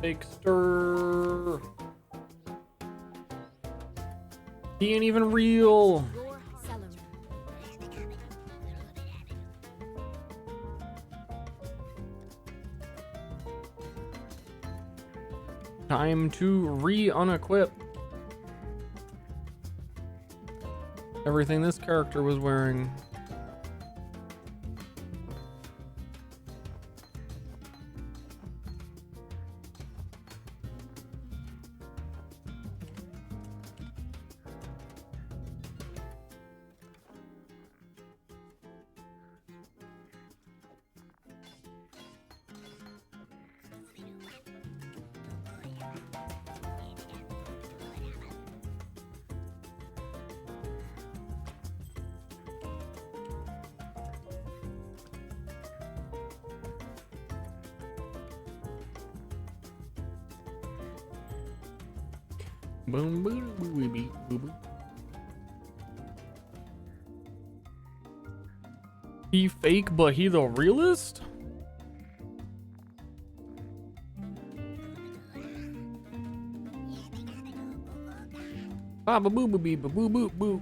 Fake Ster. He ain't even real. Time to re-unequip everything this character was wearing. Boom, boom, boom, boom, boom, boom. He fake, but he the realist? Ba ba boo boo bee ba boo boo boo.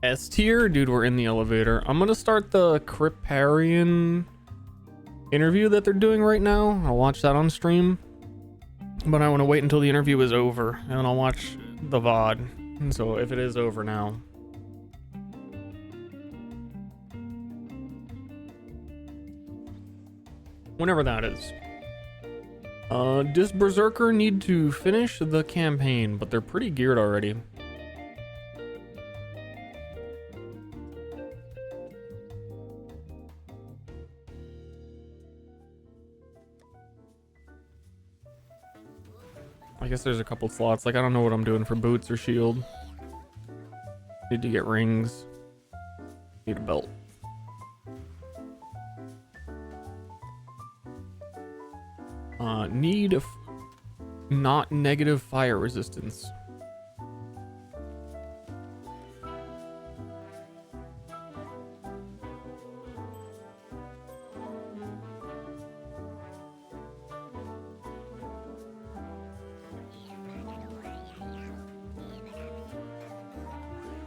S tier? Dude, we're in the elevator. I'm gonna start the Kriparian interview that they're doing right now. I'll watch that on stream. But I want to wait until the interview is over, and then I'll watch the VOD. And so if it is over now. Whenever that is. Does Berserker need to finish the campaign? But they're pretty geared already. I guess there's a couple slots. Like, I don't know what I'm doing for boots or shield. Need to get rings. Need a belt. Need not negative fire resistance.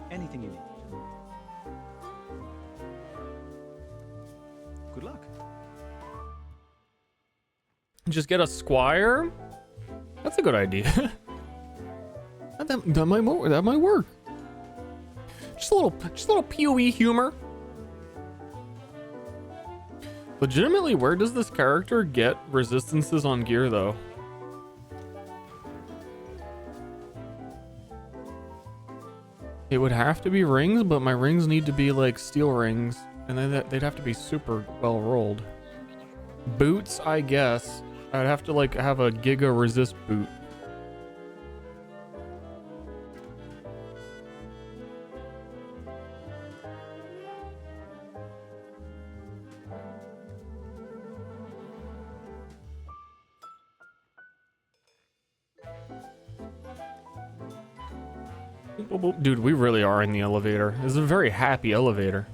Anything you need. Good luck. Just get a squire? That's a good idea. that might work. Just a little PoE humor. Legitimately, where does this character get resistances on gear though? It would have to be rings, but my rings need to be like steel rings, and then they'd have to be super well rolled. Boots, I guess. I'd have to like have a giga resist boot. Dude, we really are in the elevator. This is a very happy elevator.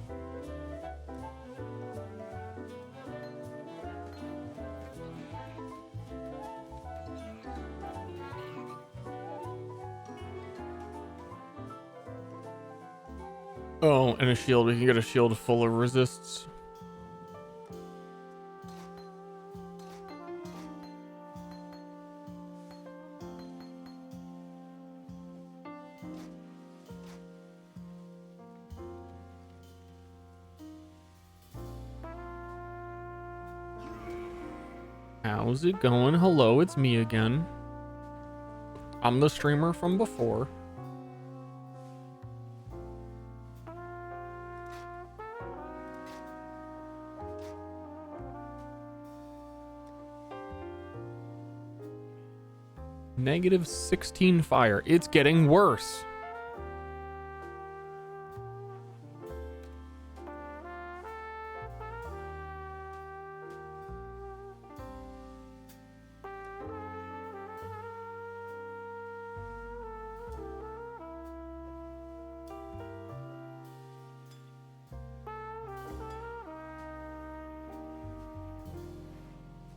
Oh, and a shield. We can get a shield full of resists. How's it going? Hello, it's me again. I'm the streamer from before. -16 fire. It's getting worse.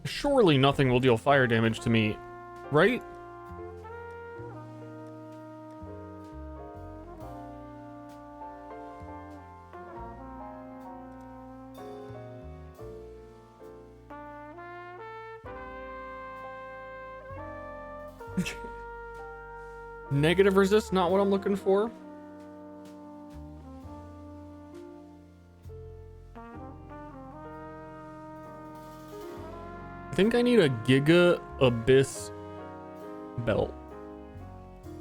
Surely nothing will deal fire damage to me, right? Negative resist, not what I'm looking for. I think I need a Giga Abyss belt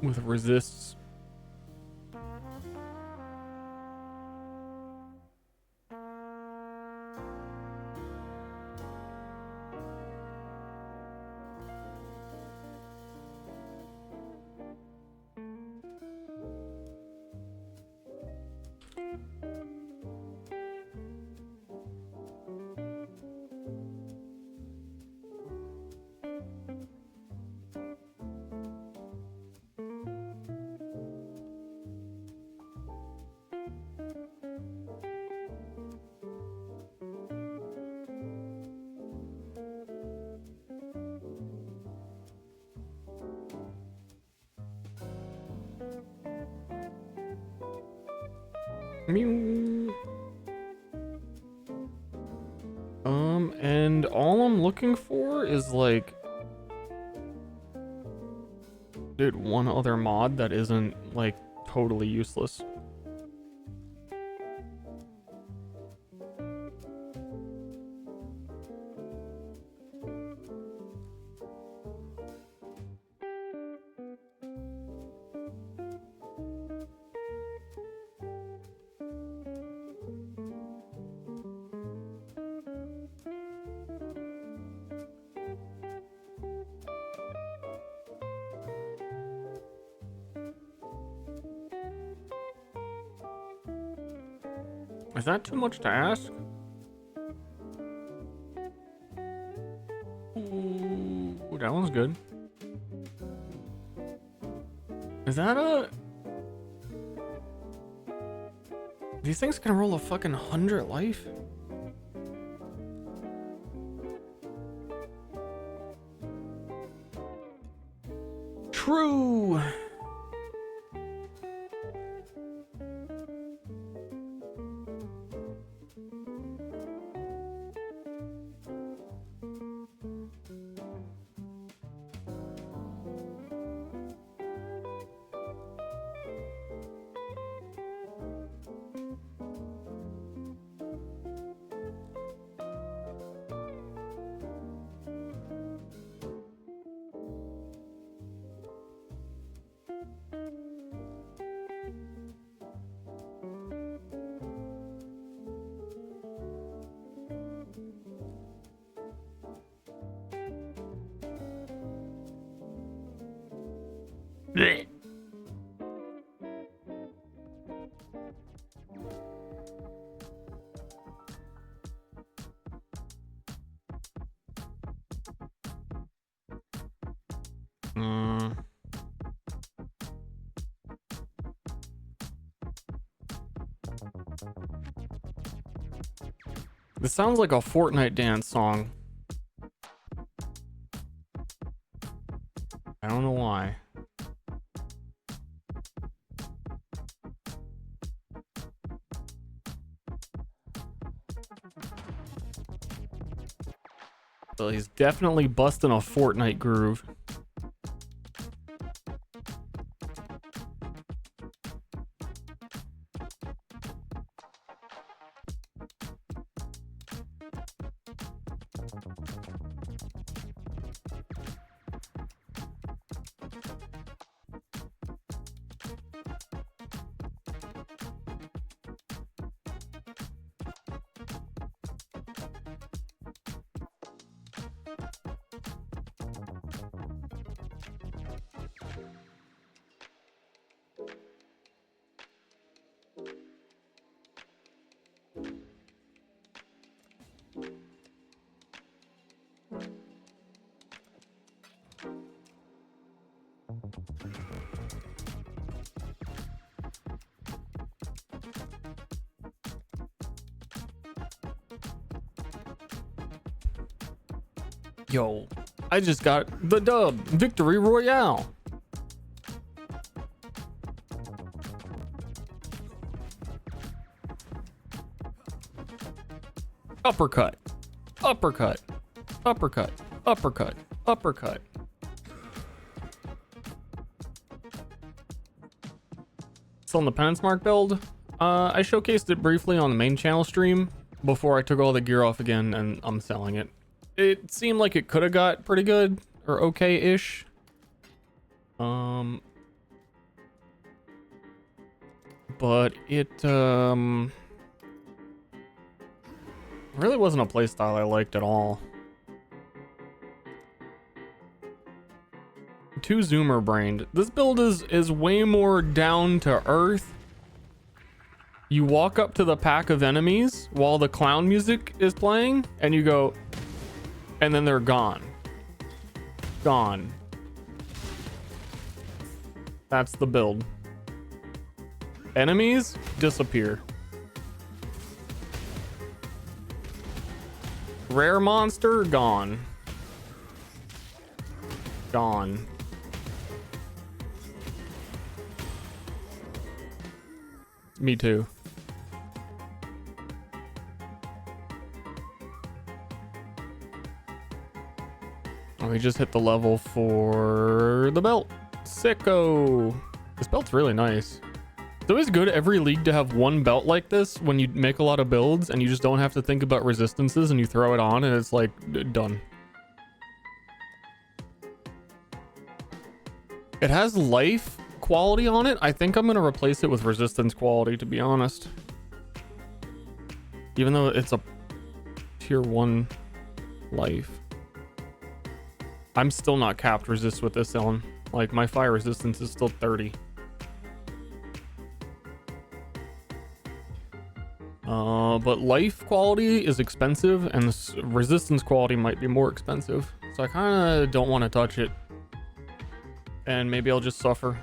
with resists. And all I'm looking for is like, dude, one other mod that isn't like totally useless. Is that too much to ask? Ooh, that one's good. Is that a... These things can roll a fucking 100 life? True! Blech. This sounds like a Fortnite dance song. I don't know why. So he's definitely busting a Fortnite groove. Yo, I just got the dub. Victory Royale. Uppercut. Uppercut. Uppercut. Uppercut. Uppercut. Still on the Penance Mark build. I showcased it briefly on the main channel stream before I took all the gear off again, and I'm selling it. It seemed like it could have got pretty good or okay-ish. But it really wasn't a playstyle I liked at all. Too zoomer brained. This build is way more down to earth. You walk up to the pack of enemies while the clown music is playing, and you go, and then they're gone. Gone. That's the build. Enemies disappear. Rare monster gone. Gone. Me too. We just hit the level for the belt. Sicko. This belt's really nice. It's always good every league to have one belt like this when you make a lot of builds and you just don't have to think about resistances and you throw it on and it's like done. It has life quality on it. I think I'm going to replace it with resistance quality, to be honest. Even though it's a tier 1 life. I'm still not capped resist with this on. Like, my fire resistance is still 30. But life quality is expensive, and this resistance quality might be more expensive. So I kind of don't want to touch it. And maybe I'll just suffer.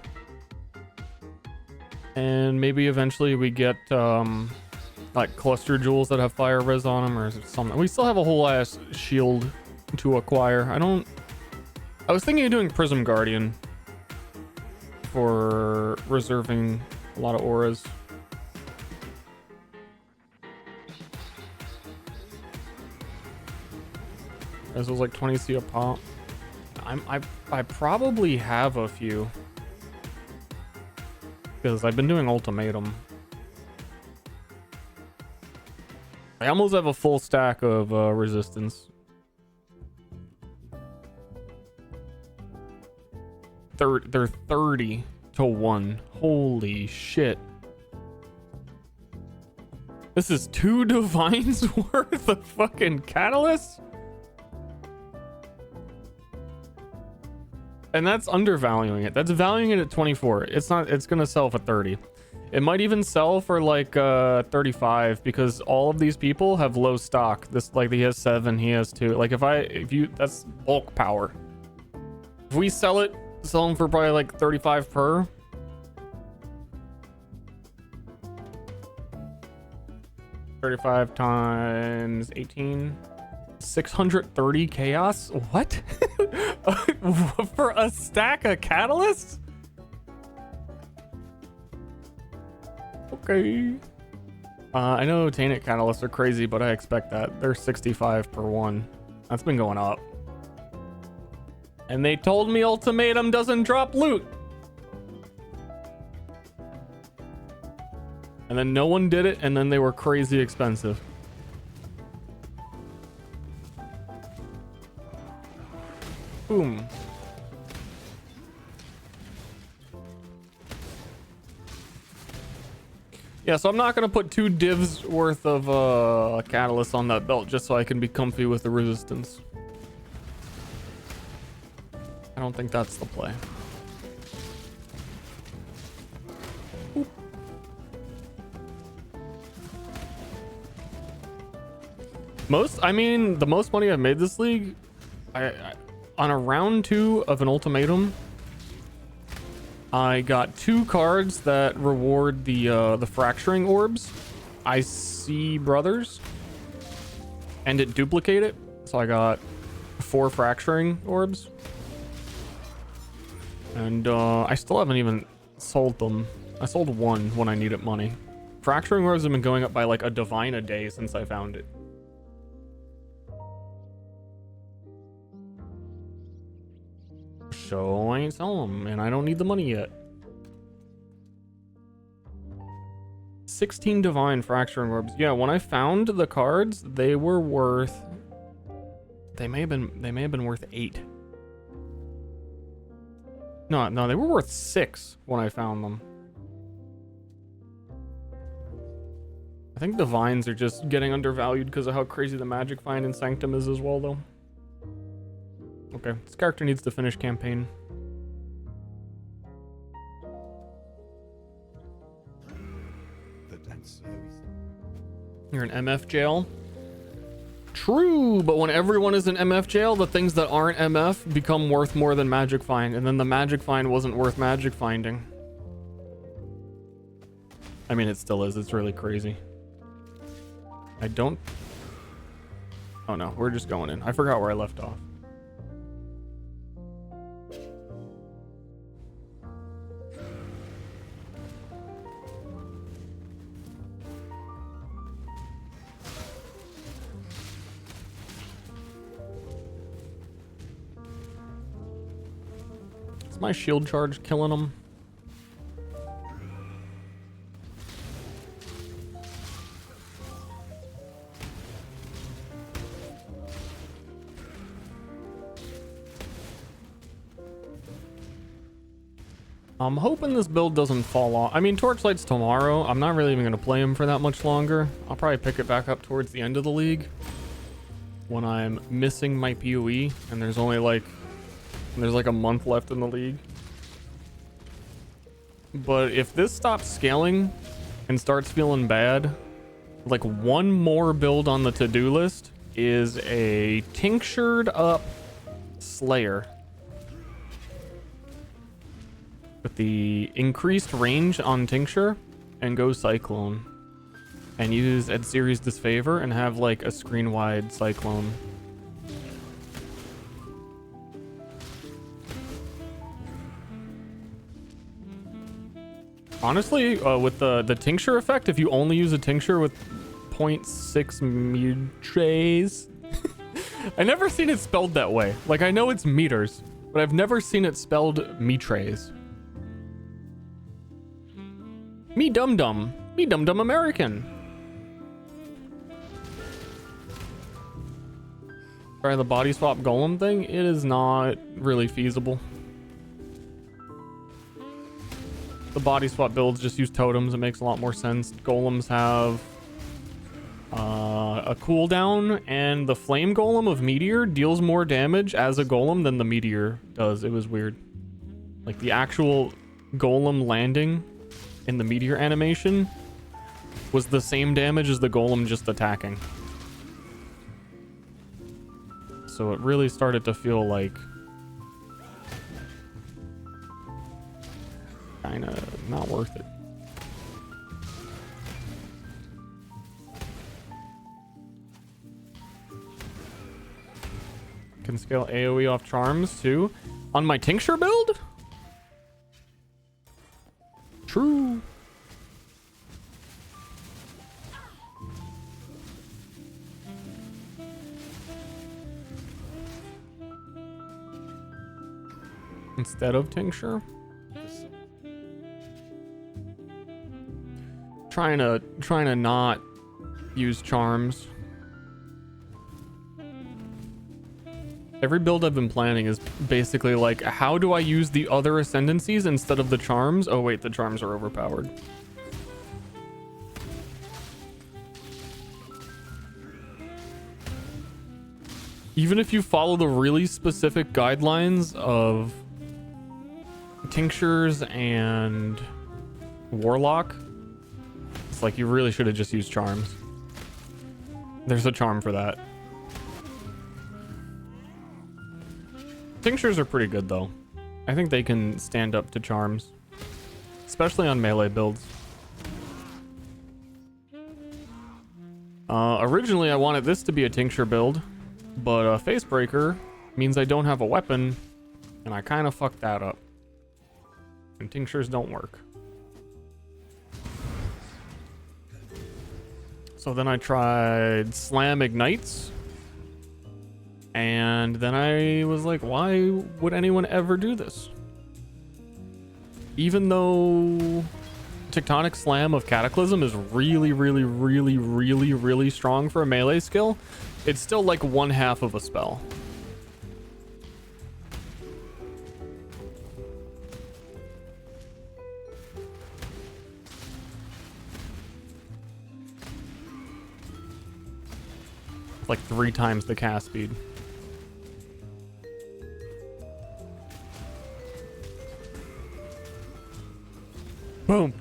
And maybe eventually we get, like, cluster jewels that have fire res on them, or something. We still have a whole ass shield to acquire. I was thinking of doing Prism Guardian for reserving a lot of auras. This was like 20C a pop. I probably have a few because I've been doing Ultimatum. I almost have a full stack of resistance. They're 30 to 1. Holy shit. This is 2 divines worth of fucking catalysts? And that's undervaluing it. That's valuing it at 24. It's not, it's gonna sell for 30. It might even sell for like 35 because all of these people have low stock. This, like, he has 7, he has 2. Like, that's bulk power. If we sell them for probably like 35 per. $35 times 18. 630 chaos? What? For a stack of catalysts? Okay. I know Tainted catalysts are crazy, but I expect that. They're 65 per one. That's been going up. And they told me Ultimatum doesn't drop loot. And then no one did it, and then they were crazy expensive. Boom. Yeah, so I'm not gonna put 2 divs worth of catalyst on that belt just so I can be comfy with the resistance. I don't think that's the play. Oop. I mean, the most money I've made this league, I on a round 2 of an ultimatum, I got 2 cards that reward the fracturing orbs. I see brothers, and it duplicate it, so I got 4 fracturing orbs, and I still haven't even sold them. I sold 1 when I needed money. Fracturing orbs have been going up by like a divine a day since I found it. So I ain't selling them, and I don't need the money yet. 16 divine fracturing orbs. Yeah, when I found the cards, they were worth. They may have been worth 8. No, they were worth 6 when I found them. I think divines are just getting undervalued because of how crazy the magic find in Sanctum is as well, though. Okay, this character needs to finish campaign. You're in MF jail? True, but when everyone is in MF jail, the things that aren't MF become worth more than magic find, and then the magic find wasn't worth magic finding. I mean, it still is. It's really crazy. I don't... Oh no, we're just going in. I forgot where I left off. Is my shield charge killing him? I'm hoping this build doesn't fall off. I mean, Torchlight's tomorrow. I'm not really even going to play him for that much longer. I'll probably pick it back up towards the end of the league when I'm missing my PoE and there's only like a month left in the league. But if this stops scaling and starts feeling bad, like one more build on the to-do list is a tinctured up Slayer with the increased range on Tincture and go Cyclone and use Ed Series Disfavor and have like a screen wide Cyclone. Honestly, with the tincture effect, if you only use a tincture with 0.6 metres, I never seen it spelled that way. Like, I know it's meters, but I've never seen it spelled metres. Me dum dum American. Try the body swap golem thing. It is not really feasible. The body swap builds just use totems. It makes a lot more sense. Golems have a cooldown, and the flame golem of Meteor deals more damage as a golem than the Meteor does. It was weird. Like, the actual golem landing in the Meteor animation was the same damage as the golem just attacking. So it really started to feel like kind of not worth it. Can scale AoE off charms too on my tincture build. True. Instead of tincture. Trying to not use charms. Every build I've been planning is basically like, how do I use the other ascendancies instead of the charms? Oh wait, the charms are overpowered. even if you follow the really specific guidelines of tinctures and warlock, it's like you really should have just used charms. There's a charm for that. Tinctures are pretty good though. I think they can stand up to charms, especially on melee builds. Originally I wanted this to be a tincture build, but a facebreaker means I don't have a weapon, and I kind of fucked that up. And tinctures don't work. So then I tried Slam Ignites, and then I was like, why would anyone ever do this? Even though Tectonic Slam of Cataclysm is really, really, really, really, really strong for a melee skill, it's still like 1/2 of a spell. Like 3 times the cast speed. Boom.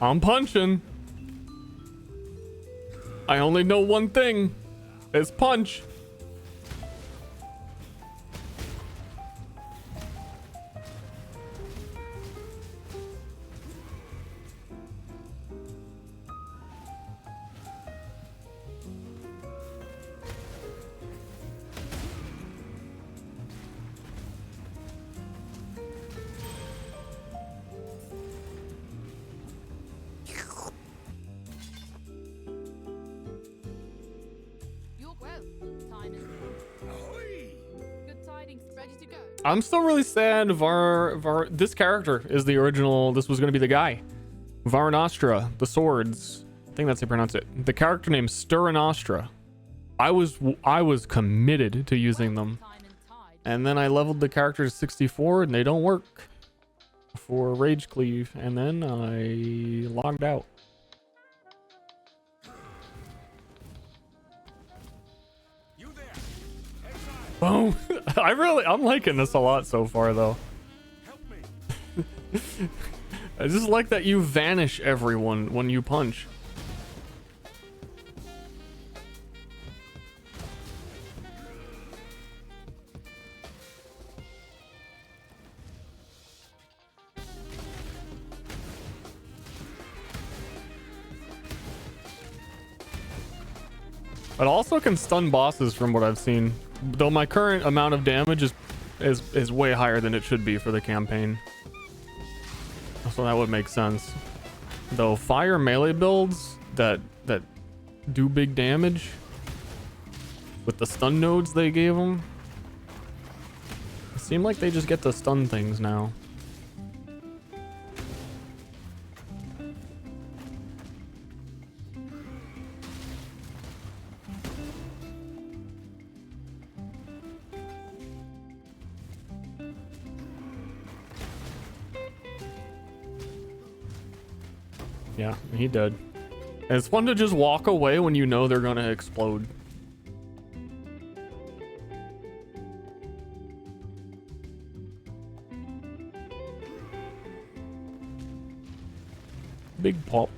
I'm punching. I only know one thing. It's punch. I'm still really sad this character is the original. This was going to be the guy. Varanostra, the swords. I think that's how you pronounce it. The character named Ster. I was committed to using them. And then I leveled the character to 64 and they don't work for Rage Cleave. And then I logged out. Boom. I'm liking this a lot so far though. I just like that you vanish everyone when you punch. It also can stun bosses from what I've seen. Though my current amount of damage is way higher than it should be for the campaign. So that would make sense. Though fire melee builds that do big damage with the stun nodes they gave them, it seemed like they just get to stun things now. Yeah, he did. And it's fun to just walk away when you know they're gonna explode. Big pop.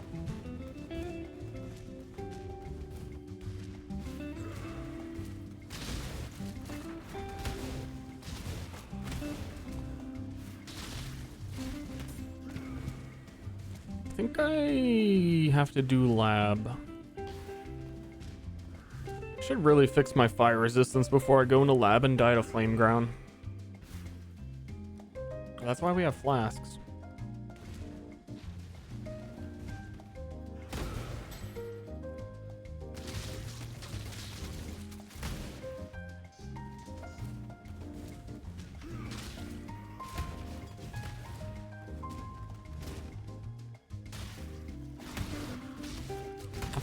I think I have to do lab. Should really fix my fire resistance before I go into lab and die to flame ground. That's why we have flasks.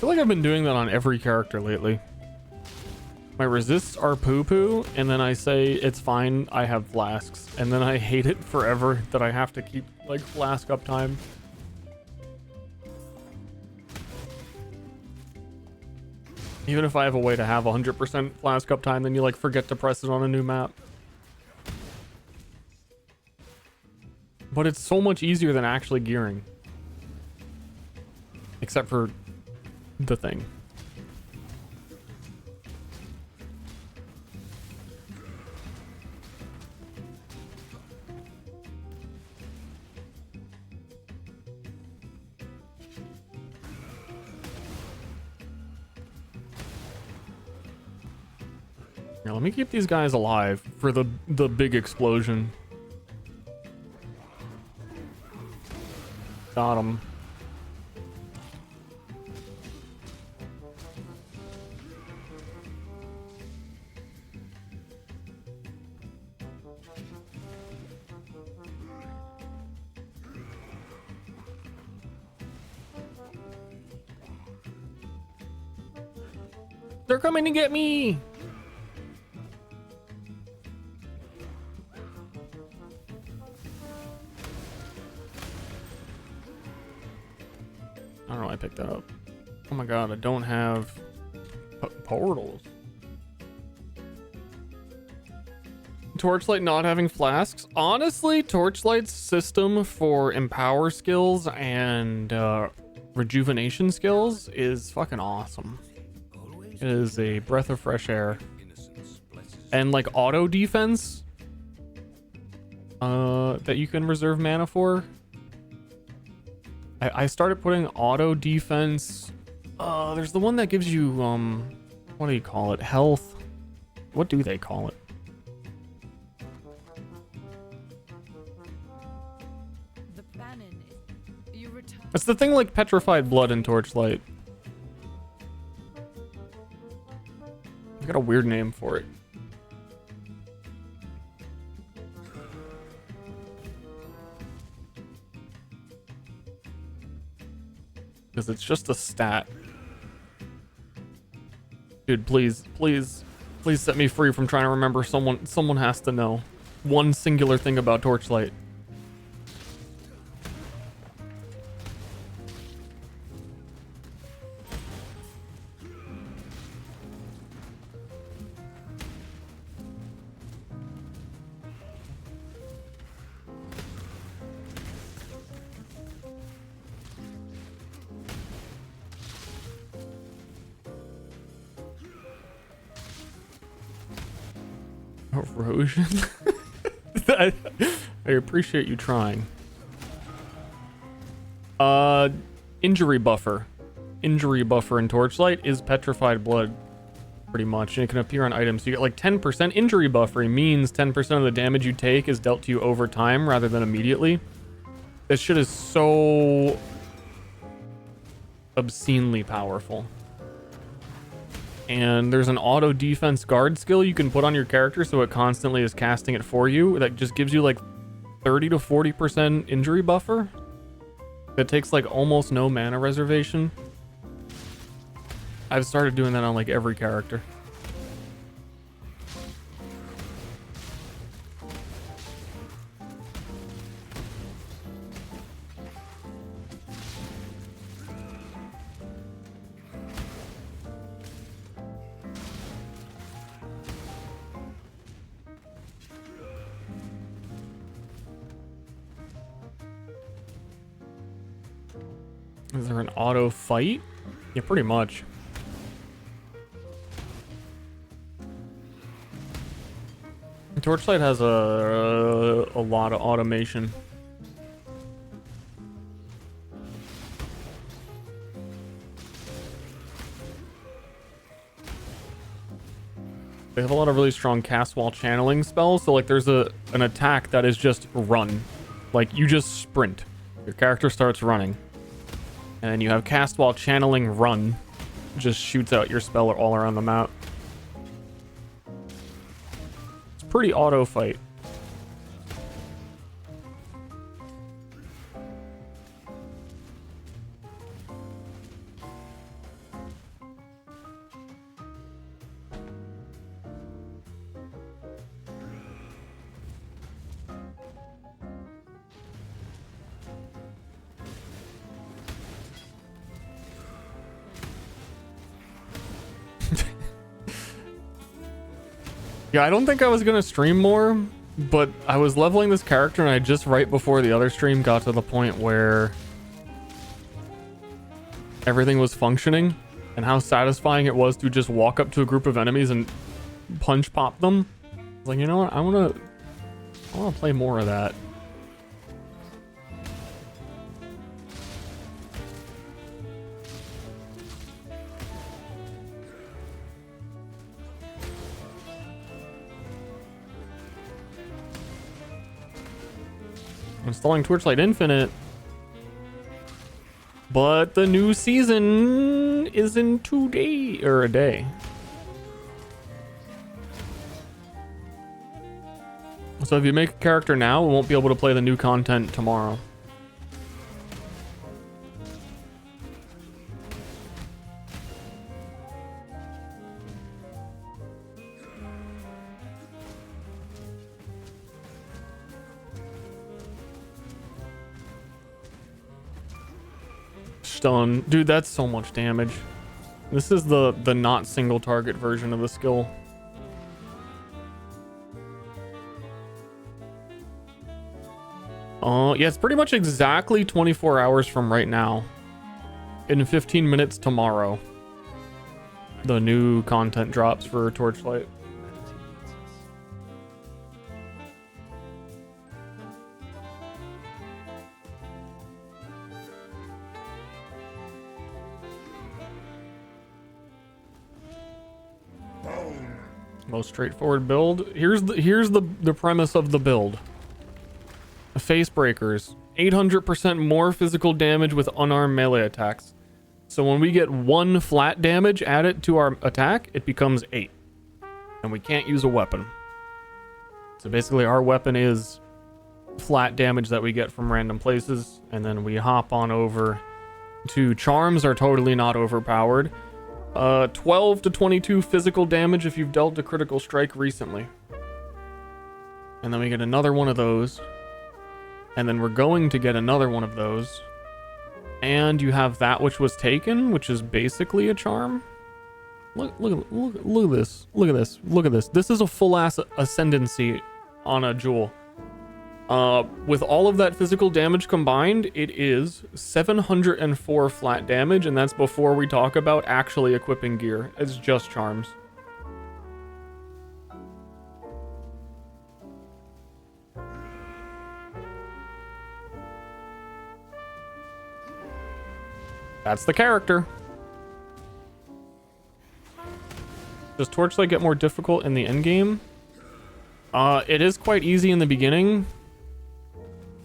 feel like I've been doing that on every character lately. My resists are poo-poo, and then I say it's fine, I have flasks. And then I hate it forever that I have to keep, like, flask uptime. Even if I have a way to have 100% flask uptime, then you, like, forget to press it on a new map. But it's so much easier than actually gearing. Except for the thing. Here, let me keep these guys alive for the big explosion. Got him. They're coming to get me. I don't know why I picked that up. Oh my god, I don't have portals. Torchlight not having flasks. Honestly, Torchlight's system for empower skills and rejuvenation skills is fucking awesome. It is a breath of fresh air. And like auto defense that you can reserve mana for. I started putting auto defense. There's the one that gives you what do you call it? Health. What do they call it? It's the thing like petrified blood in Torchlight. I got a weird name for it. Because it's just a stat. Dude, please set me free from trying to remember. Someone has to know one singular thing about Torchlight. Erosion? I appreciate you trying. Injury buffer. Injury buffer in Torchlight is petrified blood, pretty much. And it can appear on items. So you get like 10% injury buffer. Means 10% of the damage you take is dealt to you over time rather than immediately. This shit is so obscenely powerful. And there's an auto defense guard skill you can put on your character so it constantly is casting it for you. That just gives you like 30 to 40% injury buffer. That takes like almost no mana reservation. I've started doing that on like every character. Is there an auto fight? Yeah, pretty much. Torchlight has a lot of automation. They have a lot of really strong cast while channeling spells. So like there's an attack that is just run. Like you just sprint. Your character starts running. And then you have cast while channeling run. Just shoots out your spell all around the map. It's pretty auto fight. Yeah, I don't think I was gonna stream more, but I was leveling this character and I just right before the other stream got to the point where everything was functioning and how satisfying it was to just walk up to a group of enemies and punch pop them. I was like, you know what? I wanna play more of that. Installing Torchlight Infinite, but the new season is in 2 days or a day. So if you make a character now, we won't be able to play the new content tomorrow. Stun. Dude, that's so much damage. This is the not single target version of the skill. Yeah, it's pretty much exactly 24 hours from right now. In 15 minutes tomorrow, the new content drops for Torchlight. Most straightforward build. Here's the premise of the build. Facebreakers. 800% more physical damage with unarmed melee attacks. So when we get 1 flat damage added to our attack, it becomes 8. And we can't use a weapon. So basically our weapon is flat damage that we get from random places, and then we hop on over to charms are totally not overpowered. 12 to 22 physical damage if you've dealt a critical strike recently. And then we get another one of those. And then we're going to get another one of those. And you have that which was taken, which is basically a charm. Look at this. Look at this. Look at this. This is a full ass ascendancy on a jewel. With all of that physical damage combined, it is 704 flat damage, and that's before we talk about actually equipping gear. It's just charms. That's the character. Does Torchlight get more difficult in the end game? It is quite easy in the beginning.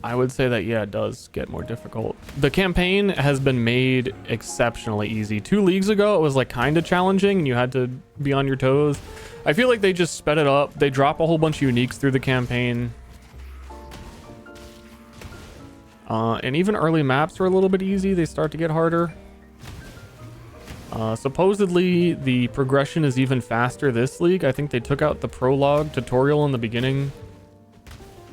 I would say that, yeah, it does get more difficult. The campaign has been made exceptionally easy. 2 leagues ago, it was like kind of challenging and you had to be on your toes. I feel like they just sped it up. They drop a whole bunch of uniques through the campaign. And even early maps are a little bit easy. They start to get harder. Supposedly, the progression is even faster this league. I think they took out the prologue tutorial in the beginning.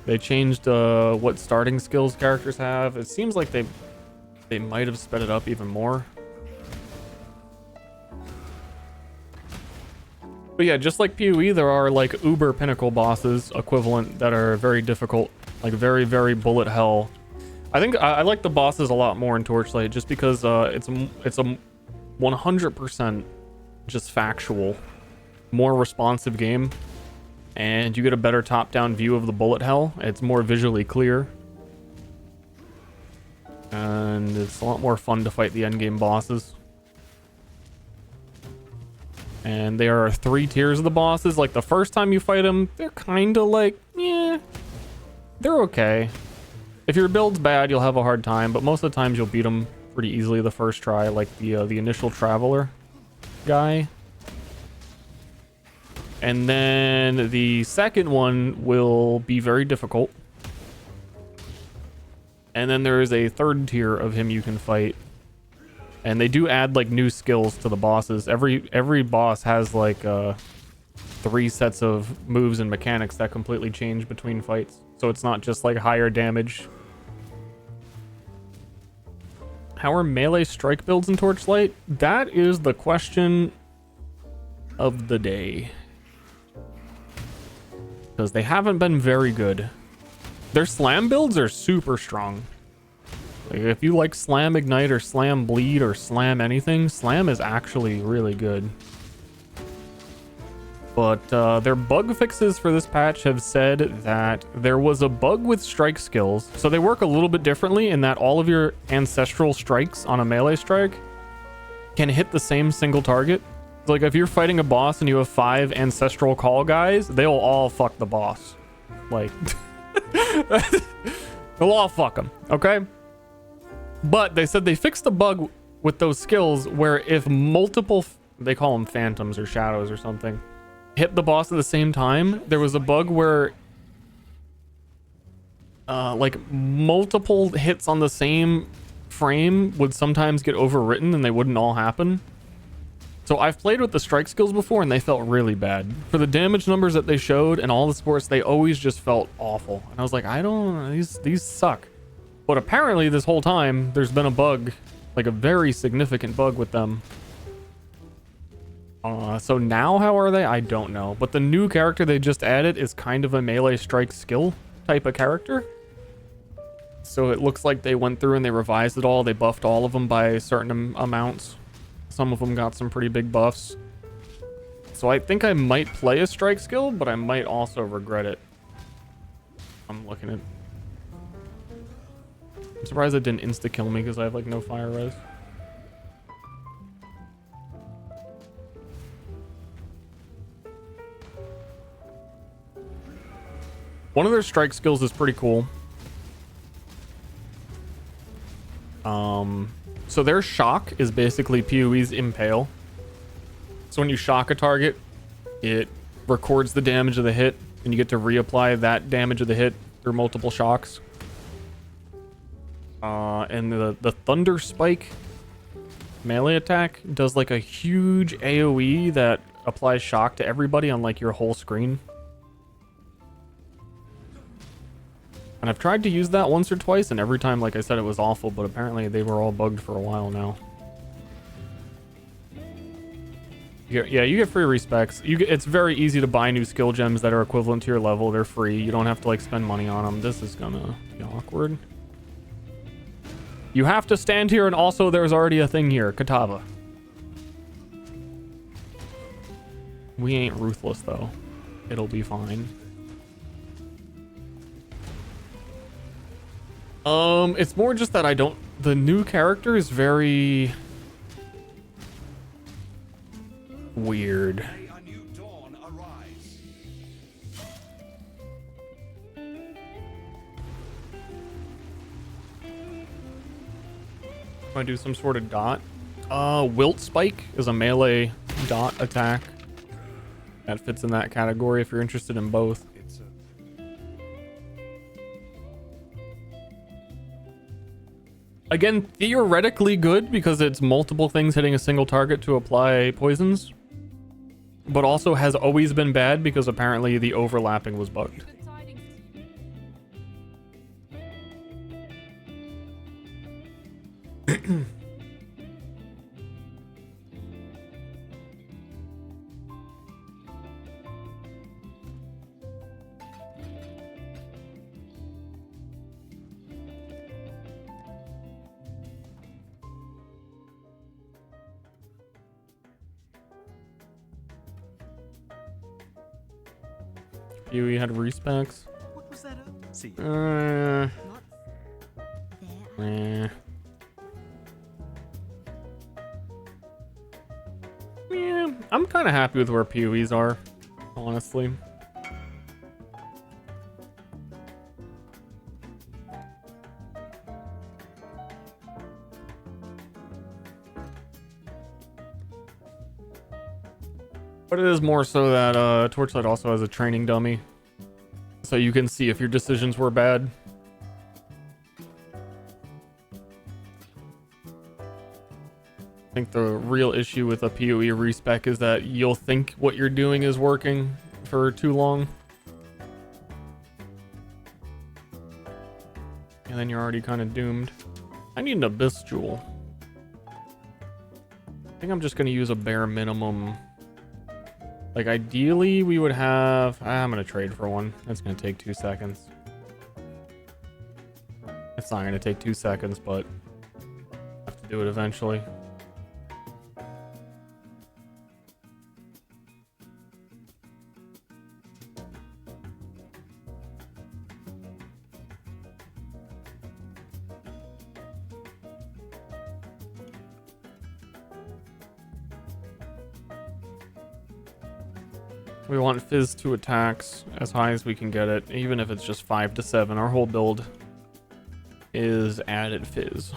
They changed what starting skills characters have. It seems like they might have sped it up even more. But yeah, just like PoE, there are like uber pinnacle bosses equivalent that are very difficult, like very, very bullet hell. I think I like the bosses a lot more in Torchlight just because it's a 100% just factual, more responsive game. And you get a better top-down view of the bullet hell. It's more visually clear. And it's a lot more fun to fight the endgame bosses. And there are 3 tiers of the bosses. Like, the first time you fight them, they're kind of like, yeah, they're okay. If your build's bad, you'll have a hard time. But most of the times, you'll beat them pretty easily the first try. Like the initial traveler guy. And then the second one will be very difficult. And then there is a 3rd tier of him you can fight. And they do add like new skills to the bosses. Every boss has like 3 sets of moves and mechanics that completely change between fights. So it's not just like higher damage. How are melee strike builds in Torchlight? That is the question of the day. because they haven't been very good. Their slam builds are super strong. Like, if you like slam ignite or slam bleed or slam anything, slam is actually really good. But their bug fixes for this patch have said that there was a bug with strike skills. So they work a little bit differently in that all of your ancestral strikes on a melee strike can hit the same single target. Like if you're fighting a boss and you have 5 ancestral call guys, they'll all fuck the boss. Like, they'll all fuck them, okay? But they said they fixed the bug with those skills where if multiple, they call them phantoms or shadows or something, hit the boss at the same time, there was a bug where like multiple hits on the same frame would sometimes get overwritten and they wouldn't all happen. So I've played with the strike skills before and they felt really bad. For the damage numbers that they showed and all the sports, they always just felt awful. And I was like, I don't, these suck. But apparently this whole time there's been a bug, like a very significant bug with them. So now how are they? I don't know. But the new character they just added is kind of a melee strike skill type of character. So it looks like they went through and they revised it all. They buffed all of them by certain amounts. Some of them got some pretty big buffs. So I think I might play a strike skill, but I might also regret it. I'm looking at... I'm surprised it didn't insta-kill me because I have like no fire res. One of their strike skills is pretty cool. So their shock is basically PoE's impale. So when you shock a target, it records the damage of the hit, and you get to reapply that damage of the hit through multiple shocks. And the Thunder Spike melee attack does like a huge AoE that applies shock to everybody on like your whole screen. And I've tried to use that once or twice, and every time, like I said, it was awful, but apparently they were all bugged for a while now. Yeah, you get free respecs. It's very easy to buy new skill gems that are equivalent to your level. They're free. You don't have to like spend money on them. This is gonna be awkward. You have to stand here, and also there's already a thing here. Katava. We ain't ruthless, though. It'll be fine. It's more just that I don't... The new character is very... weird. I do some sort of dot. Wilt Spike is a melee dot attack. That fits in that category if you're interested in both. Again, theoretically good because it's multiple things hitting a single target to apply poisons. But also has always been bad because apparently the overlapping was bugged. You had respecs. What was that? See. Yeah, I'm kind of happy with where PoEs are, honestly. But it is more so that Torchlight also has a training dummy. So you can see if your decisions were bad. I think the real issue with a PoE respec is that you'll think what you're doing is working for too long. And then you're already kind of doomed. I need an Abyss Jewel. I think I'm just going to use a bare minimum Like, ideally, we would have... I'm going to trade for one. That's going to take 2 seconds. It's not going to take 2 seconds, but I have to do it eventually. We want Fizz 2 attacks as high as we can get it, even if it's just 5 to 7. Our whole build is added Fizz.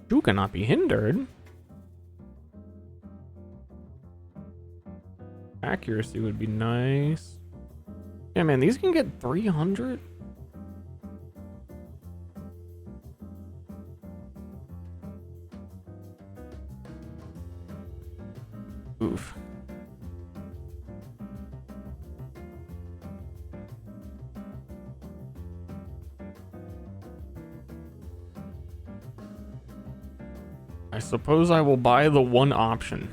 You cannot be hindered. Accuracy would be nice. Yeah, man, these can get 300. Oof. I suppose I will buy the one option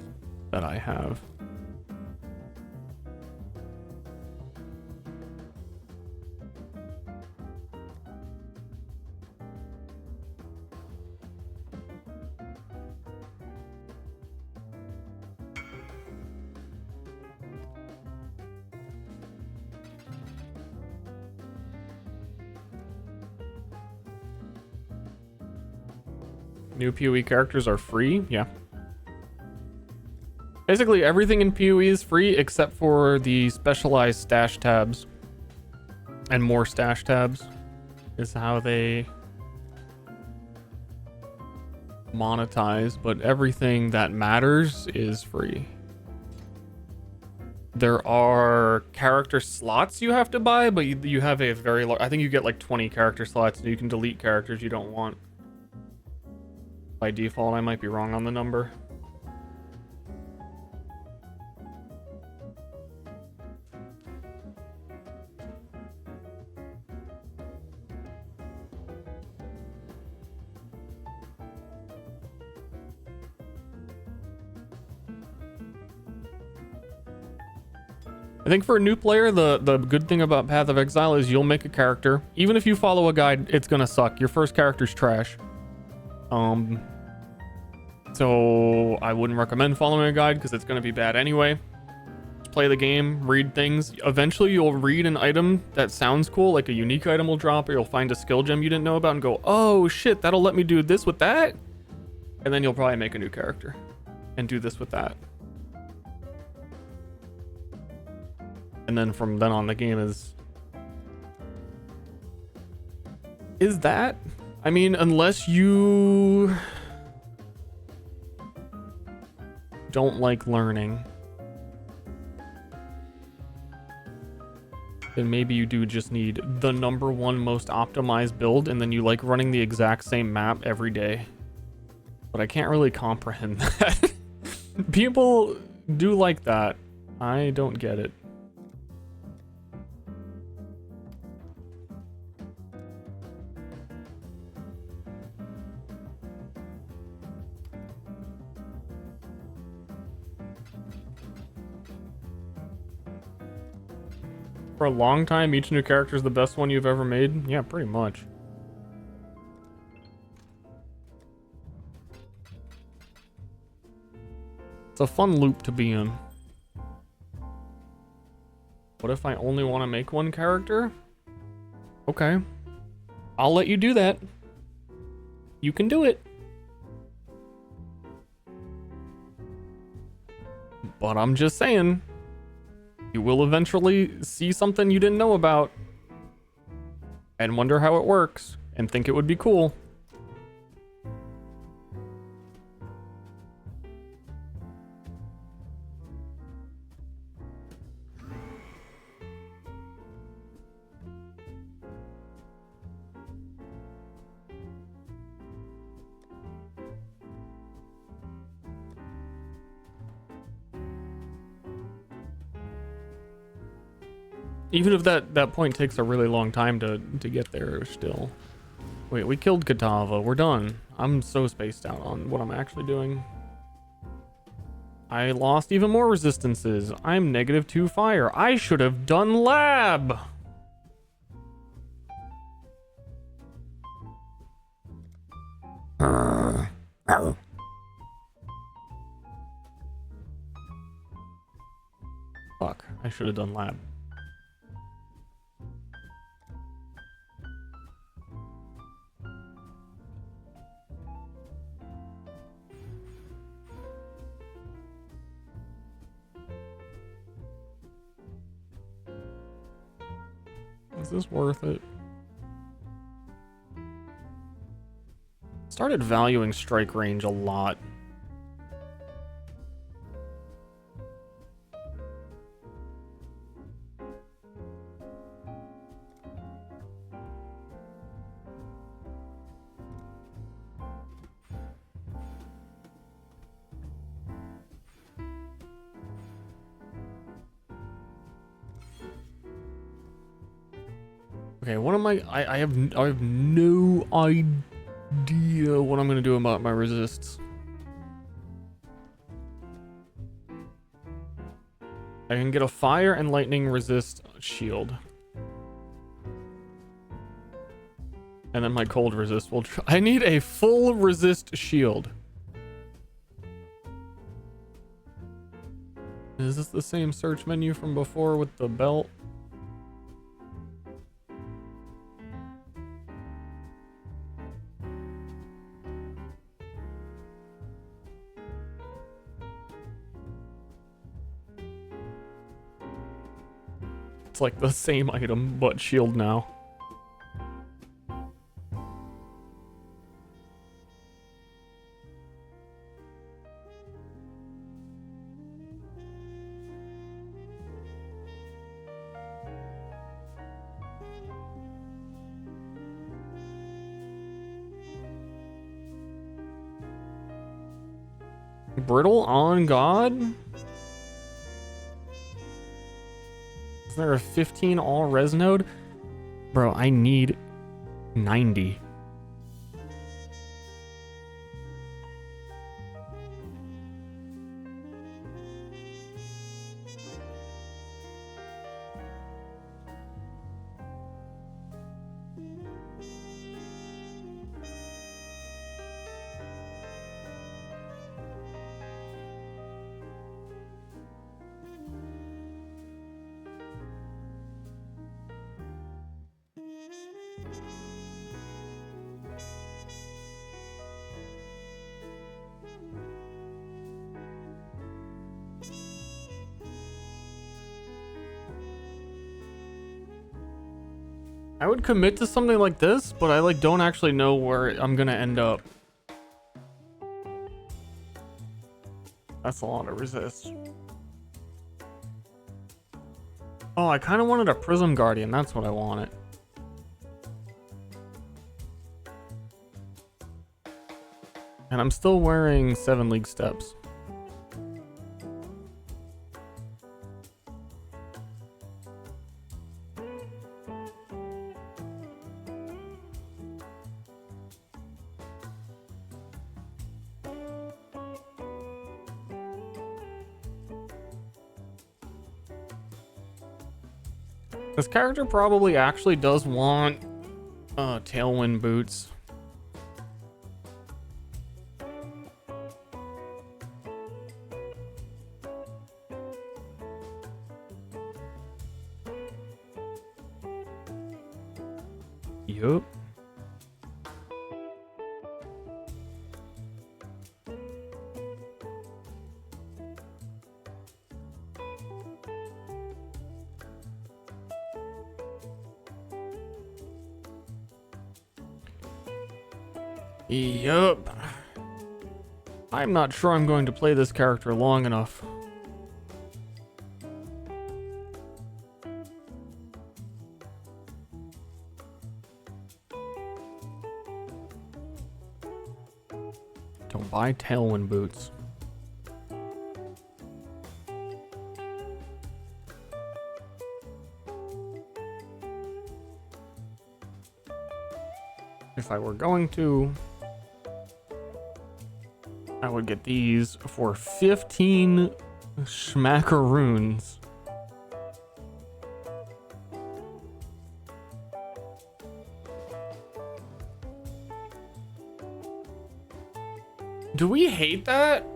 that I have. New PoE characters are free, yeah. Basically everything in PoE is free except for the specialized stash tabs. And more stash tabs is how they monetize, but everything that matters is free. There are character slots you have to buy, but you have a very large... I think you get like 20 character slots and you can delete characters you don't want. By default, I might be wrong on the number. I think for a new player, the good thing about Path of Exile is you'll make a character. Even if you follow a guide, it's gonna suck. Your first character's trash. So I wouldn't recommend following a guide because it's going to be bad anyway. Just play the game, read things. Eventually you'll read an item that sounds cool, like a unique item will drop, or you'll find a skill gem you didn't know about and go, oh shit, that'll let me do this with that? And then you'll probably make a new character and do this with that. And then from then on, the game is that? I mean, unless you don't like learning, then maybe you do just need the #1 most optimized build, and then you like running the exact same map every day. But I can't really comprehend that. People do like that. I don't get it. For a long time, each new character is the best one you've ever made? Yeah, pretty much. It's a fun loop to be in. What if I only want to make one character? Okay. I'll let you do that. You can do it. But I'm just saying, you will eventually see something you didn't know about and wonder how it works and think it would be cool. Even if that point takes a really long time to get there still. Wait, we killed Katava. We're done. I'm so spaced out on what I'm actually doing. I lost even more resistances. I'm -2 fire. I should have done lab. Fuck, I should have done lab. Is this worth it? Started valuing strike range a lot. Okay, what am I have no idea what I'm gonna do about my resists. I can get a fire and lightning resist shield. And then my cold resist will I need a full resist shield. Is this the same search menu from before with the belt? It's like the same item, but shield now. Brittle on God? Is there a 15 all res node? Bro, I need 90. I would commit to something like this, but I like don't actually know where I'm gonna end up. That's a lot of resist. Oh, I kind of wanted a Prism Guardian. That's what I wanted. And I'm still wearing 7 League Steps. This character probably actually does want Tailwind boots. Yup. Yup. I'm not sure I'm going to play this character long enough. Don't buy Tailwind boots. If I were going to, I would get these for 15 schmackaroons. Do we hate that?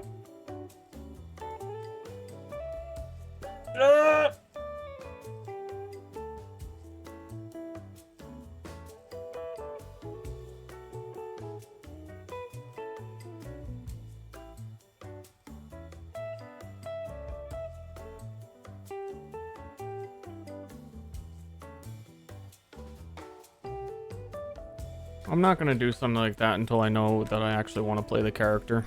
I'm not gonna do something like that until I know that I actually want to play the character.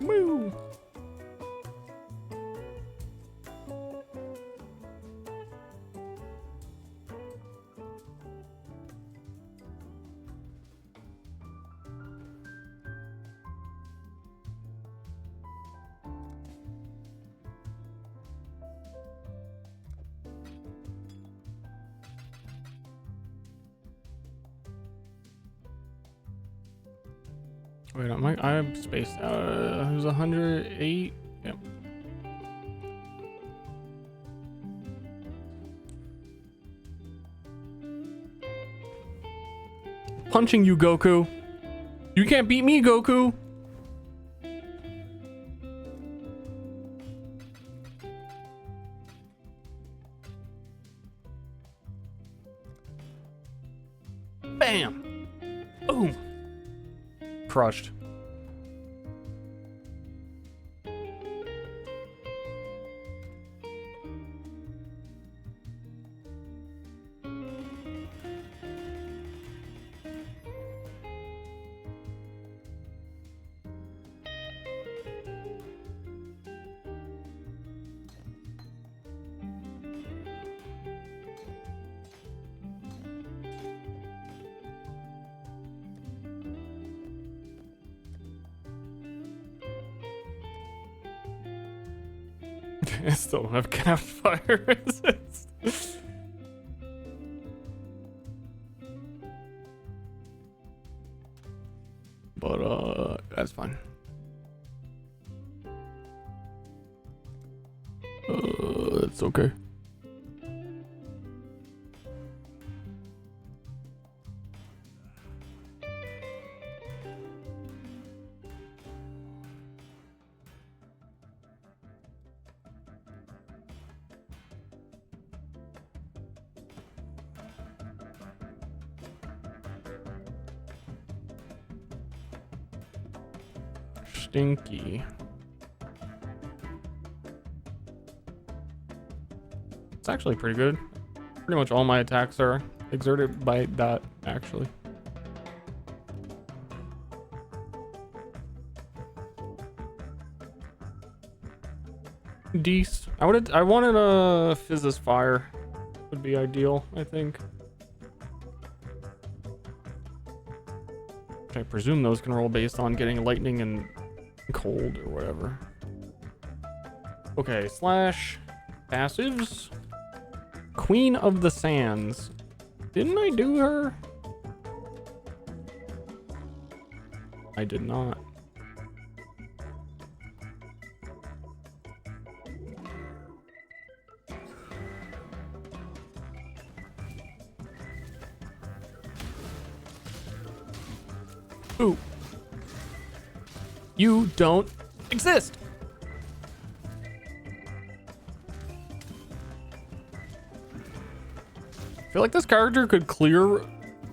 Woo! Wait, I'm spaced out. It was 108. Yep. Punching you, Goku. You can't beat me, Goku. Bam. Boom. Crushed. I still don't have capped fire resist. But that's fine. It's okay. Stinky. It's actually pretty good. Pretty much all my attacks are exerted by that, actually. Decent. I wanted a Fizz's Fire. Would be ideal, I think. I presume those can roll based on getting lightning and cold or whatever. Okay, slash passives. Queen of the Sands. Didn't I do her? I did not. Ooh. You don't exist. I feel like this character could clear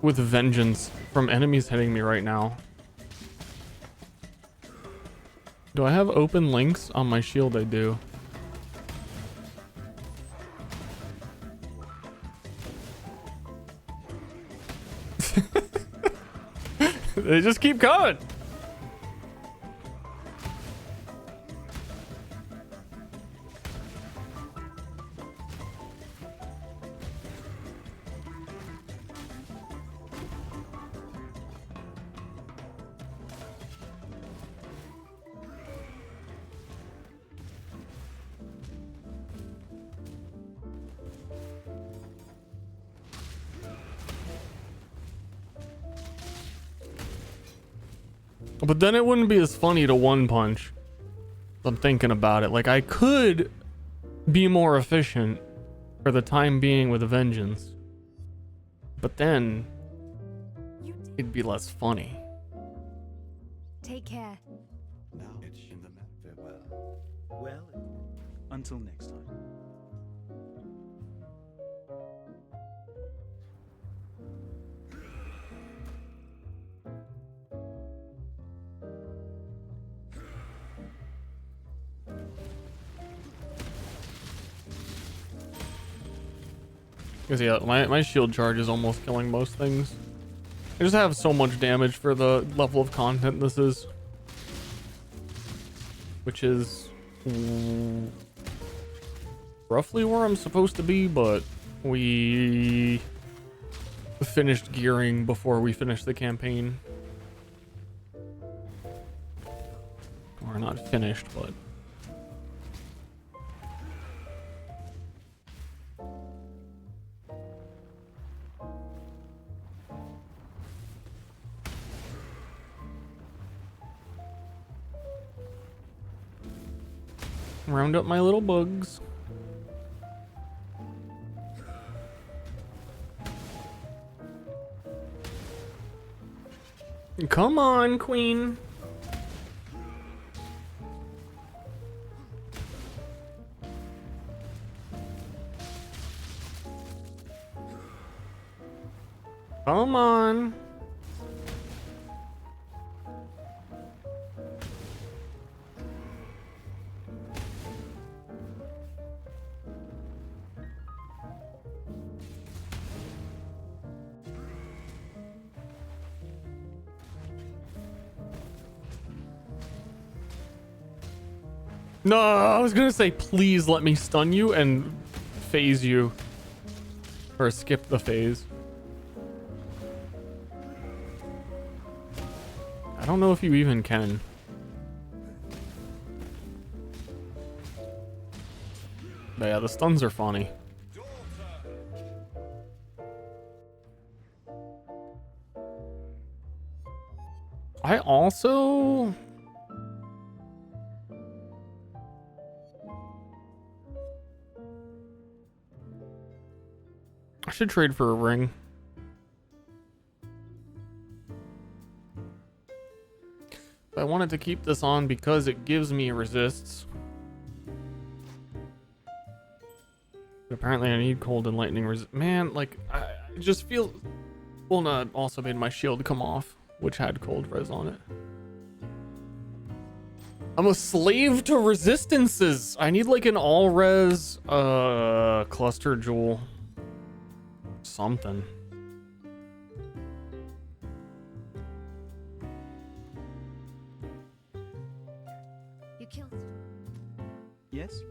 with vengeance from enemies hitting me right now. Do I have open links on my shield? I do. They just keep coming. But then it wouldn't be as funny to one punch. I'm thinking about it. Like, I could be more efficient for the time being with a vengeance. But then it'd be less funny. Take care. Now in the map farewell. Well, until next time. Because yeah, my shield charge is almost killing most things. I just have so much damage for the level of content this is. Which is roughly where I'm supposed to be, but we finished gearing before we finished the campaign. Or not finished, but... round up my little bugs. Come on, queen. Come on. No, I was gonna say, please let me stun you and phase you. Or skip the phase. I don't know if you even can. But yeah, the stuns are funny. I also... I should trade for a ring. I wanted to keep this on because it gives me resists. But apparently I need cold and lightning resist. Man, like, I just feel... Ulna also made my shield come off, which had cold res on it. I'm a slave to resistances. I need like an all res cluster jewel. Something. You killed. Yes?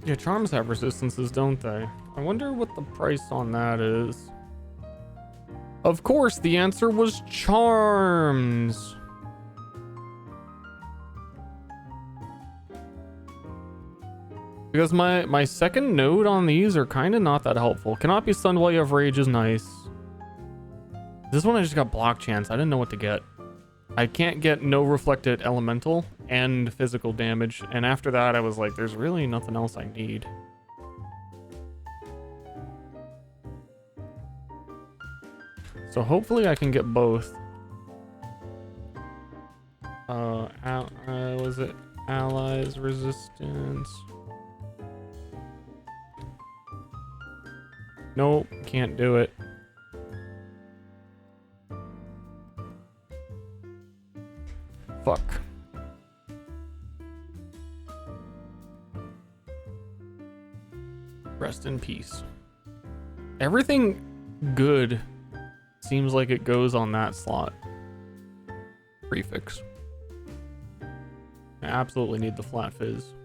Yeah, charms have resistances, don't they? I wonder what the price on that is. Of course, the answer was charms. Because my second node on these are kind of not that helpful. Cannot be stunned while you have rage is nice. This one I just got block chance. I didn't know what to get. I can't get no reflected elemental and physical damage. And after that, I was like, there's really nothing else I need. So hopefully I can get both. Was it allies resistance? Nope, can't do it. fuck. Rest in peace. Everything good seems like it goes on that slot. Prefix. I absolutely need the flat fizz.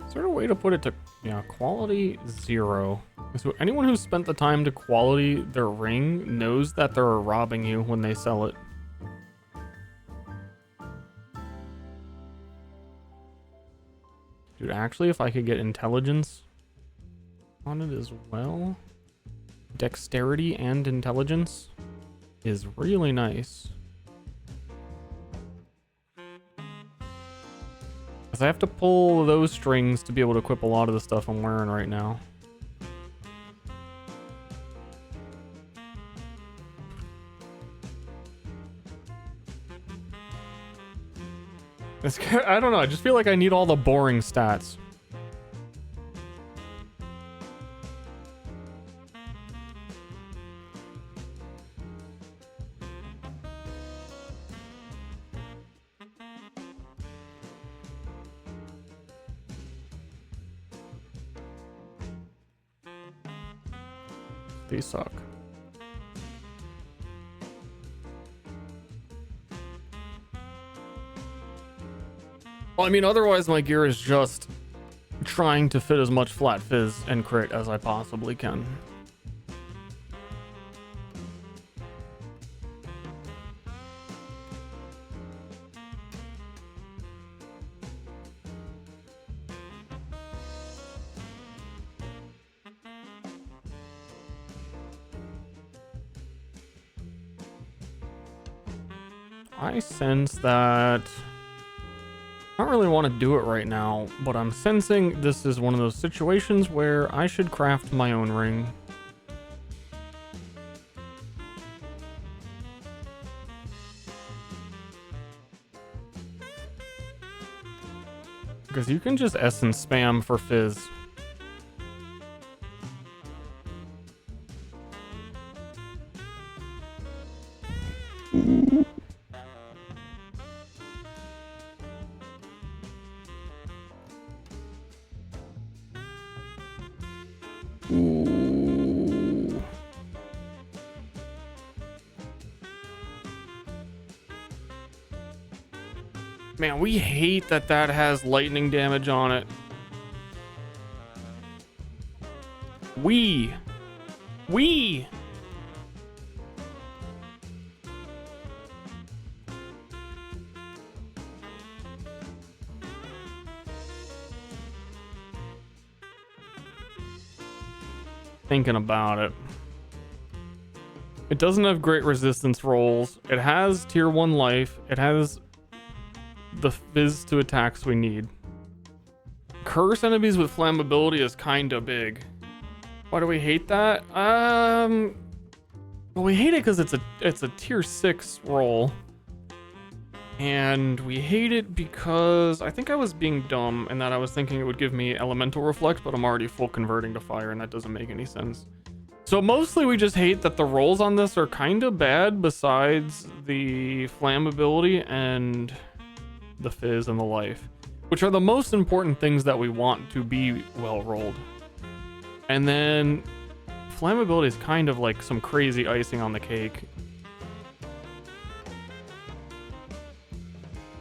Is there a way to put it to, yeah, quality 0? So anyone who's spent the time to quality their ring knows that they're robbing you when they sell it. Dude, actually, if I could get intelligence on it as well, dexterity and intelligence is really nice. I have to pull those strings to be able to equip a lot of the stuff I'm wearing right now. I don't know, I just feel like I need all the boring stats. These suck. Well, I mean, otherwise my gear is just trying to fit as much flat fizz and crit as I possibly can. I sense that I don't really want to do it right now, but I'm sensing this is one of those situations where I should craft my own ring. Because you can just essence spam for fizz. Ooh. Man, we hate that that has lightning damage on it. We. Thinking about it. It doesn't have great resistance rolls. It has tier 1 life. It has the fizz to attacks we need. Curse enemies with flammability is kinda big. Why do we hate that? Well, we hate it because it's a tier 6 roll. And we hate it because I think I was being dumb and that I was thinking it would give me elemental reflect, but I'm already full converting to fire and that doesn't make any sense. So mostly we just hate that the rolls on this are kind of bad besides the flammability and the fizz and the life, which are the most important things that we want to be well rolled. And then flammability is kind of like some crazy icing on the cake.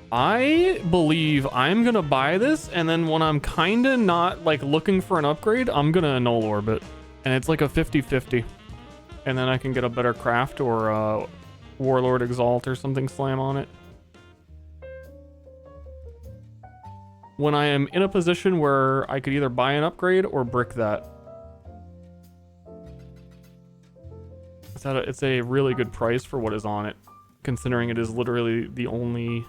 I believe I'm gonna buy this, and then when I'm kinda not like looking for an upgrade, I'm gonna annul orbit. And it's like a 50-50. And then I can get a better craft or a Warlord Exalt or something slam on it. when I am in a position where I could either buy an upgrade or brick that. It's a really good price for what is on it, considering it is literally the only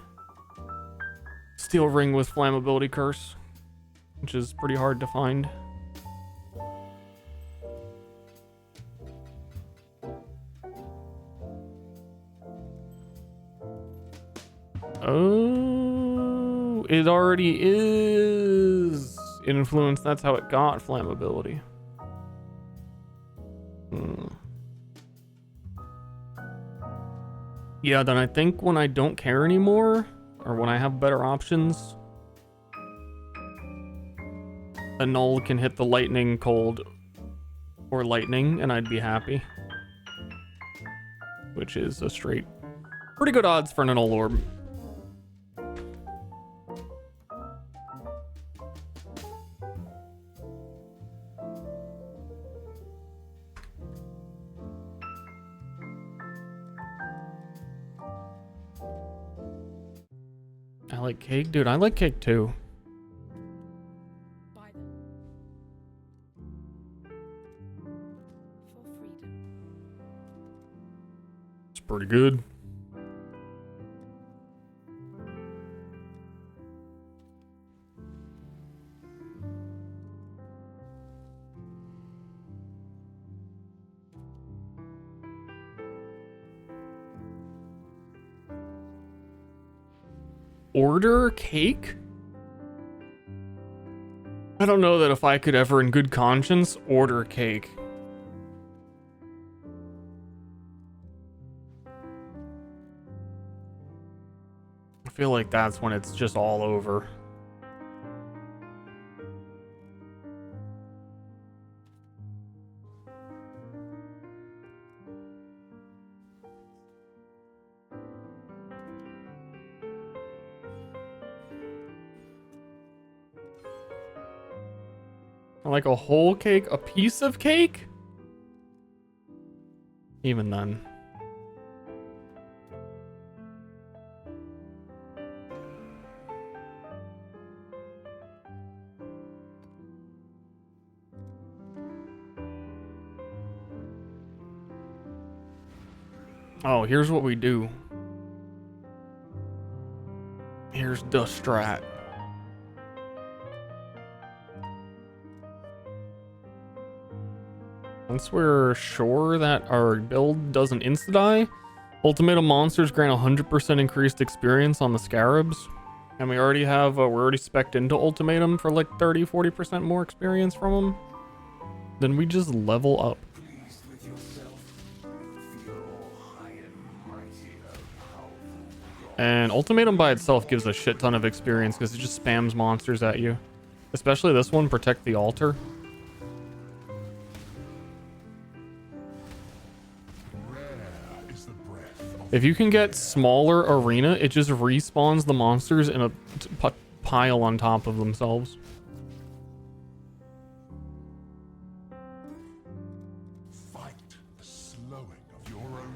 steel ring with flammability curse, which is pretty hard to find. Oh, it already is influence. That's how it got flammability. Yeah, then I think when I don't care anymore, or when I have better options, a null can hit the lightning cold or lightning, and I'd be happy. Which is a straight, pretty good odds for an null orb. I like cake, dude. I like cake too. Buy them. For freedom. It's pretty good. Order cake? I don't know that if I could ever in good conscience order cake. I feel like that's when it's just all over. Like a whole cake? A piece of cake? Even then. Oh, here's what we do. Here's the strat. Once we're sure that our build doesn't insta-die, ultimatum monsters grant 100% increased experience on the scarabs. And we already have, we're already spec'd into ultimatum for like 30-40% more experience from them. Then we just level up. And ultimatum by itself gives a shit ton of experience because it just spams monsters at you. Especially this one, protect the altar. If you can get smaller arena, it just respawns the monsters in a pile on top of themselves. Fight the slowing of your own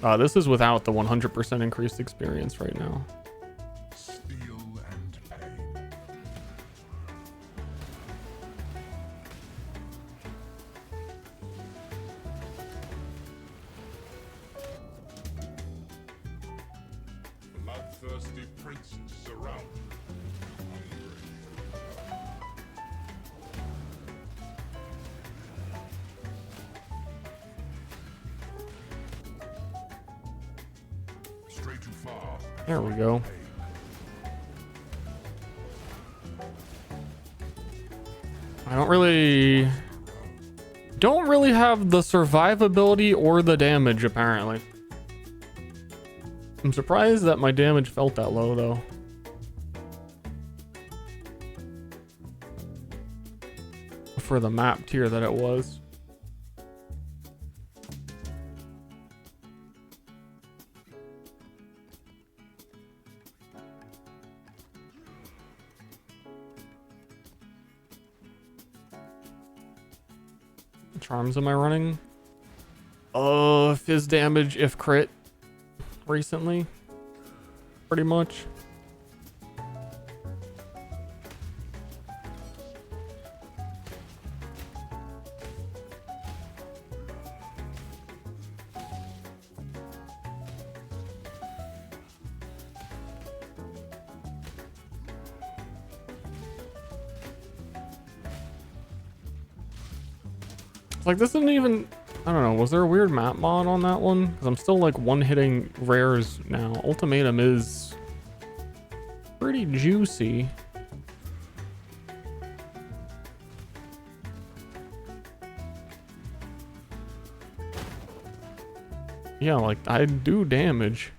heart. This is without the 100% increased experience right now. Steel and pain. Bloodthirsty princes surround. Stray too far. There we go. I don't really have the survivability or the damage, apparently. I'm surprised that my damage felt that low, though. For the map tier that it was. Charms am I running? Fizz damage if crit recently. pretty much. Like, this isn't even, I don't know, was there a weird map mod on that one? Because I'm still like one-hitting rares now. Ultimatum is pretty juicy. Yeah, like, I do damage.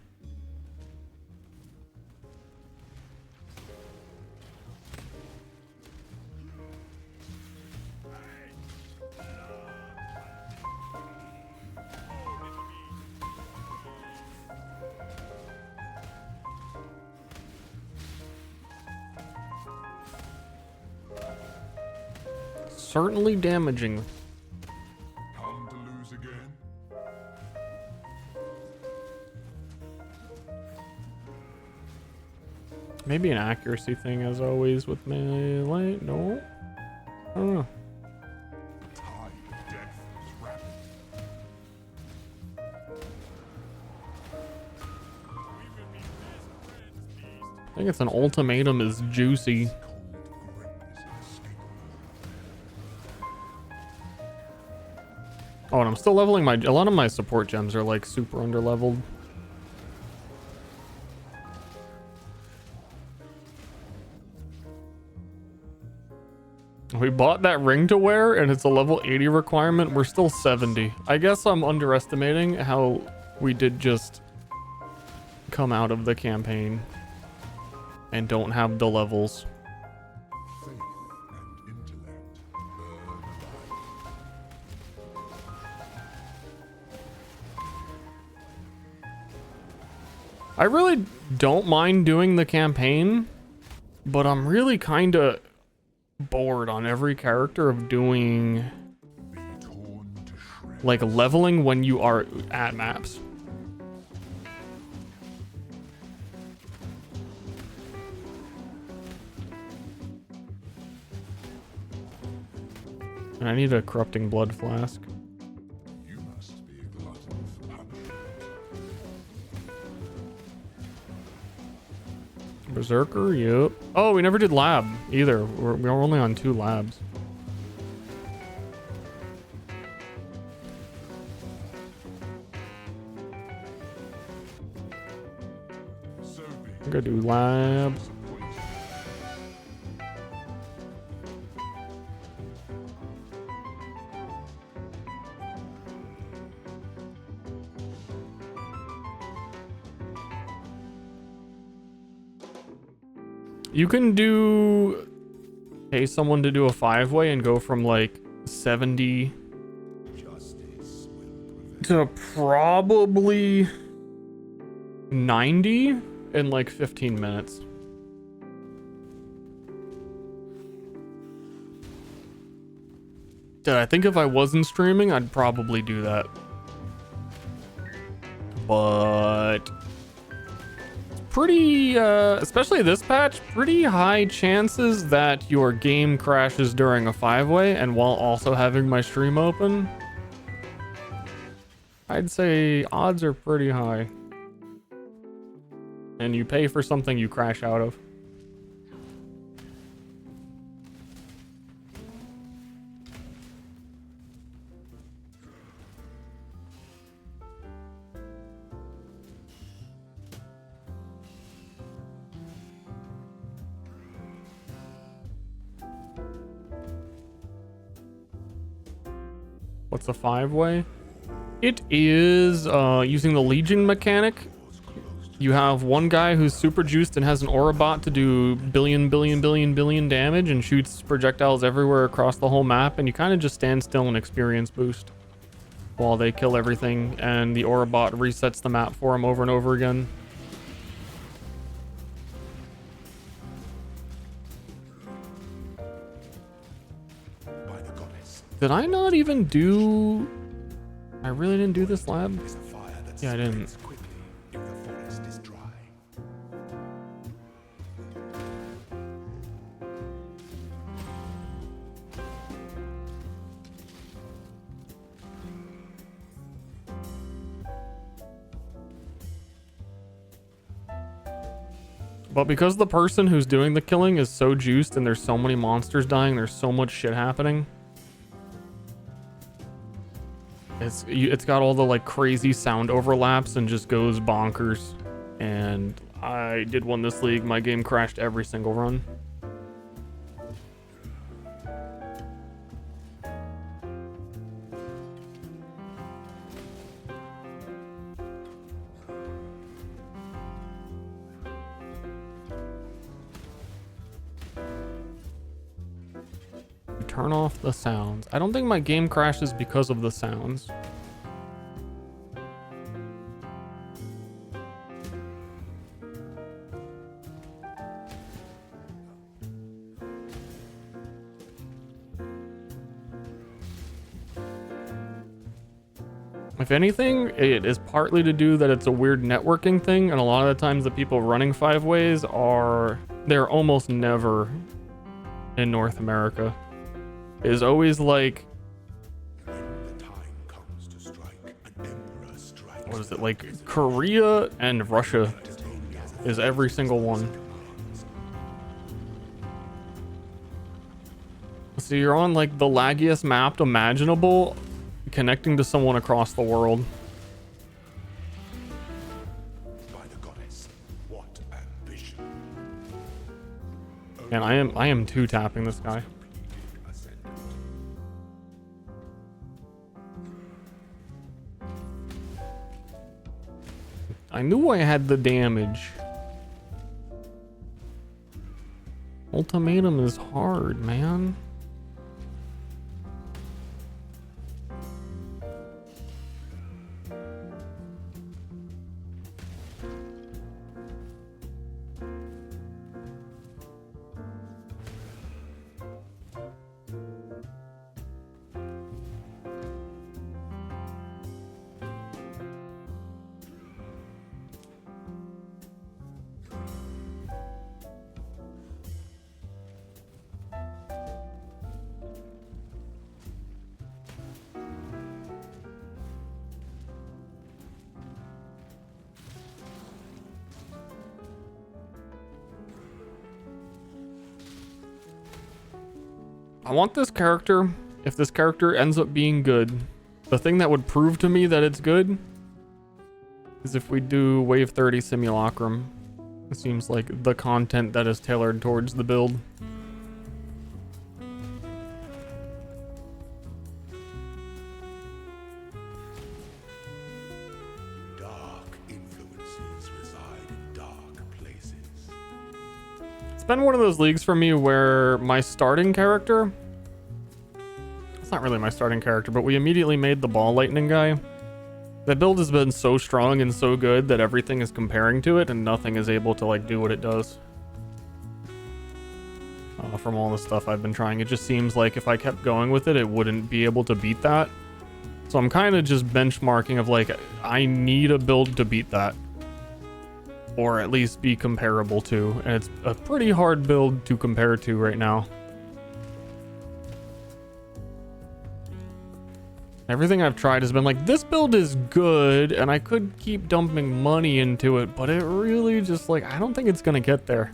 Certainly damaging. Come to lose again? Maybe an accuracy thing as always with melee. No? I don't know. The tide of death is rapid. I think it's an ultimatum is juicy. Cold grip is inescapable. Oh, and I'm still leveling a lot of my support gems are like super underleveled. We bought that ring to wear and it's a level 80 requirement. We're still 70. I guess I'm underestimating how we did just come out of the campaign and don't have the levels. Faith and intellect burn alive. I really don't mind doing the campaign, but I'm really kind of bored on every character of doing Be torn to shreds. like leveling when you are at maps. And I need a corrupting blood flask. You must be a glutton for punishment. Berserker, yep. Oh, we never did lab either. We're only on 2 labs. So be I'm gonna do lab. disappointed. You can pay someone to do a 5-way and go from like 70 Justice will to prevail. probably 90 in like 15 minutes. Dude, I think if I wasn't streaming, I'd probably do that. But pretty, especially this patch, pretty high chances that your game crashes during a 5-way and while also having my stream open. I'd say odds are pretty high. And you pay for something you crash out of. What's a 5-way? It is using the Legion mechanic. You have one guy who's super juiced and has an aura bot to do billion damage and shoots projectiles everywhere across the whole map, and you kind of just stand still and experience boost while they kill everything, and the aura bot resets the map for him over and over again. By the goddess, Did I not even do... I really didn't do this lab? is a fire that Yeah, I didn't. spreads quickly if the forest is dry. But because the person who's doing the killing is so juiced and there's so many monsters dying, there's so much shit happening. It's got all the like crazy sound overlaps and just goes bonkers. And I did one this league. My game crashed every single run. Turn off the sounds. I don't think my game crashes because of the sounds. If anything, it is partly to do that it's a weird networking thing, and a lot of the times the people running 5-ways they're almost never in North America. Is always like, When the time comes to strike, an emperor strikes. what is it, like Korea and Russia is every single one. So you're on like the laggiest map imaginable, connecting to someone across the world. By the goddess, what ambition! And I am two tapping this guy. I knew I had the damage. Ultimatum is hard, man. I want this character, if this character ends up being good, the thing that would prove to me that it's good is if we do Wave 30 Simulacrum. It seems like the content that is tailored towards the build. Dark influences reside in dark places. It's been one of those leagues for me where my starting character, it's not really my starting character, but we immediately made the ball lightning guy. That build has been so strong and so good that everything is comparing to it and nothing is able to like do what it does. From all the stuff I've been trying, it just seems like if I kept going with it, it wouldn't be able to beat that. So I'm kind of just benchmarking of like, I need a build to beat that. Or at least be comparable to. And it's a pretty hard build to compare to right now. Everything I've tried has been like, this build is good, and I could keep dumping money into it, but it really just like, I don't think it's gonna get there.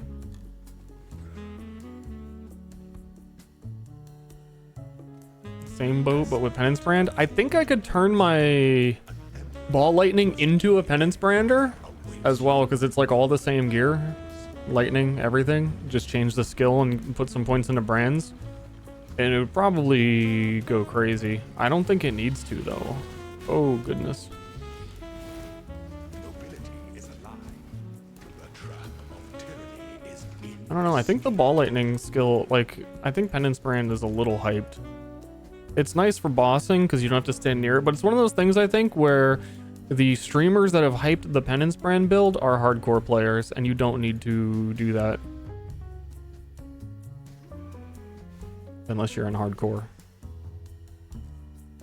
Same boat, but with Penance Brand. I think I could turn my Ball Lightning into a Penance Brander as well, because it's like all the same gear. Lightning, everything. Just change the skill and put some points into brands. And it would probably go crazy. I don't think it needs to, though. Oh, goodness. Nobility is a lie. The trap of tyranny is in. I don't know. I think the Ball Lightning skill, like, I think Penance Brand is a little hyped. It's nice for bossing because you don't have to stand near it, but it's one of those things, I think, where the streamers that have hyped the Penance Brand build are hardcore players, and you don't need to do that. Unless you're in hardcore.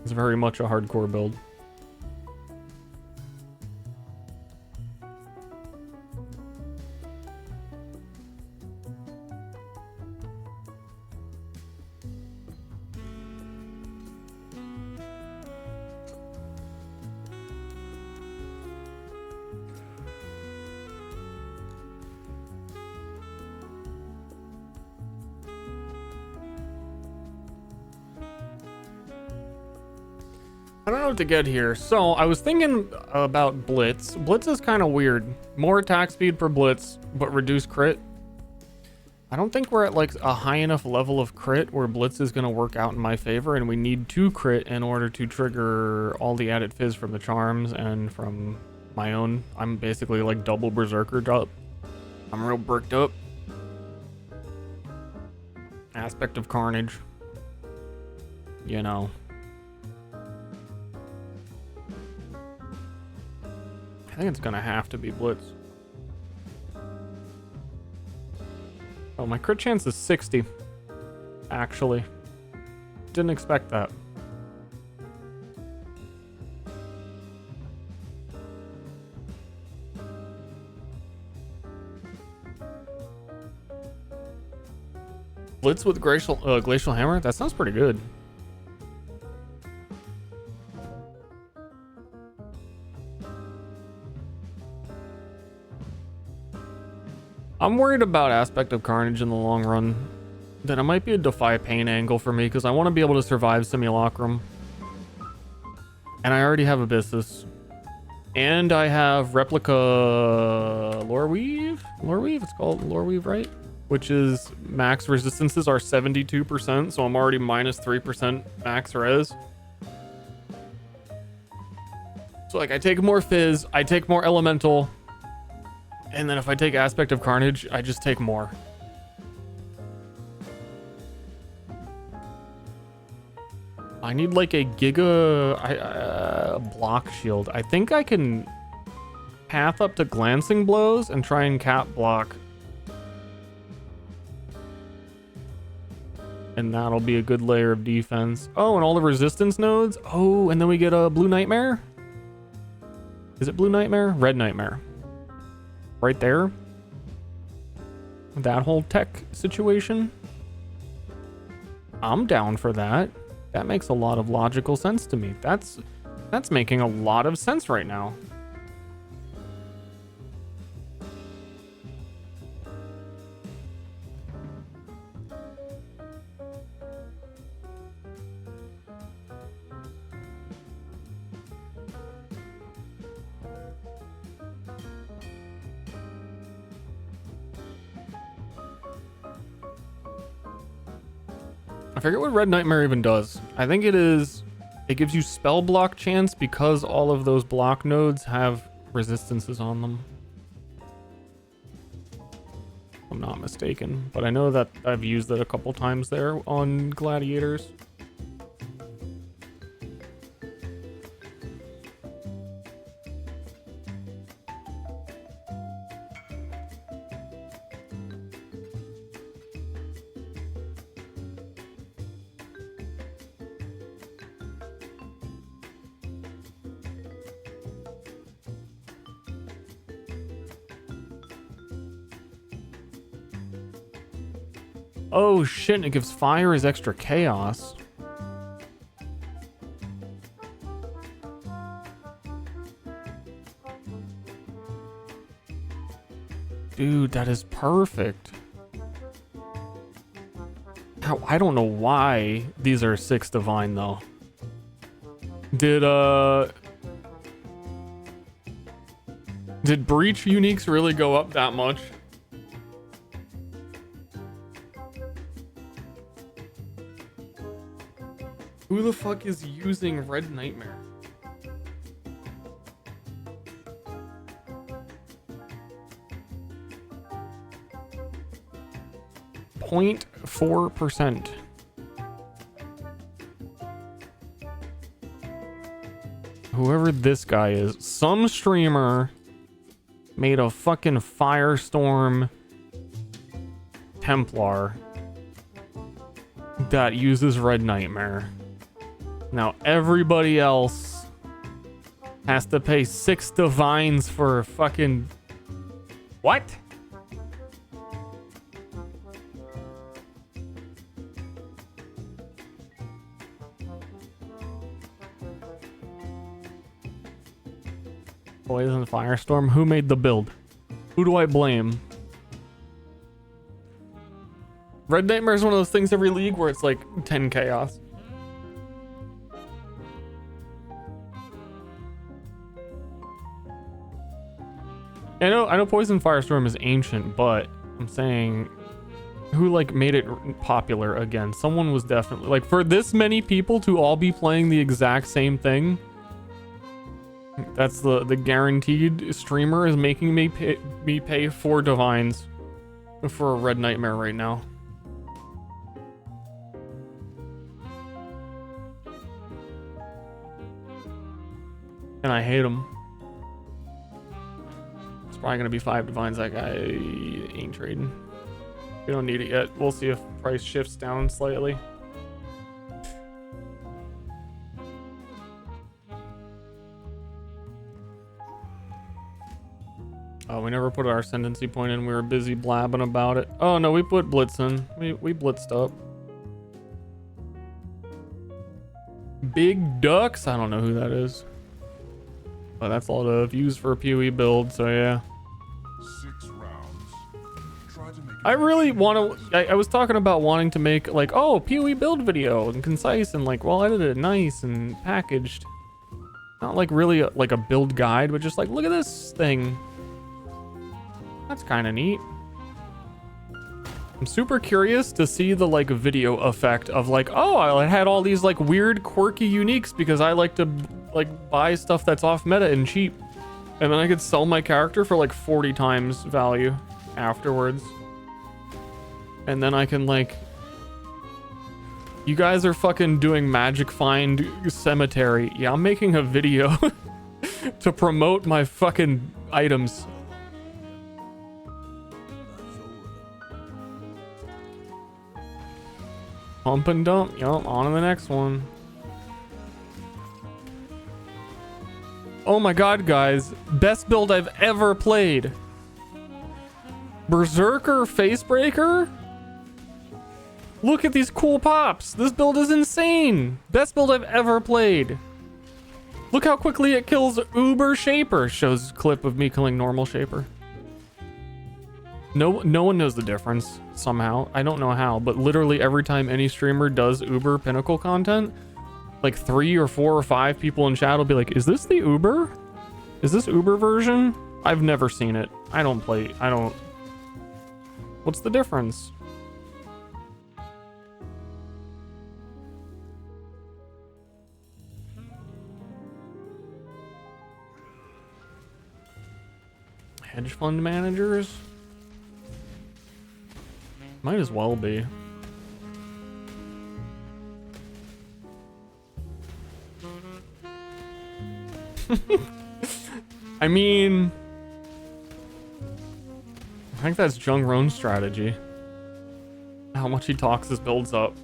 It's very much a hardcore build. I don't know what to get here. So I was thinking about Blitz. Blitz is kind of weird. More attack speed per Blitz, but reduced crit. I don't think we're at like a high enough level of crit where Blitz is going to work out in my favor, and we need 2 crit in order to trigger all the added fizz from the charms and from my own. I'm basically like double berserker up. I'm real bricked up. Aspect of Carnage. You know. I think it's gonna have to be Blitz. Oh, my crit chance is 60. Actually. Didn't expect that. Blitz with glacial hammer? That sounds pretty good. I'm worried about Aspect of Carnage in the long run. That it might be a Defy Pain angle for me, because I want to be able to survive Simulacrum. And I already have Abyssus. And I have Replica Loreweave? Loreweave? It's called Loreweave, right? Which is max resistances are 72%, so I'm already minus 3% max res. So like I take more Fizz, I take more Elemental, and then if I take Aspect of Carnage, I just take more. I need like a Giga block shield. I think I can path up to Glancing Blows and try and cap block. And that'll be a good layer of defense. Oh, and all the resistance nodes. Oh, and then we get a Blue Nightmare. Is it Blue Nightmare? Red Nightmare. Right there. That whole tech situation. I'm down for that. That makes a lot of logical sense to me. That's making a lot of sense right now. I forget what Red Nightmare even does. I think it gives you spell block chance because all of those block nodes have resistances on them. If I'm not mistaken, but I know that I've used it a couple times there on gladiators. Oh shit, and it gives fire as extra chaos. Dude, that is perfect. How, I don't know why these are 6 divine though. Did breach uniques really go up that much? Who the fuck is using Red Nightmare? .4%. Whoever this guy is, some streamer made a fucking Firestorm Templar that uses Red Nightmare. Now everybody else has to pay 6 divines for fucking... What? Poison Firestorm? Who made the build? Who do I blame? Red Nightmare is one of those things every league where it's like 10 chaos. I know Poison Firestorm is ancient, but I'm saying who like made it popular again? Someone was definitely like, for this many people to all be playing the exact same thing. That's the guaranteed streamer is making me pay 4 divines for a Red Nightmare right now. And I hate him. It's probably gonna be 5 divines. That guy ain't trading. We don't need it yet. We'll see if price shifts down slightly. Oh, we never put our ascendancy point in. We were busy blabbing about it. Oh no, we put blitz in. We blitzed up. Big Ducks? I don't know who that is. But that's a lot of views for a PoE build, so yeah. 6 rounds. Try to make it I really want to... I was talking about wanting to make, like, oh, PoE build video, and concise, and, like, well edited, nice, and packaged. Not, like, really, like, a build guide, but just, like, look at this thing. That's kind of neat. I'm super curious to see the, like, video effect of, like, oh, I had all these, like, weird, quirky uniques because I like to, like, buy stuff that's off meta and cheap. And then I could sell my character for, like, 40 times value afterwards. And then I can, like... You guys are fucking doing Magic Find Cemetery. Yeah, I'm making a video to promote my fucking items. Pump and dump. Yup, on to the next one. Oh my god, guys. Best build I've ever played. Berserker Facebreaker? Look at these cool pops. This build is insane. Best build I've ever played. Look how quickly it kills Uber Shaper. Shows clip of me killing normal Shaper. No one knows the difference somehow. I don't know how, but literally every time any streamer does Uber Pinnacle content, like 3 or 4 or 5 people in chat will be like, is this the Uber? Is this Uber version? I've never seen it. I don't. What's the difference? Hedge fund managers? Might as well be. I mean, I think that's Jung Rohn's strategy. How much he talks his builds up.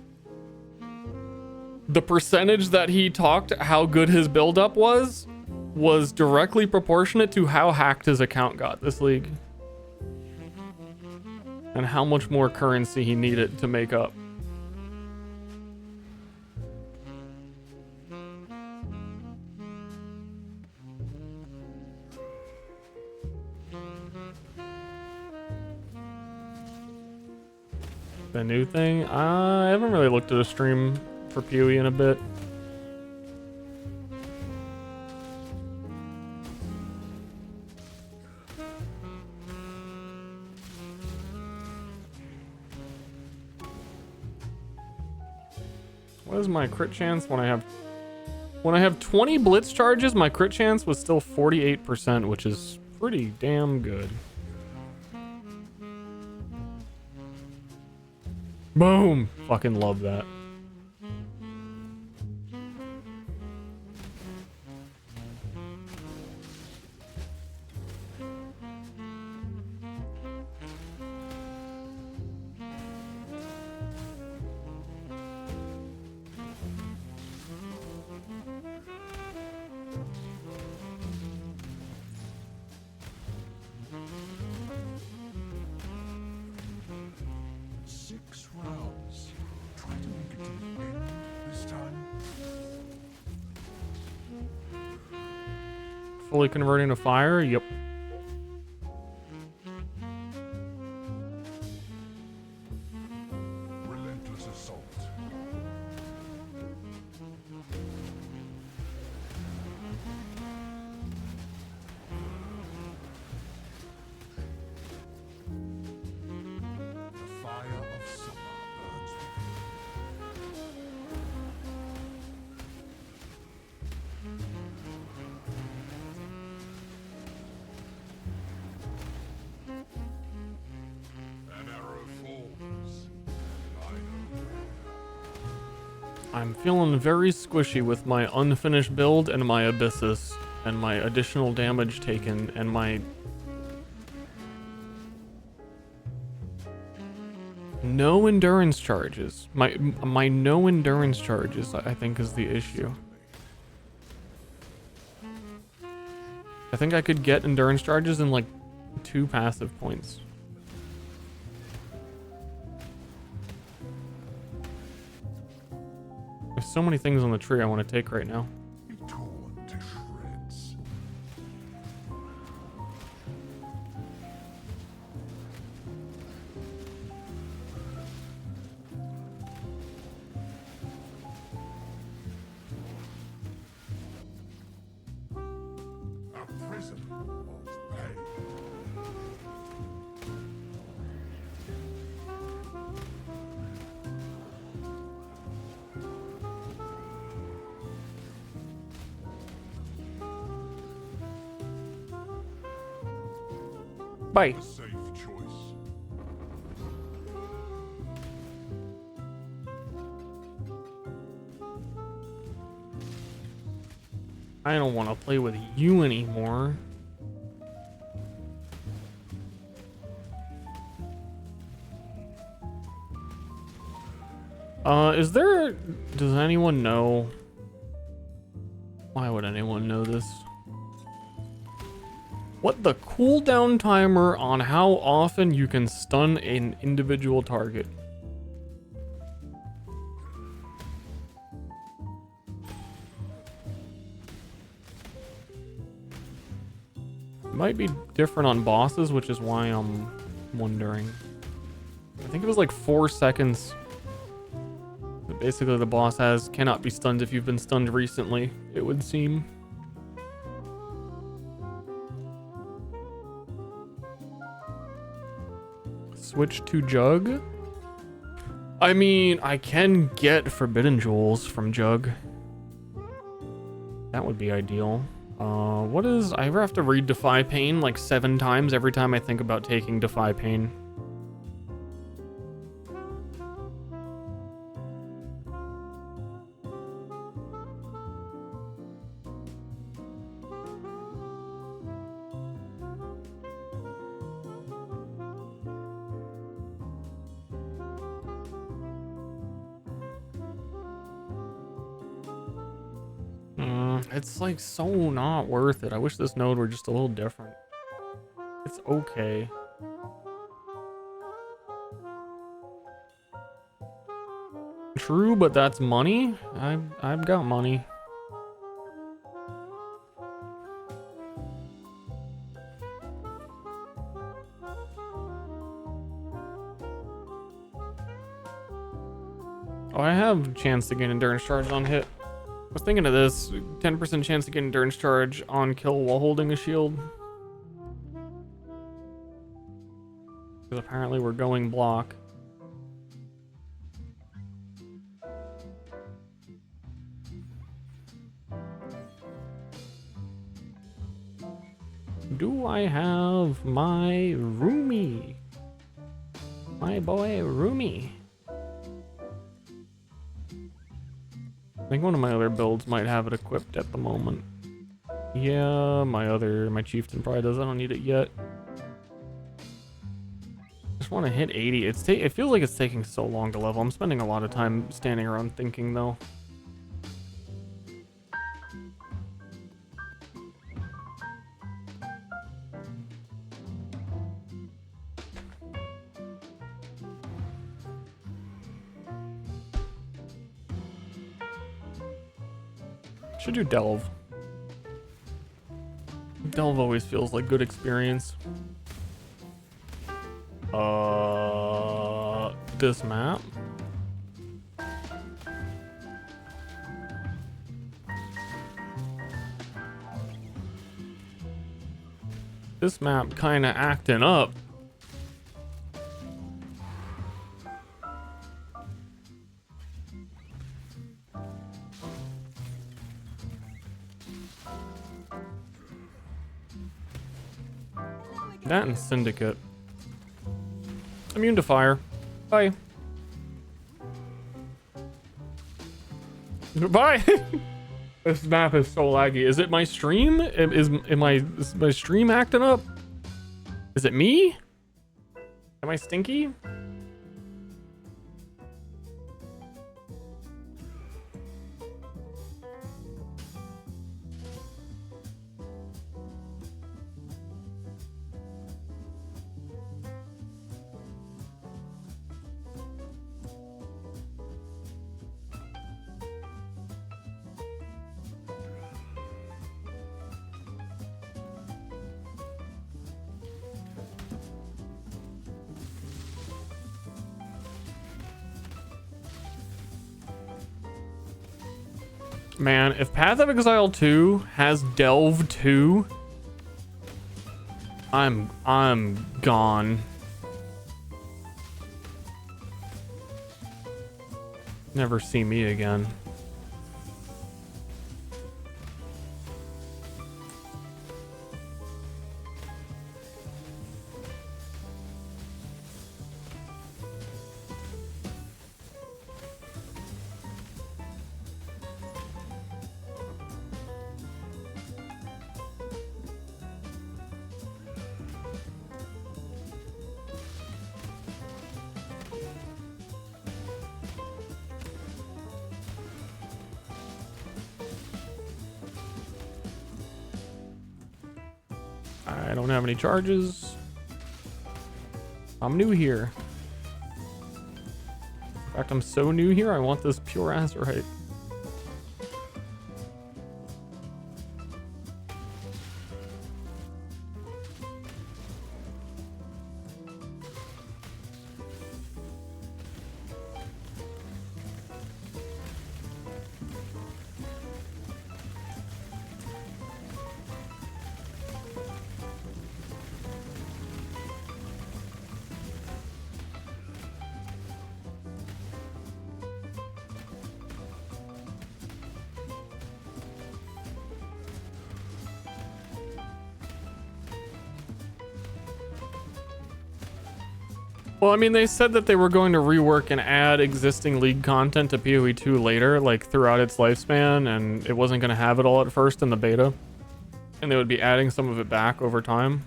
The percentage that he talked how good his build up was directly proportionate to how hacked his account got this league. And how much more currency he needed to make up. The new thing? I haven't really looked at a stream for PoE in a bit. What is my crit chance when I have 20 blitz charges? My crit chance was still 48%, which is pretty damn good. Boom! Fucking love that. Fully converting to fire? Yep. relentless assault. I'm feeling very squishy with my unfinished build and my Abyssus and my additional damage taken and my no endurance charges. My no endurance charges, I think, is the issue. I think I could get endurance charges in like 2 passive points. There's so many things on the tree I want to take right now. Be torn to shreds. A prison of pain. Bye. A safe choice. I don't want to play with you anymore. Does anyone know? Why would anyone know this? What the cooldown timer on how often you can stun an individual target? It might be different on bosses, which is why I'm wondering. I think it was like 4 seconds. But basically the boss cannot be stunned if you've been stunned recently, it would seem. Switch to Jug? I mean, I can get Forbidden Jewels from Jug. That would be ideal. I ever have to read Defy Pain like 7 times every time I think about taking Defy Pain. It's like so not worth it. I wish this node were just a little different. It's okay. True, but that's money. I've got money. Oh, I have a chance to gain endurance charge on hit. I was thinking of this, 10% chance to get endurance charge on kill while holding a shield. Because apparently we're going block. Do I have my roomie? My boy roomie. I think one of my other builds might have it equipped at the moment. Yeah, my chieftain probably does. I don't need it yet. Just want to hit 80. It feels like it's taking so long to level. I'm spending a lot of time standing around thinking though. Should do Delve. Delve always feels like good experience. This map. This map kinda acting up. That and Syndicate. Immune to fire. Bye. Bye. This map is so laggy. Is it my stream? Is my stream acting up? Is it me? Am I stinky? Man, if Path of Exile 2 has Delve 2, I'm gone. Never see me again. I don't have any charges. I'm new here. In fact, I'm so new here, I want this pure azurite. Well, I mean, they said that they were going to rework and add existing League content to PoE 2 later, like throughout its lifespan, and it wasn't going to have it all at first in the beta. And they would be adding some of it back over time.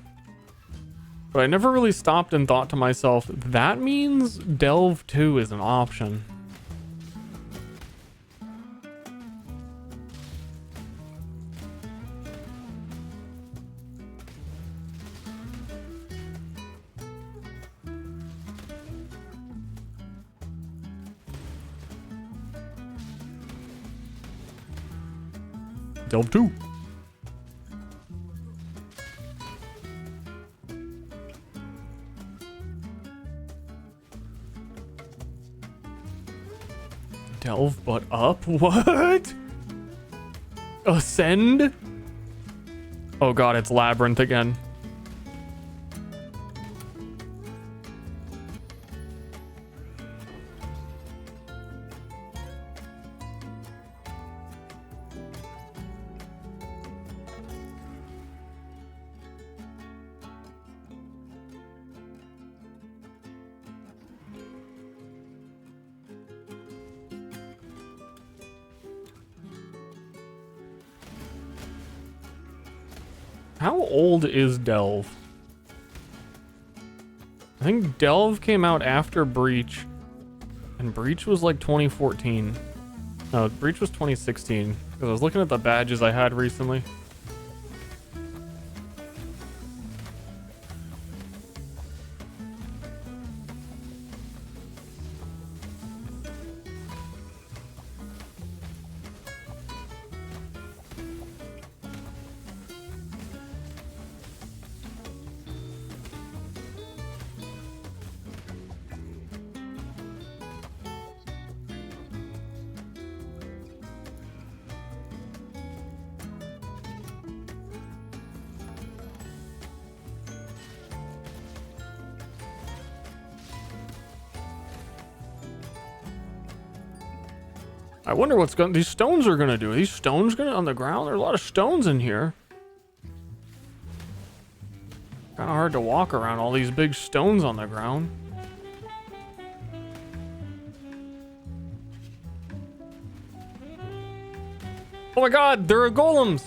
But I never really stopped and thought to myself, that means Delve 2 is an option. Delve 2. Delve but up? What? Ascend? Oh god, it's Labyrinth again. How old is Delve? I think Delve came out after Breach, and Breach was like 2014. No, Breach was 2016, because I was looking at the badges I had recently. I wonder what's going these stones are gonna do. Are these stones gonna on the ground? There's a lot of stones in here. Kinda hard to walk around all these big stones on the ground. Oh my god, there are golems!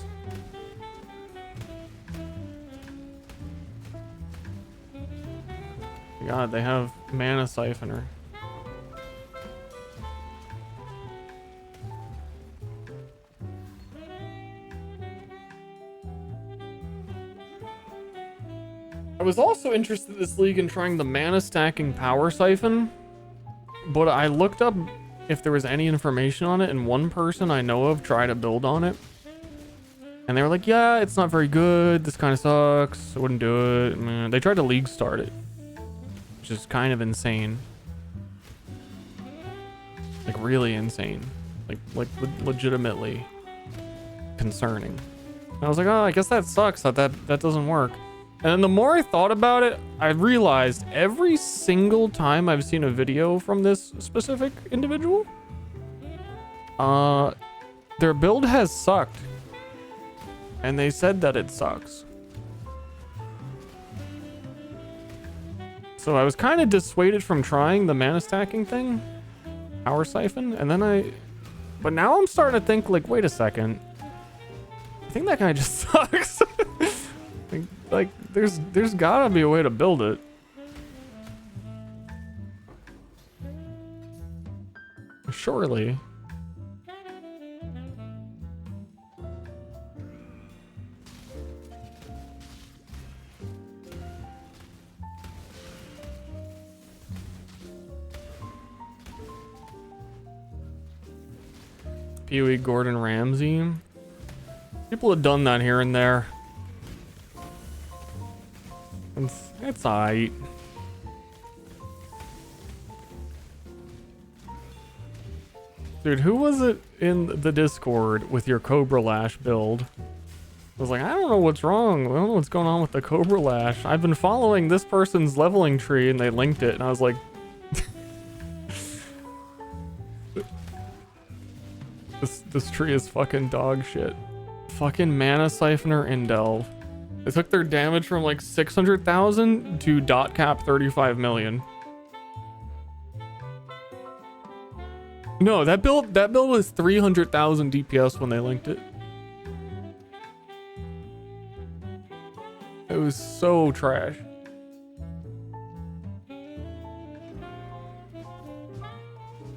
God, they have mana siphoner. I was also interested in this league in trying the mana stacking power siphon, but I looked up if there was any information on it, and one person I know of tried to build on it. And they were like, yeah, it's not very good. This kind of sucks. I wouldn't do it. Man. They tried to league start it, which is kind of insane. Like really insane. Like legitimately concerning. And I was like, oh, I guess that sucks that doesn't work. And then the more I thought about it, I realized every single time I've seen a video from this specific individual, their build has sucked. And they said that it sucks. So I was kind of dissuaded from trying the mana stacking thing, power siphon, and then but now I'm starting to think like, wait a second. I think that guy just sucks. like there's gotta be a way to build it. Surely. Pee-wee Gordon Ramsay. People have done that here and there. It's alright. Dude, who was it in the Discord with your Cobra Lash build? I was like, I don't know what's wrong. I don't know what's going on with the Cobra Lash. I've been following this person's leveling tree and they linked it, and I was like, This tree is fucking dog shit. Fucking mana siphoner in Delve. They took their damage from like 600,000 to dot cap 35 million. No, that build was 300,000 DPS when they linked it. It was so trash.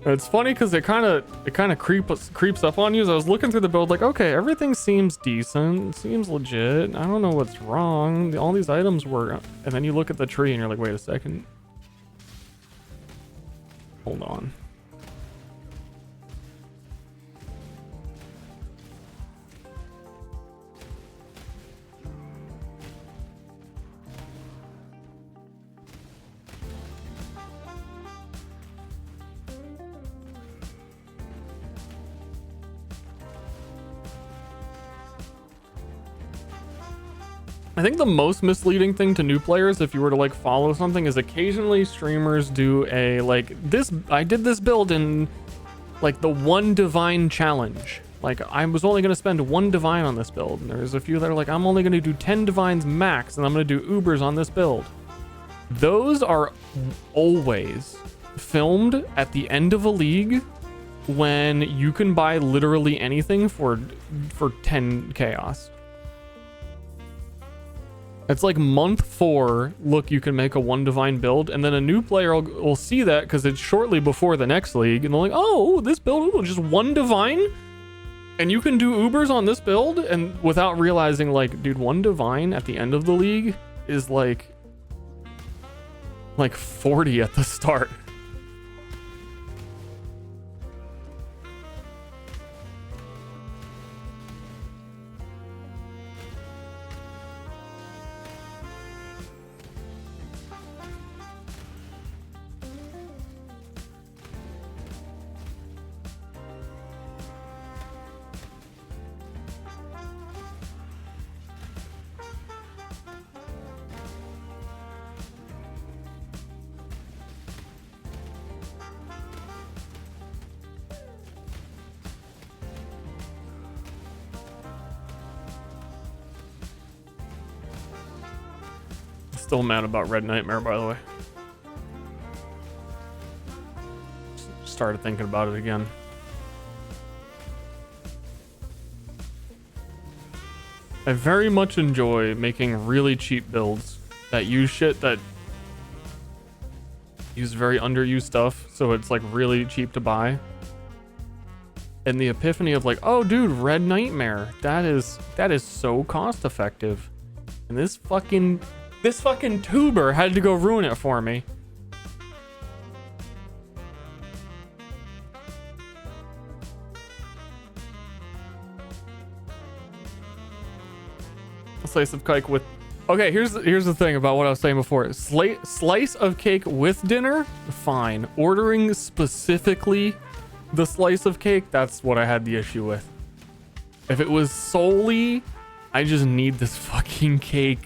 It's funny because it kind of creeps up on you. As I was looking through the build, like, okay, everything seems decent, seems legit. I don't know what's wrong. All these items were, and then you look at the tree and you're like, wait a second. Hold on. I think the most misleading thing to new players, if you were to like follow something, is occasionally streamers do a like this. I did this build in like the one divine challenge. Like I was only going to spend one divine on this build. And there's a few that are like, I'm only going to do 10 divines max and I'm going to do Ubers on this build. Those are always filmed at the end of a league when you can buy literally anything for 10 chaos. It's like month 4, look, you can make a one divine build, and then a new player will see that because it's shortly before the next league, and they're like, oh, this build, just one divine? And you can do Ubers on this build? And without realizing, like, dude, one divine at the end of the league is like 40 at the start. Still mad about Red Nightmare, by the way. Started thinking about it again. I very much enjoy making really cheap builds that use shit that use very underused stuff, so it's like really cheap to buy. And the epiphany of like, oh dude, Red Nightmare, that is so cost effective. And this fucking tuber had to go ruin it for me. A slice of cake with... Okay, here's the thing about what I was saying before. Slice of cake with dinner, fine. Ordering specifically the slice of cake, that's what I had the issue with. If it was solely, I just need this fucking cake.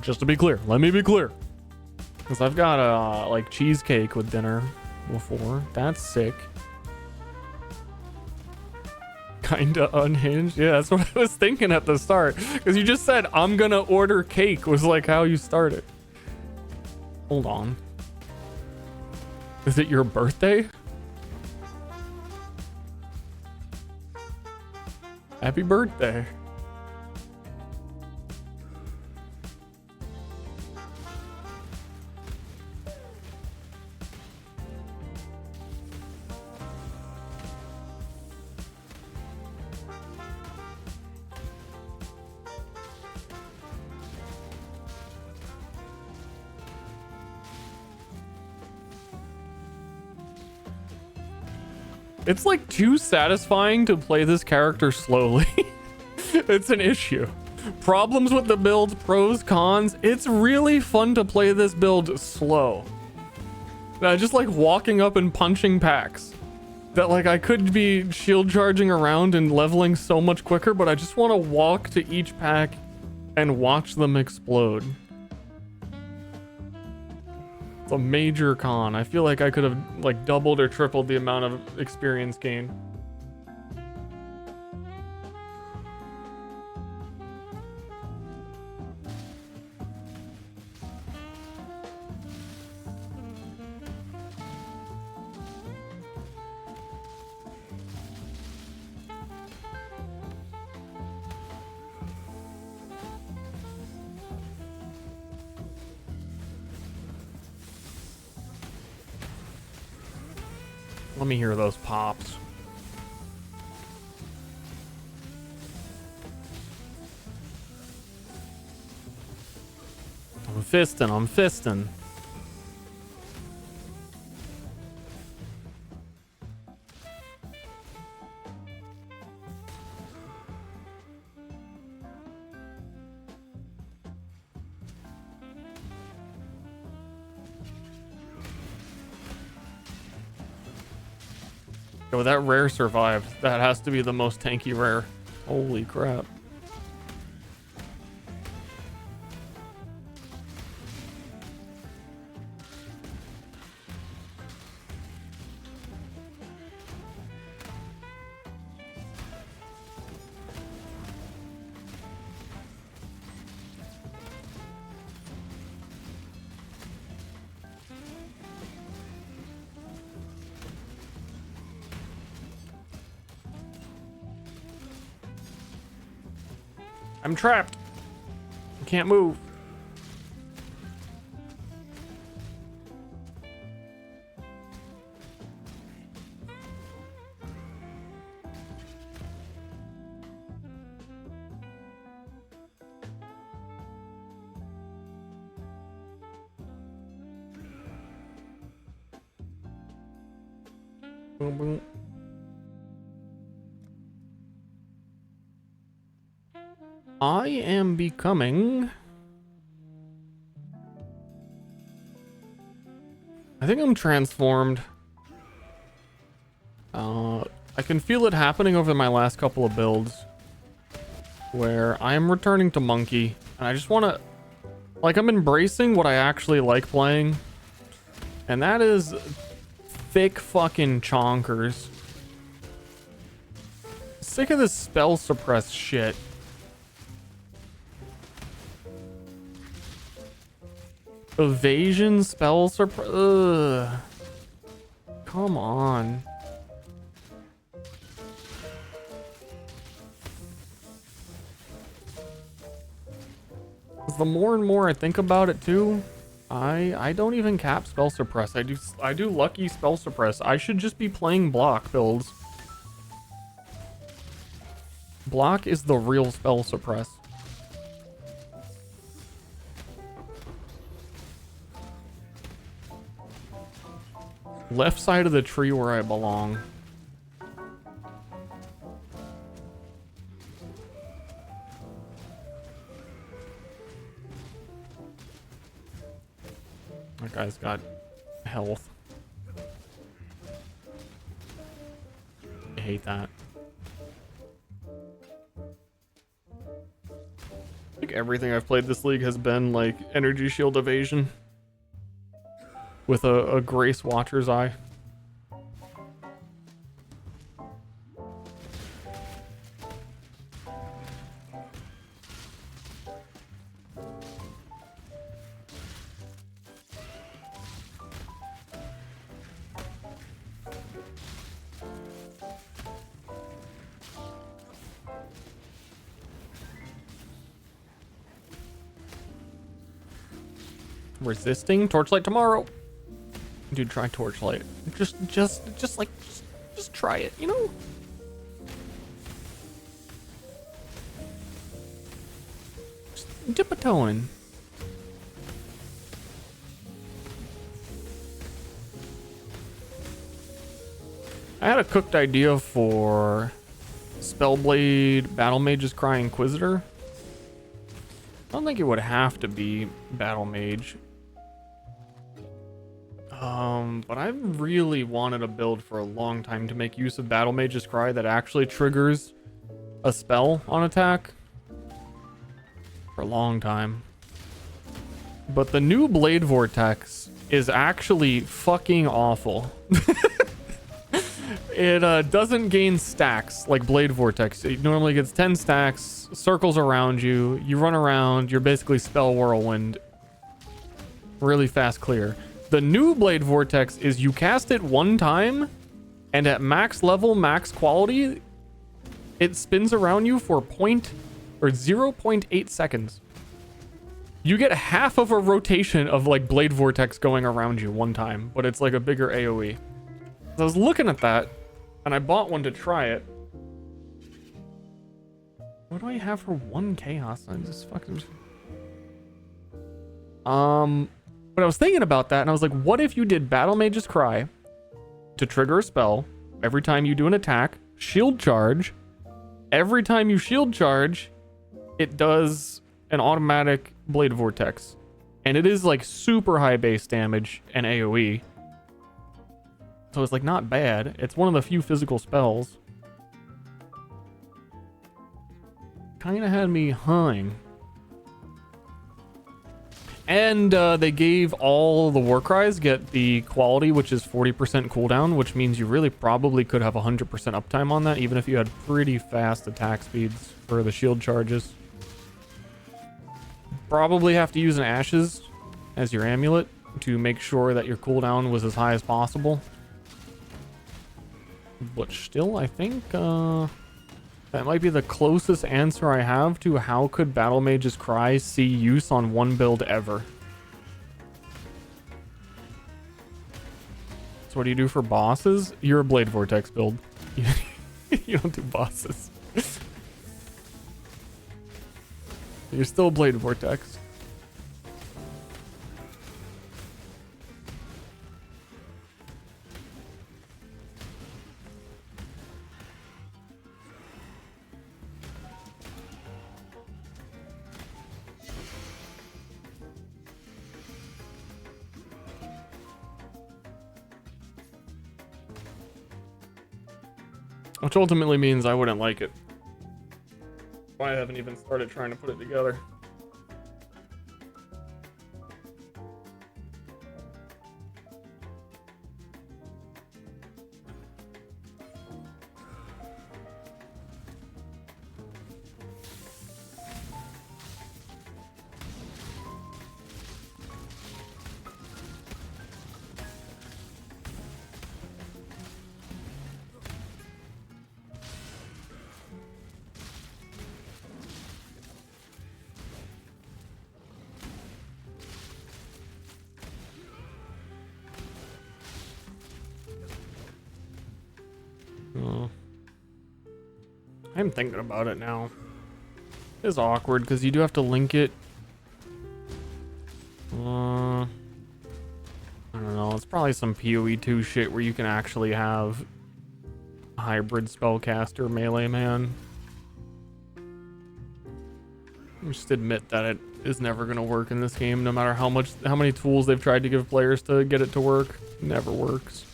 Just to be clear, let me be clear. Because I've got a like cheesecake with dinner before. That's sick. Kinda unhinged. Yeah, that's what I was thinking at the start. Because you just said, I'm gonna order cake, was like how you started. Hold on. Is it your birthday? Happy birthday. It's like too satisfying to play this character slowly. It's an issue. Problems with the build, pros, cons. It's really fun to play this build slow. Just like walking up and punching packs. That like I could be shield charging around and leveling so much quicker, but I just want to walk to each pack and watch them explode. It's a major con. I feel like I could have like doubled or tripled the amount of experience gain. Let me hear those pops. I'm fisting. Oh, that rare survived. That has to be the most tanky rare. Holy crap. I'm trapped. I can't move. Boom, boom. I am becoming... I think I'm transformed. I can feel it happening over my last couple of builds. Where I am returning to Monkey. And I just want to... Like, I'm embracing what I actually like playing. And that is... thick fucking chonkers. Sick of this spell suppress shit. Evasion, spell surprise. Ugh. Come on. The more and more I think about it too, I don't even cap spell suppress. I do lucky spell suppress. I should just be playing block builds. Block is the real spell suppress. Left side of the tree where I belong. That guy's got health. I hate that. I think everything I've played this league has been like energy shield evasion with a Grace Watcher's Eye. Resisting torchlight tomorrow. Dude, try torchlight. Just try it, you know? Just dip a toe in. I had a cooked idea for Spellblade, Battle Mage's Cry, Inquisitor. I don't think it would have to be Battle Mage. But I've really wanted a build for a long time to make use of Battle Mage's Cry that actually triggers a spell on attack. For a long time. But the new Blade Vortex is actually fucking awful. It doesn't gain stacks like Blade Vortex. It normally gets 10 stacks, circles around you, you run around, you're basically spell whirlwind. Really fast clear. The new Blade Vortex is you cast it one time, and at max level, max quality, it spins around you for 0.8 seconds. You get half of a rotation of like Blade Vortex going around you one time, but it's like a bigger AoE. So I was looking at that, and I bought one to try it. What do I have for 1 chaos? I just fucking... But I was thinking about that, and I was like, what if you did Battle Mage's Cry to trigger a spell every time you do an attack, shield charge. Every time you shield charge, it does an automatic Blade Vortex. And it is like super high base damage and AoE. So it's like not bad. It's one of the few physical spells. Kind of had me humming. And they gave all the Warcries get the quality, which is 40% cooldown, which means you really probably could have 100% uptime on that, even if you had pretty fast attack speeds for the shield charges. Probably have to use an Ashes as your amulet to make sure that your cooldown was as high as possible. But still, I think that might be the closest answer I have to how could Battle Mage's Cry see use on one build ever. So what do you do for bosses? You're a Blade Vortex build. You don't do bosses. You're still Blade Vortex. Which ultimately means I wouldn't like it. I haven't even started trying to put it together. I'm thinking about it now. It's awkward because you do have to link it. I don't know. It's probably some PoE2 shit where you can actually have a hybrid spellcaster melee man. Just admit that it is never gonna work in this game, no matter how many tools they've tried to give players to get it to work. It never works.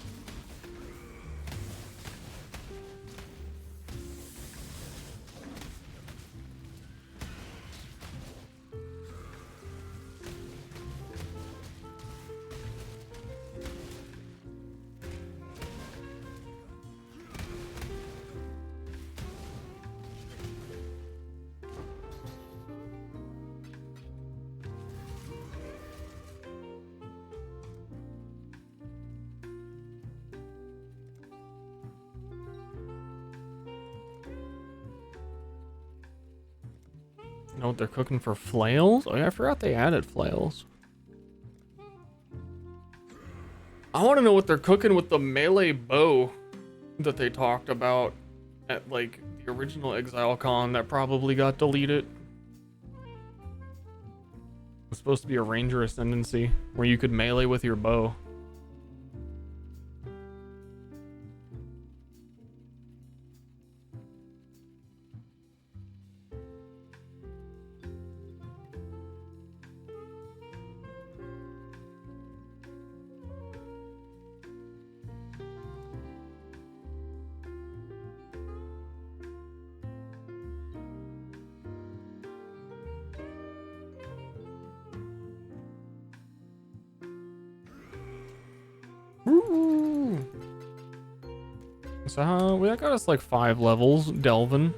You know what they're cooking for flails? Oh yeah, I forgot they added flails. I want to know what they're cooking with the melee bow that they talked about at like the original Exile Con that probably got deleted. It's supposed to be a ranger ascendancy where you could melee with your bow. Ooh. So that got us like 5 levels, Delvin.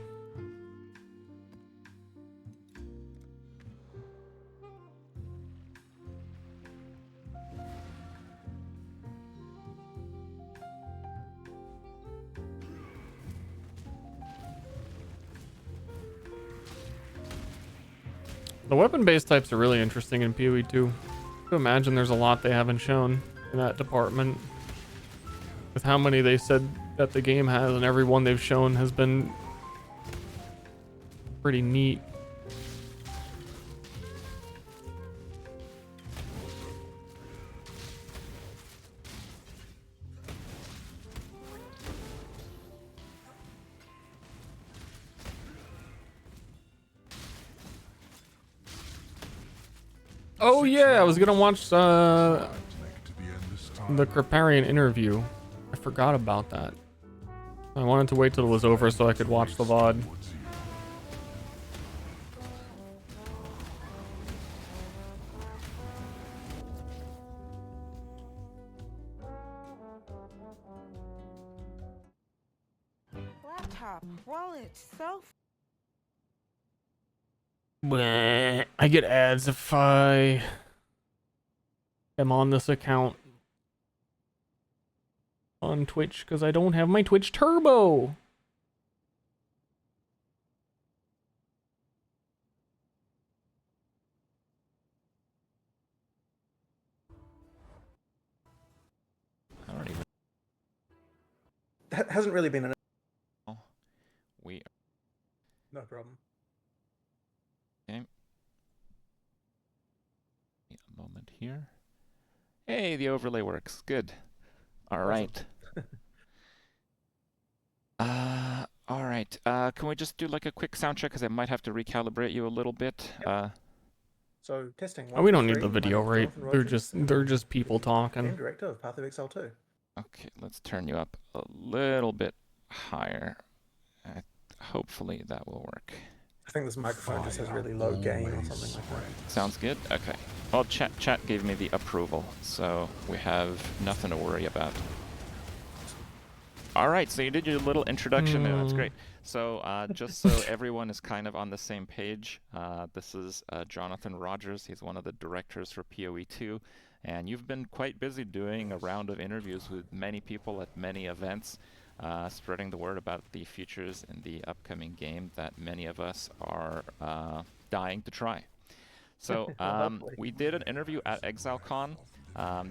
The weapon-based types are really interesting in PoE 2. I can imagine there's a lot they haven't shown in that department. With how many they said that the game has, and every one they've shown has been pretty neat. Oh yeah, I was gonna watch the Kriparian interview. I forgot about that. I wanted to wait till it was over so I could watch the VOD. Laptop, wallet, cell Bleh. I get ads if I am on this account on Twitch because I don't have my Twitch Turbo. I don't even That hasn't really been an. know. We No problem. okay. A moment here. Hey, the overlay works. Good. All right. All right. Can we just do like a quick sound check because I might have to recalibrate you a little bit. So testing. Oh, we don't 1, need 2, the 3. video, My name's right? Jonathan They're Rogers. just people Game talking. director of Path of Exile 2. Okay, let's turn you up a little bit higher. Hopefully that will work. I think this microphone just has really low gain or something like that. Sounds good? Okay. Well, chat gave me the approval, so we have nothing to worry about. All right, so you did your little introduction there. That's great. So just so everyone is kind of on the same page, this is Jonathan Rogers. He's one of the directors for PoE2, and you've been quite busy doing a round of interviews with many people at many events, spreading the word about the features in the upcoming game that many of us are dying to try. So Hopefully. we did an interview at ExileCon.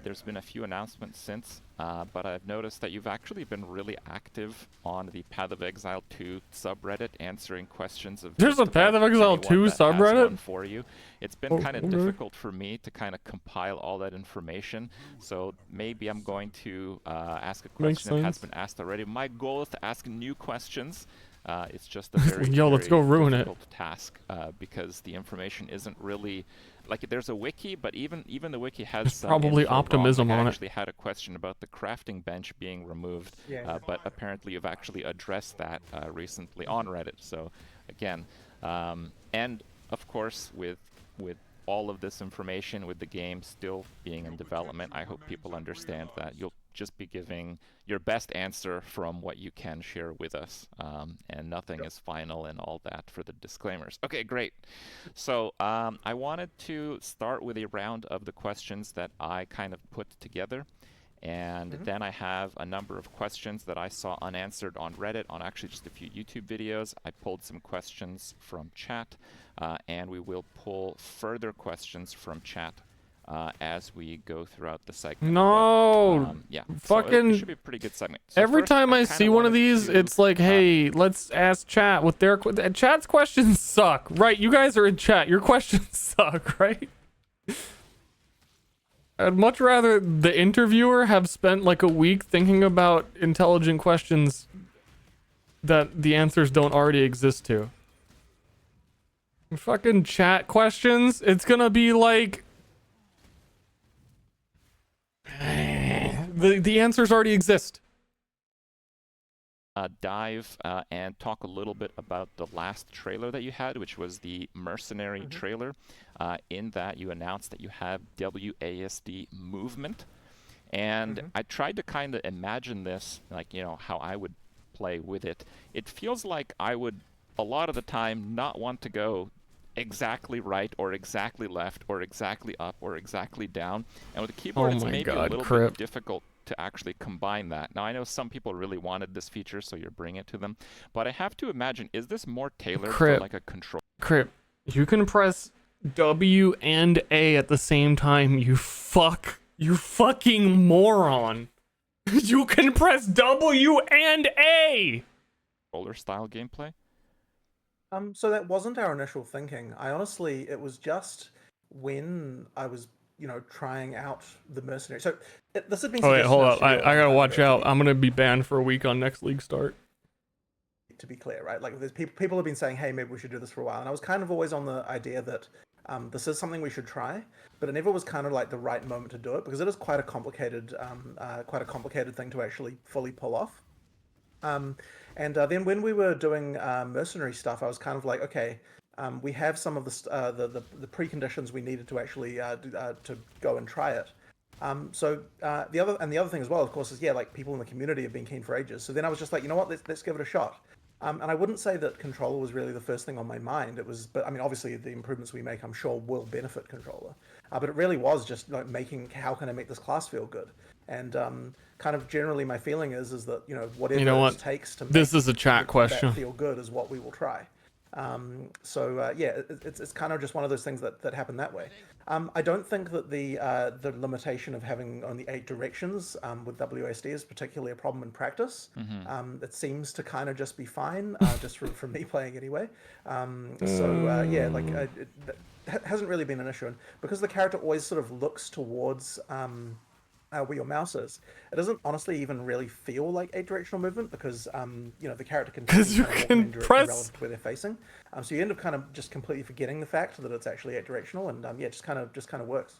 There's been a few announcements since, but I've noticed that you've actually been really active on the Path of Exile 2 subreddit, answering questions of There's just a Path about of Exile anyone 2 that has subreddit? one for you. It's been Oh, kind of okay. difficult for me to kind of compile all that information, so maybe I'm going to ask a Makes question that has sense. been asked already. My goal is to ask new questions. It's just a very, Yo, let's very go ruin it. difficult task because the information isn't really like there's a wiki, but even the wiki has There's some probably info wrong. optimism Like, on I it. actually had a question about the crafting bench being removed, Yeah. but apparently you've actually addressed that recently on Reddit. So again, and of course with all of this information, with the game still being in development, I hope people understand that you'll just be giving your best answer from what you can share with us, and nothing is final and all that for the disclaimers. Okay, great. So I wanted to start with a round of the questions that I kind of put together. And then I have a number of questions that I saw unanswered on Reddit, on actually just a few YouTube videos. I pulled some questions from chat, and we will pull further questions from chat as we go throughout the segment. No! But, yeah, so Fucking it should be a pretty good segment. So every first, time I kinda see one of wanted these, to, it's like, hey, let's ask chat with their chat's questions suck, right? You guys are in chat. Your questions suck, right? I'd much rather the interviewer have spent like a week thinking about intelligent questions that the answers don't already exist to. Fucking chat questions, it's gonna be like the answers already exist. dive and talk a little bit about the last trailer that you had, which was the Mercenary trailer. In that, you announced that you have WASD movement. And I tried to kind of imagine this, like, you know, how I would play with it. It feels like I would, a lot of the time, not want to go exactly right or exactly left or exactly up or exactly down. And with the keyboard, it's maybe a little bit difficult to actually combine that. Now, I know some people really wanted this feature, so you're bringing it to them. But I have to imagine, is this more tailored for like a control? Crip, you can press W and A at the same time, you fucking moron. You can press W and A! Roller style gameplay? So that wasn't our initial thinking. It was just when I was, trying out the mercenary. So this had been. Oh wait, hold suggested up. in our studio I gotta a long watch time ago, out. I'm gonna be banned for a week on next league start. To be clear, right? Like, there's people have been saying, "Hey, maybe we should do this for a while," and I was kind of always on the idea that this is something we should try, but it never was kind of like the right moment to do it because it is quite a complicated thing to actually fully pull off. Then when we were doing mercenary stuff, I was kind of like, okay, we have some of the preconditions we needed to actually to go and try it. The other thing as well, of course, is like people in the community have been keen for ages. So then I was just like, you know what, let's give it a shot. And I wouldn't say that controller was really the first thing on my mind. It was, but I mean, obviously the improvements we make, I'm sure, will benefit controller. But it really was just like how can I make this class feel good? And kind of generally my feeling is that whatever it takes to make this is a chat question feel good is what we will try. It's kind of just one of those things that happen that way. I don't think that the limitation of having only 8 directions with WASD is particularly a problem in practice. It seems to kind of just be fine, just from me playing anyway. It hasn't really been an issue, and because the character always sort of looks towards where your mouse is, it doesn't honestly even really feel like 8-directional movement because the character can press relative to where they're facing. So you end up kind of just completely forgetting the fact that it's actually 8-directional, and it just kind of works.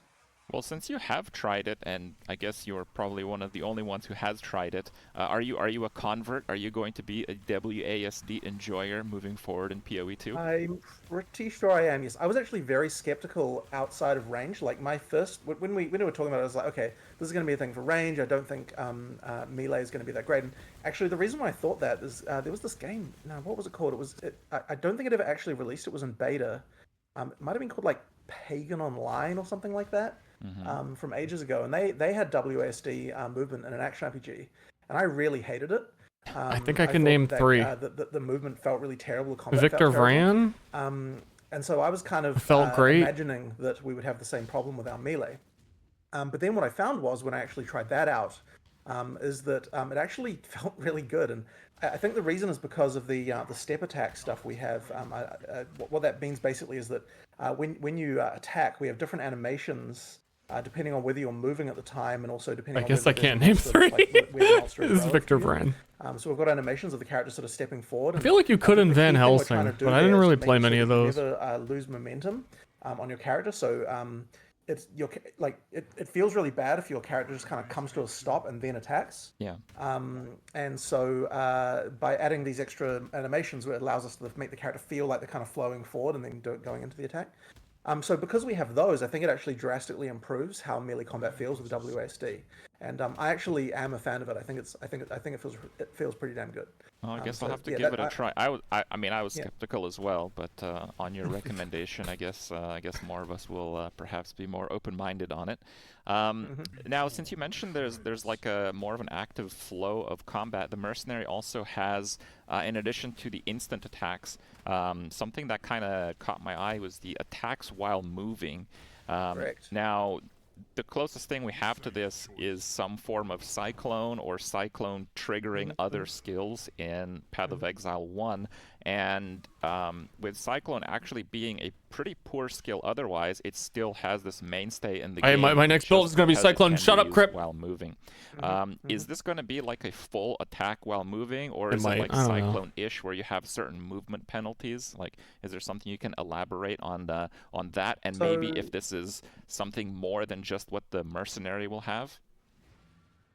Well, since you have tried it, and I guess you're probably one of the only ones who has tried it, are you a convert? Are you going to be a WASD enjoyer moving forward in PoE 2? I'm pretty sure I am, yes. I was actually very skeptical outside of range. Like my first, when we were talking about it, I was like, okay, this is going to be a thing for range. I don't think melee is going to be that great. And actually, the reason why I thought that is there was this game. No, what was it called? I don't think it ever actually released. It was in beta. It might have been called like Pagan Online or something like that. From ages ago, and they had WASD movement in an action RPG, and I really hated it. I think I can name 3. The movement felt really terrible. The combat Victor felt terrible. Vran? And so I was kind of felt great. imagining that we would have the same problem with our melee. But then what I found was when I actually tried that out, is that it actually felt really good. And I think the reason is because of the step attack stuff we have. What that means basically is that when you attack, we have different animations depending on whether you're moving at the time and also depending I on guess whether I there's a can't name monster, three. where the monster This is relative Victor to you. Brand. So we've got animations of the character sort of stepping forward. I feel like you could in Van Helsing, but I didn't really play many of those. You never lose momentum on your character, so it's it feels really bad if your character just kind of comes to a stop and then attacks. Yeah. And so by adding these extra animations, it allows us to make the character feel like they're kind of flowing forward and then going into the attack. So because we have those, I think it actually drastically improves how melee combat feels with WASD, and I actually am a fan of it. I think it feels pretty damn good. Well, I guess So, I'll have to yeah, give that- it a try. I mean, I was Yeah. skeptical as well, but on your recommendation, I guess more of us will perhaps be more open-minded on it. Now, since you mentioned there's like a more of an active flow of combat, the mercenary also has, in addition to the instant attacks, something that kind of caught my eye was the attacks while moving. Correct. Now, the closest thing we have to this is some form of cyclone or cyclone triggering other skills in Path of Exile 1, and with cyclone actually being a pretty poor skill otherwise, it still has this mainstay in the Hey, game. my next build just is gonna be because it Cyclone. can Shut be up, used Crip. while moving. Is this going to be like a full attack while moving, or It is might, it like I don't know. cyclone-ish where you have certain movement penalties? Like, is there something you can elaborate on that, and maybe So- if this is something more than just what the mercenary will have?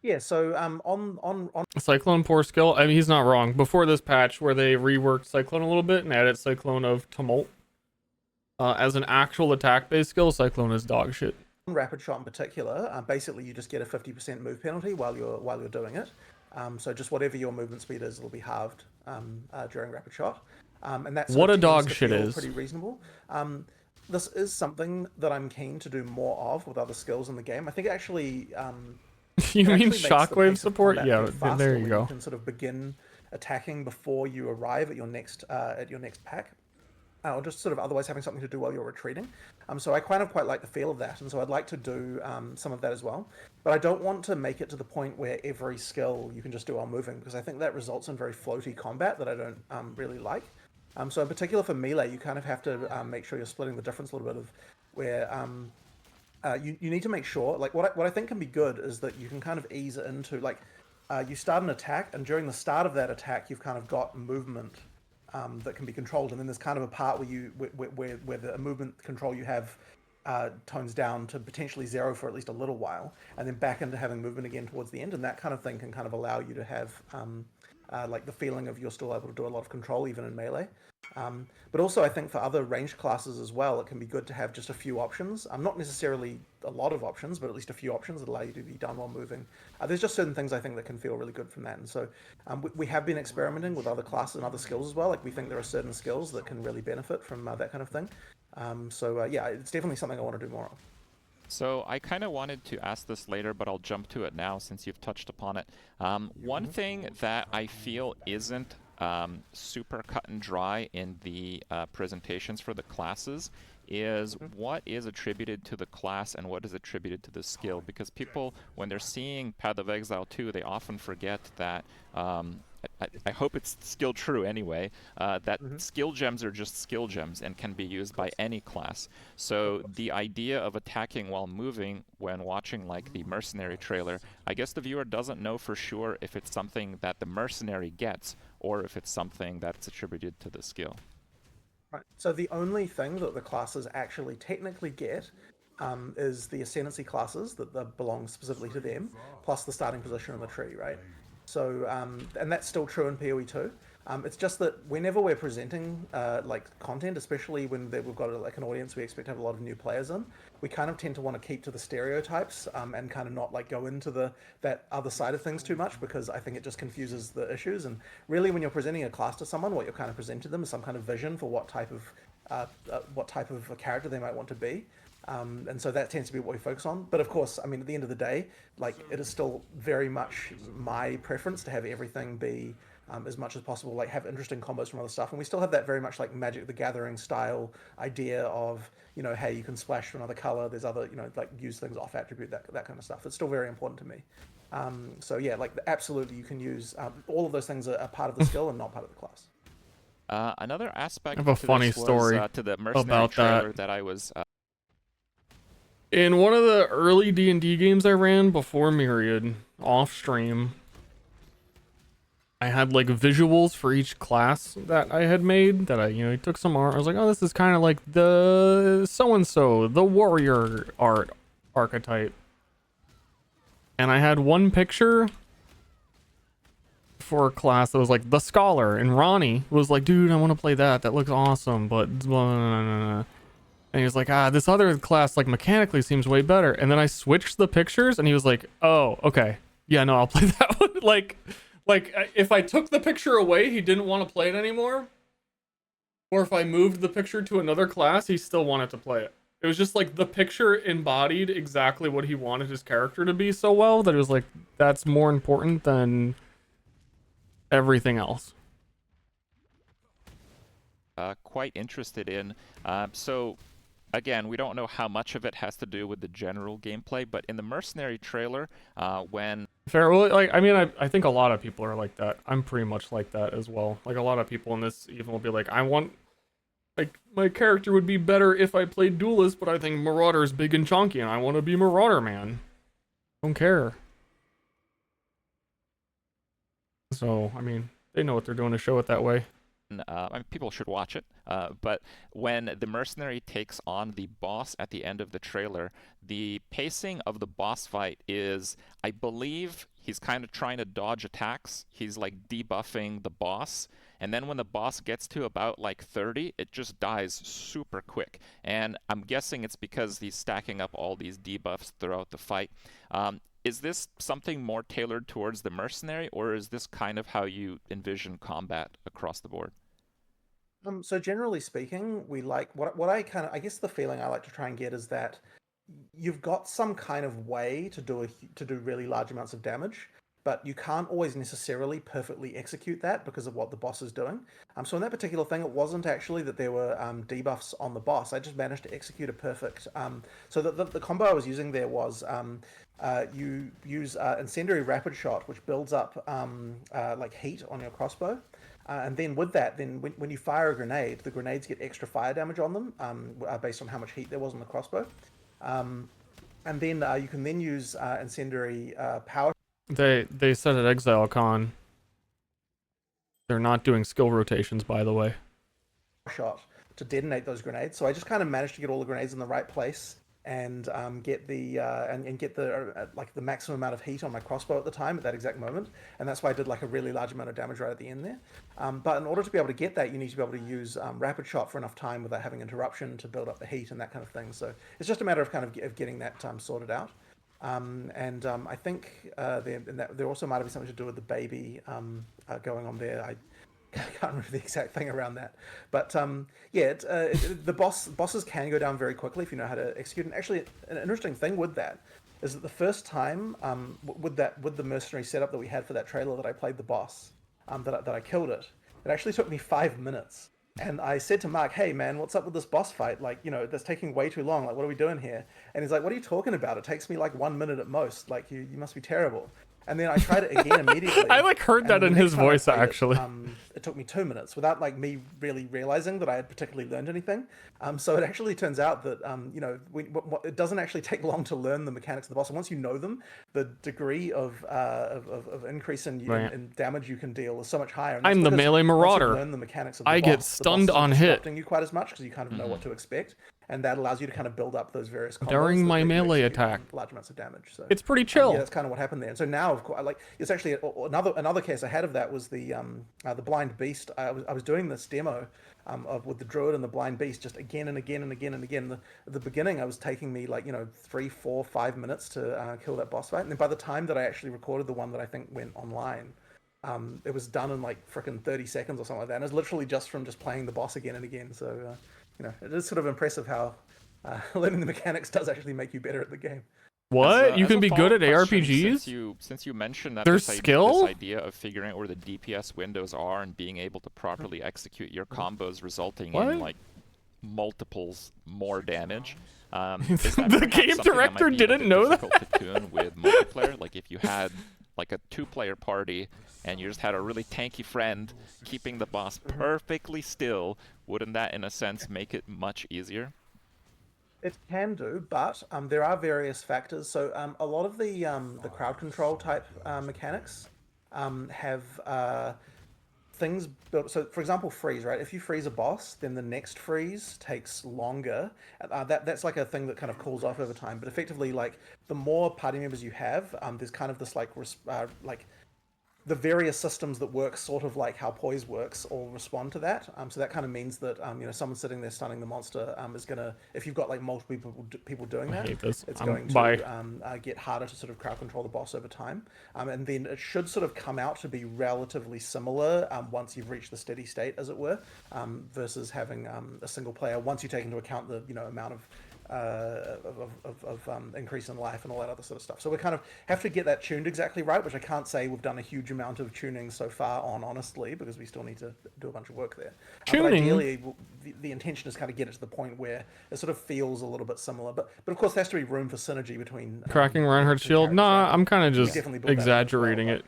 Yeah. So on Cyclone poor skill. I mean, he's not wrong. Before this patch, where they reworked Cyclone a little bit and added Cyclone of Tumult as an actual attack-based skill, Cyclone is dog shit. rapid shot in particular, basically you just get a 50% move penalty while you're doing it. So just whatever your movement speed is, it'll be halved during rapid shot. And that's What a dog shit is. pretty reasonable. This is something that I'm keen to do more of with other skills in the game. I think actually You it mean actually makes the shockwave pace of support? combat Yeah, go faster there you when go. You can sort of begin attacking before you arrive at your next pack. Or just sort of otherwise having something to do while you're retreating. So I kind of quite like the feel of that, and so I'd like to do some of that as well. But I don't want to make it to the point where every skill you can just do while moving, because I think that results in very floaty combat that I don't really like. So in particular for melee, you kind of have to make sure you're splitting the difference a little bit of where you need to make sure, like what I think can be good is that you can kind of ease it into, like you start an attack, and during the start of that attack, you've kind of got movement that can be controlled, and then there's kind of a part where the movement control you have tones down to potentially 0 for at least a little while, and then back into having movement again towards the end, and that kind of thing can kind of allow you to have like the feeling of you're still able to do a lot of control even in melee. But also I think for other ranged classes as well, it can be good to have just a few options. Not necessarily a lot of options, but at least a few options that allow you to be done while moving. There's just certain things I think that can feel really good from that. And so we have been experimenting with other classes and other skills as well. Like we think there are certain skills that can really benefit from that kind of thing. Yeah, it's definitely something I want to do more of. So I kind of wanted to ask this later, but I'll jump to it now since you've touched upon it. One thing that I feel isn't super cut and dry in the presentations for the classes is what is attributed to the class and what is attributed to the skill. Because people, when they're seeing Path of Exile 2, they often forget that, I hope it's still true anyway, that skill gems are just skill gems and can be used by any class. So the idea of attacking while moving when watching like the mercenary trailer, I guess the viewer doesn't know for sure if it's something that the mercenary gets or if it's something that's attributed to the skill. Right. So the only thing that the classes actually technically get is the ascendancy classes that belong specifically to them, plus the starting position in the tree, right? So, and that's still true in PoE 2. It's just that whenever we're presenting like content, especially when we've got like an audience we expect to have a lot of new players in, we kind of tend to want to keep to the stereotypes and kind of not like go into that other side of things too much, because I think it just confuses the issues. And really, when you're presenting a class to someone, what you're kind of presenting to them is some kind of vision for what type of a character they might want to be. And so that tends to be what we focus on. But of course, I mean, at the end of the day, like it is still very much my preference to have everything be as much as possible, like have interesting combos from other stuff. And we still have that very much like Magic the Gathering style idea of, you know, hey, you can splash to another color. There's other, you know, like use things off attribute, that kind of stuff. It's still very important to me. So yeah, like absolutely, you can use all of those things are part of the skill and not part of the class. Another aspect I have a to funny this was, story to the mercenary about trailer that. that I was In one of the early D&D games I ran before Myriad, off stream, I had like visuals for each class that I had made that I took some art. I was like, oh, this is kind of like the so-and-so, the warrior art archetype. And I had one picture for a class that was like the scholar, and Ronnie was like, dude, I want to play that. That looks awesome, but blah, blah, blah, blah. And he was like, this other class like mechanically seems way better. And then I switched the pictures, and he was like, oh, okay, yeah, no, I'll play that one. like if I took the picture away, he didn't want to play it anymore. Or if I moved the picture to another class, he still wanted to play it. It was just like the picture embodied exactly what he wanted his character to be so well that it was like, that's more important than everything else. quite interested in. So again, we don't know how much of it has to do with the general gameplay, but in the mercenary trailer, when Fair. Well, like, I mean, I think a lot of people are like that. I'm pretty much like that as well. Like, a lot of people in this even will be like, I want, like, my character would be better if I played Duelist, but I think Marauder is big and chunky, and I want to be Marauder, man. Don't care. So, I mean, they know what they're doing to show it that way. I mean, people should watch it, but when the mercenary takes on the boss at the end of the trailer, the pacing of the boss fight is, I believe, he's kind of trying to dodge attacks. He's like debuffing the boss, and then when the boss gets to about like 30, it just dies super quick. And I'm guessing it's because he's stacking up all these debuffs throughout the fight. Is this something more tailored towards the mercenary, or is this kind of how you envision combat across the board? So generally speaking, we like what I kind of, I guess the feeling I like to try and get is that you've got some kind of way to do really large amounts of damage, but you can't always necessarily perfectly execute that because of what the boss is doing. So in that particular thing, it wasn't actually that there were debuffs on the boss. I just managed to execute a perfect. So the combo I was using there was you use incendiary rapid shot, which builds up like heat on your crossbow. And then with that, then when you fire a grenade, the grenades get extra fire damage on them based on how much heat there was on the crossbow. And then you can then use incendiary power. They said at ExileCon they're not doing skill rotations, by the way. Shot to detonate those grenades. So I just kind of managed to get all the grenades in the right place and get the like the maximum amount of heat on my crossbow at the time at that exact moment, and that's why I did like a really large amount of damage right at the end there. But in order to be able to get that, you need to be able to use rapid shot for enough time without having interruption to build up the heat and that kind of thing. So it's just a matter of kind of getting that sorted out. I think there also might have been something to do with the baby going on there. I can't remember the exact thing around that, but yeah, the bosses can go down very quickly if you know how to execute. And actually, an interesting thing with that is that the first time with the mercenary setup that we had for that trailer that I played the boss, that I killed it. It actually took me 5 minutes. And I said to Mark, hey man, what's up with this boss fight? Like, you know, that's taking way too long. Like, what are we doing here? And he's like, what are you talking about? It takes me like 1 minute at most. Like, you must be terrible. And then I tried it again immediately. I like heard that in his voice actually. It took me 2 minutes without like me really realizing that I had particularly learned anything. So it actually turns out that you know, it doesn't actually take long to learn the mechanics of the boss. And once you know them, the degree of increase in damage you can deal is so much higher. And I'm the melee marauder. Learn the mechanics of the I boss, get stunned on hit. You quite as much because you kind of know what to expect. And that allows you to kind of build up those various combos during my melee attack. Large amounts of damage. So it's pretty chill. Yeah, that's kind of what happened there. And so now, of course, like it's actually another case I had of that was the blind beast. I was doing this demo with the druid and the blind beast just again and again and again and again. At the beginning, I was taking me like 3, 4, 5 minutes to kill that boss fight, and then by the time that I actually recorded the one that I think went online, it was done in like freaking 30 seconds or something like that. And it was literally just from playing the boss again and again. So. It is sort of impressive how Learning the mechanics does actually make you better at the game. What? You As can a be good at follow-up question, ARPGs? Since you mentioned that There's this skill? idea of figuring out where the DPS windows are and being able to properly execute your combos, resulting What? in like multiples more damage. Is that The perhaps game something that director might be a didn't bit know that? difficult to tune with multiplayer? Like if you had like a 2-player party and you just had a really tanky friend keeping the boss perfectly still, wouldn't that in a sense make it much easier? It can do, but there are various factors. So a lot of the crowd control type mechanics have things built. So for example, freeze, right? If you freeze a boss, then the next freeze takes longer. That's like a thing that kind of cools off over time. But effectively, like the more party members you have, there's kind of this like the various systems that work sort of like how poise works all respond to that. So that kind of means that someone sitting there stunning the monster is gonna, if you've got like multiple people doing that, hate this. it's going Bye. to get harder to sort of crowd control the boss over time. And then it should sort of come out to be relatively similar once you've reached the steady state, as it were, versus having a single player. Once you take into account the amount of increase in life and all that other sort of stuff. So we kind of have to get that tuned exactly right, which I can't say we've done a huge amount of tuning so far on, honestly, because we still need to do a bunch of work there. But Tuning? ideally, the intention is kind of get it to the point where it sort of feels a little bit similar. But of course, there has to be room for synergy between Cracking Reinhardt's shield? characters, Nah, right? I'm kind of We just definitely build that in as exaggerating well, it.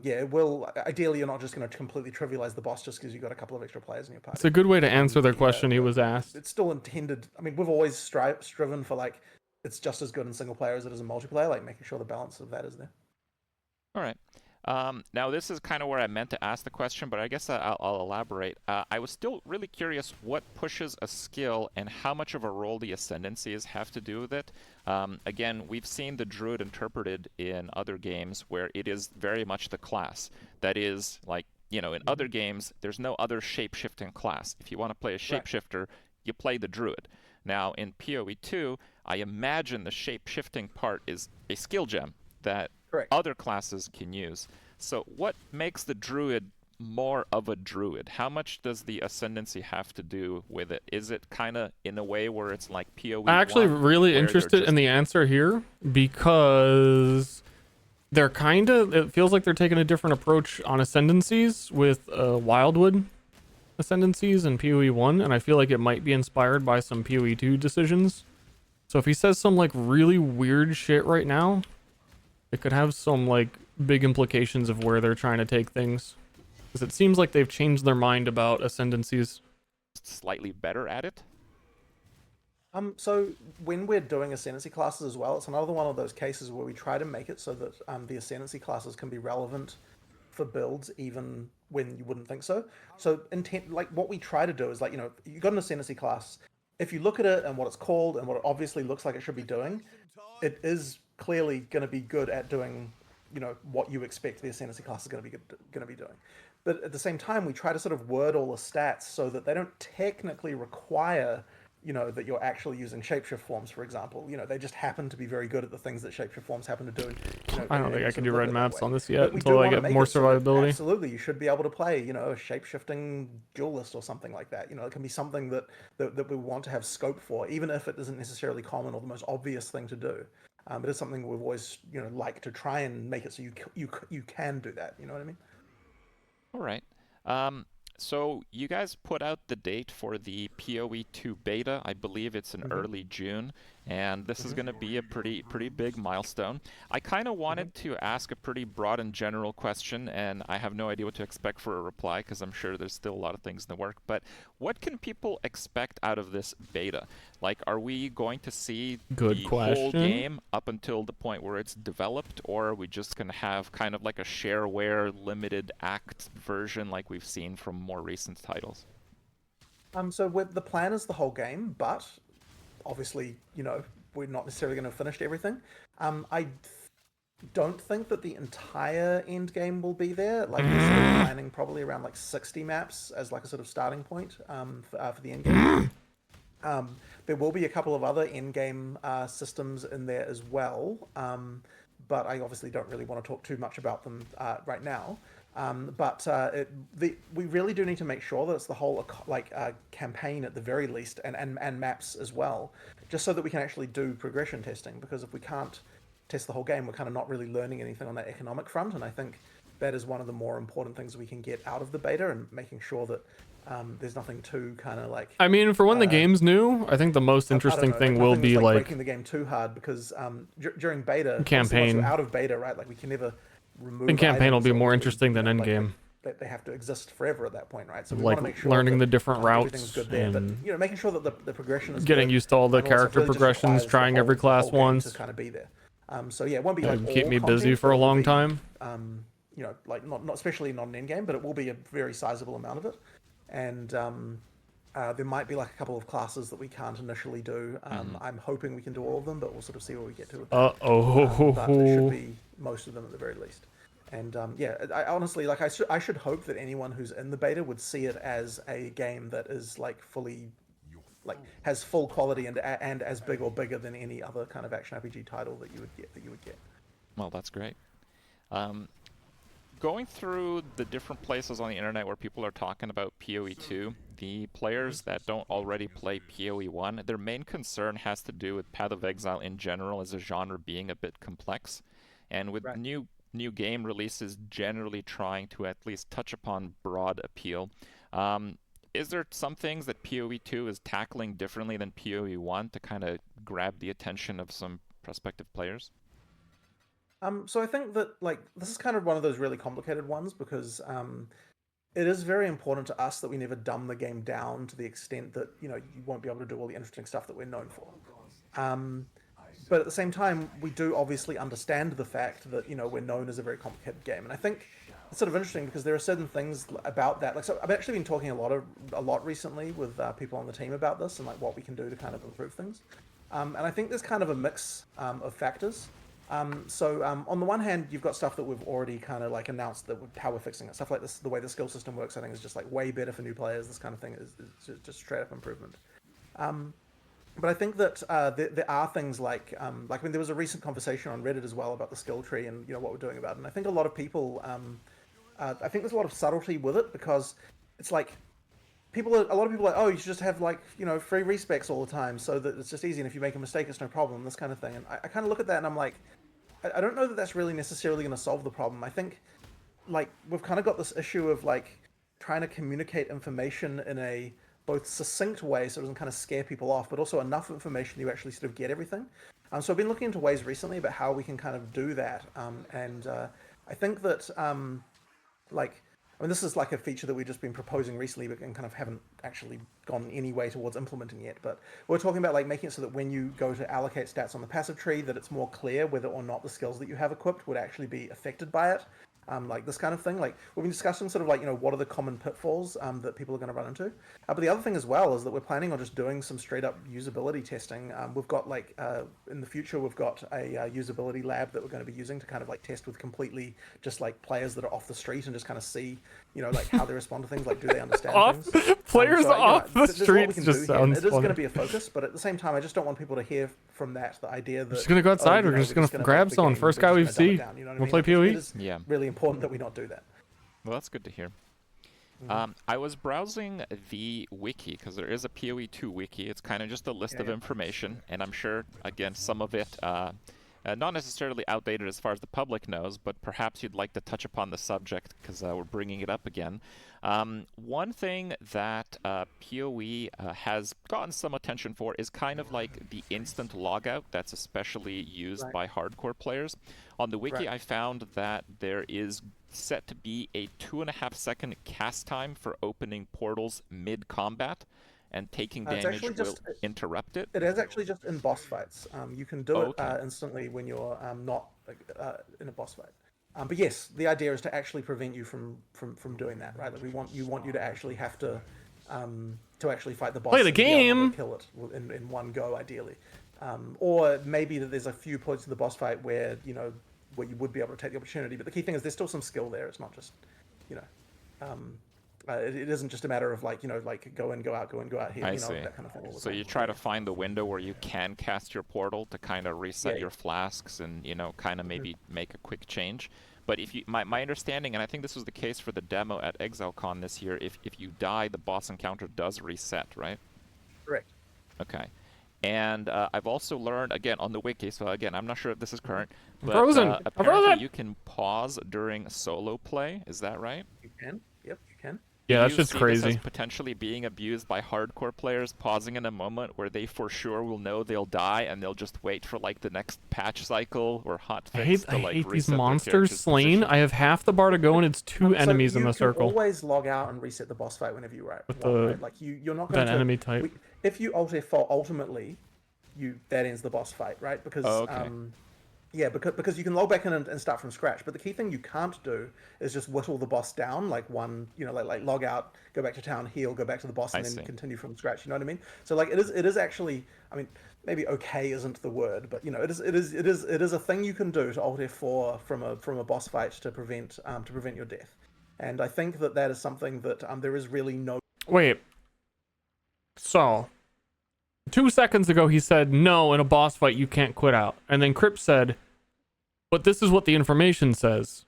yeah, it will. Ideally, you're not just going to completely trivialize the boss just because you've got a couple of extra players in your party. It's a good way to answer their Yeah, question he but was asked. It's still intended. I mean, we've always striven for like it's just as good in single player as it is in multiplayer, like making sure the balance of that is there. All right. Now this is kind of where I meant to ask the question, but I guess I'll elaborate. I was still really curious what pushes a skill and how much of a role the ascendancies have to do with it. Again, we've seen the druid interpreted in other games where it is very much the class. That is, like, in other games, there's no other shape-shifting class. If you want to play a shapeshifter, you play the druid. Now, in PoE 2, I imagine the shape-shifting part is a skill gem that other classes can use. So what makes the druid more of a druid? How much does the ascendancy have to do with it? Is it kind of in a way where it's like PoE? I'm actually really interested in the answer here because they're kind of, it feels like they're taking a different approach on ascendancies with Wildwood ascendancies in PoE 1, and I feel like it might be inspired by some PoE 2 decisions. So if he says some like really weird shit right now, it could have some like big implications of where they're trying to take things. Because it seems like they've changed their mind about ascendancies. Slightly better at it? So when we're doing ascendancy classes as well, it's another one of those cases where we try to make it so that the ascendancy classes can be relevant for builds even when you wouldn't think so. So like what we try to do is like, you got an ascendancy class. If you look at it and what it's called and what it obviously looks like it should be doing, it is clearly going to be good at doing, what you expect the ascendancy class is going to be doing. But at the same time, we try to sort of word all the stats so that they don't technically require, that you're actually using shapeshift forms, for example. They just happen to be very good at the things that shapeshift forms happen to do. I don't think I can do red maps on this But yet we until do I wanna get make more it so that survivability. absolutely, you should be able to play, a shape-shifting duelist or something like that. It can be something that we want to have scope for, even if it isn't necessarily common or the most obvious thing to do. It is something we've always, like to try and make it so you can do that. You know what I mean? All right. So you guys put out the date for the PoE 2 beta. I believe it's in early June, and this is going to be a pretty big milestone. I kind of wanted to ask a pretty broad and general question, and I have no idea what to expect for a reply because I'm sure there's still a lot of things in the work. But what can people expect out of this beta? Like, are we going to see the whole game up until the point where it's developed, or are we just going to have kind of like a shareware limited act version like we've seen from more recent titles? So the plan is the whole game, but obviously, we're not necessarily going to have finished everything. I don't think that the entire end game will be there. Like, we're sort of planning probably around like 60 maps as like a sort of starting point for the end game. There will be a couple of other end game systems in there as well, but I obviously don't really want to talk too much about them right now. We really do need to make sure that it's the whole campaign at the very least, and maps as well, just so that we can actually do progression testing. Because if we can't test the whole game, we're kind of not really learning anything on that economic front. And I think that is one of the more important things we can get out of the beta, and making sure that there's nothing too kind of like. I mean, for when the game's new, I think the most interesting thing will be like breaking the game too hard, because during beta, once campaign. you're out of beta, right? Like we can never remove. I think campaign will items be or more do- interesting than like, endgame. they have to exist forever at that point, right? So we Like want to make sure learning that, the different everything's routes good there, but and making sure that the progression is getting good, used to all the and also character really just progressions, requires the trying every whole class game once. to kind of be there. So yeah, it won't be like Keep all me busy content, for but a it will long be, time. like not especially not an end game, but it will be a very sizable amount of it, and there might be like a couple of classes that we can't initially do. I'm hoping we can do all of them, but we'll sort of see where we get to with that. But it should be most of them at the very least. And yeah, I honestly, like, I should hope that anyone who's in the beta would see it as a game that is like fully, like, has full quality and as big or bigger than any other kind of action RPG title that you would get. Well, that's great. Going through the different places on the internet where people are talking about PoE 2, the players that don't already play PoE 1, their main concern has to do with Path of Exile in general as a genre being a bit complex. And with new game releases generally trying to at least touch upon broad appeal, is there some things that PoE 2 is tackling differently than PoE 1 to kind of grab the attention of some prospective players? So I think that, like, this is kind of one of those really complicated ones, because it is very important to us that we never dumb the game down to the extent that, you won't be able to do all the interesting stuff that we're known for. But at the same time, we do obviously understand the fact that, we're known as a very complicated game. And I think it's sort of interesting because there are certain things about that. Like, so I've actually been talking a lot recently with people on the team about this and like what we can do to kind of improve things. And I think there's kind of a mix of factors. So on the one hand, you've got stuff that we've already kind of like announced that how we're fixing it. Stuff like this, the way the skill system works, I think is just like way better for new players. This kind of thing is just straight up improvement. But I think that there are things like when there was a recent conversation on Reddit as well about the skill tree and what we're doing about it. And I think a lot of people, I think there's a lot of subtlety with it, because it's like a lot of people are like, oh, you should just have like free respecs all the time so that it's just easy, and if you make a mistake, it's no problem. This kind of thing. And I kind of look at that and I'm like, I don't know that that's really necessarily going to solve the problem. I think like we've kind of got this issue of like trying to communicate information in a both succinct way so it doesn't kind of scare people off, but also enough information you actually sort of get everything. So I've been looking into ways recently about how we can kind of do that. And I think that this is like a feature that we've just been proposing recently, but kind of haven't actually gone any way towards implementing yet. But we're talking about like making it so that when you go to allocate stats on the passive tree, that it's more clear whether or not the skills that you have equipped would actually be affected by it. Like this kind of thing. Like we've been discussing sort of like, what are the common pitfalls that people are going to run into. But the other thing as well is that we're planning on just doing some straight up usability testing. We've got like, in the future, we've got a usability lab that we're going to be using to kind of like test with completely just like players that are off the street and just kind of see, like how they respond to things. Like, do they understand things? Players off the street just sounds It is going to funny. be a focus, but at the same time, I just don't want people to hear from that the idea that We're just gonna go outside. We're just gonna grab someone. First guy we see. We'll play PoE. It is Yeah. really important that we not do that. Well, that's good to hear. I was browsing the wiki, because there is a PoE 2 wiki. It's kind of just a list of information, and I'm sure, again, some of it not necessarily outdated as far as the public knows, but perhaps you'd like to touch upon the subject, because we're bringing it up again. One thing that PoE has gotten some attention for is kind of like the instant logout that's especially used by hardcore players. On the wiki, I found that there is set to be a 2.5-second cast time for opening portals mid-combat, and taking damage will interrupt it. It is actually just in boss fights. You can do it instantly when you're not in a boss fight. But yes, the idea is to actually prevent you from doing that, right? Like we want you to actually have to actually fight the boss. Play the and be able game. to kill it in one go, ideally. Or maybe that there's a few points in the boss fight where where you would be able to take the opportunity. But the key thing is there's still some skill there. It's not just it isn't just a matter of like go in, go out, go in, go out here. I see. That kind of thing. So you try to find the window where you can cast your portal to kind of reset your flasks and kind of maybe make a quick change. But if you, my understanding, and I think this was the case for the demo at ExileCon this year, if you die, the boss encounter does reset, right? Correct. Okay. And I've also learned, again, on the wiki, so again, I'm not sure if this is current, but frozen. I'm apparently frozen. you can pause during solo play. Is that right? You can. Yep, you can. Yeah, Do that's you just see this as crazy. potentially being abused by hardcore players, pausing in a moment where they for sure will know they'll die and they'll just wait for like the next patch cycle or hotfix to I like hate these reset their monsters character's slain. position? I have half the bar to go, and it's two enemies so in you the can circle always log out and reset the boss fight whenever you want, the- right? Like you're not going that to. enemy type. If you alt F4, ultimately, that ends the boss fight, right? Because Oh, okay. yeah, because you can log back in and start from scratch. But the key thing you can't do is just whittle the boss down like one, like log out, go back to town, heal, go back to the boss, and I then see. continue from scratch. You know what I mean? So like it is actually. I mean, maybe okay isn't the word, but it is a thing you can do to alt F4 from a boss fight to prevent your death. And I think that is something that there is really no. Wait. So, 2 seconds ago he said no, in a boss fight you can't quit out, and then Crip said, but this is what the information says,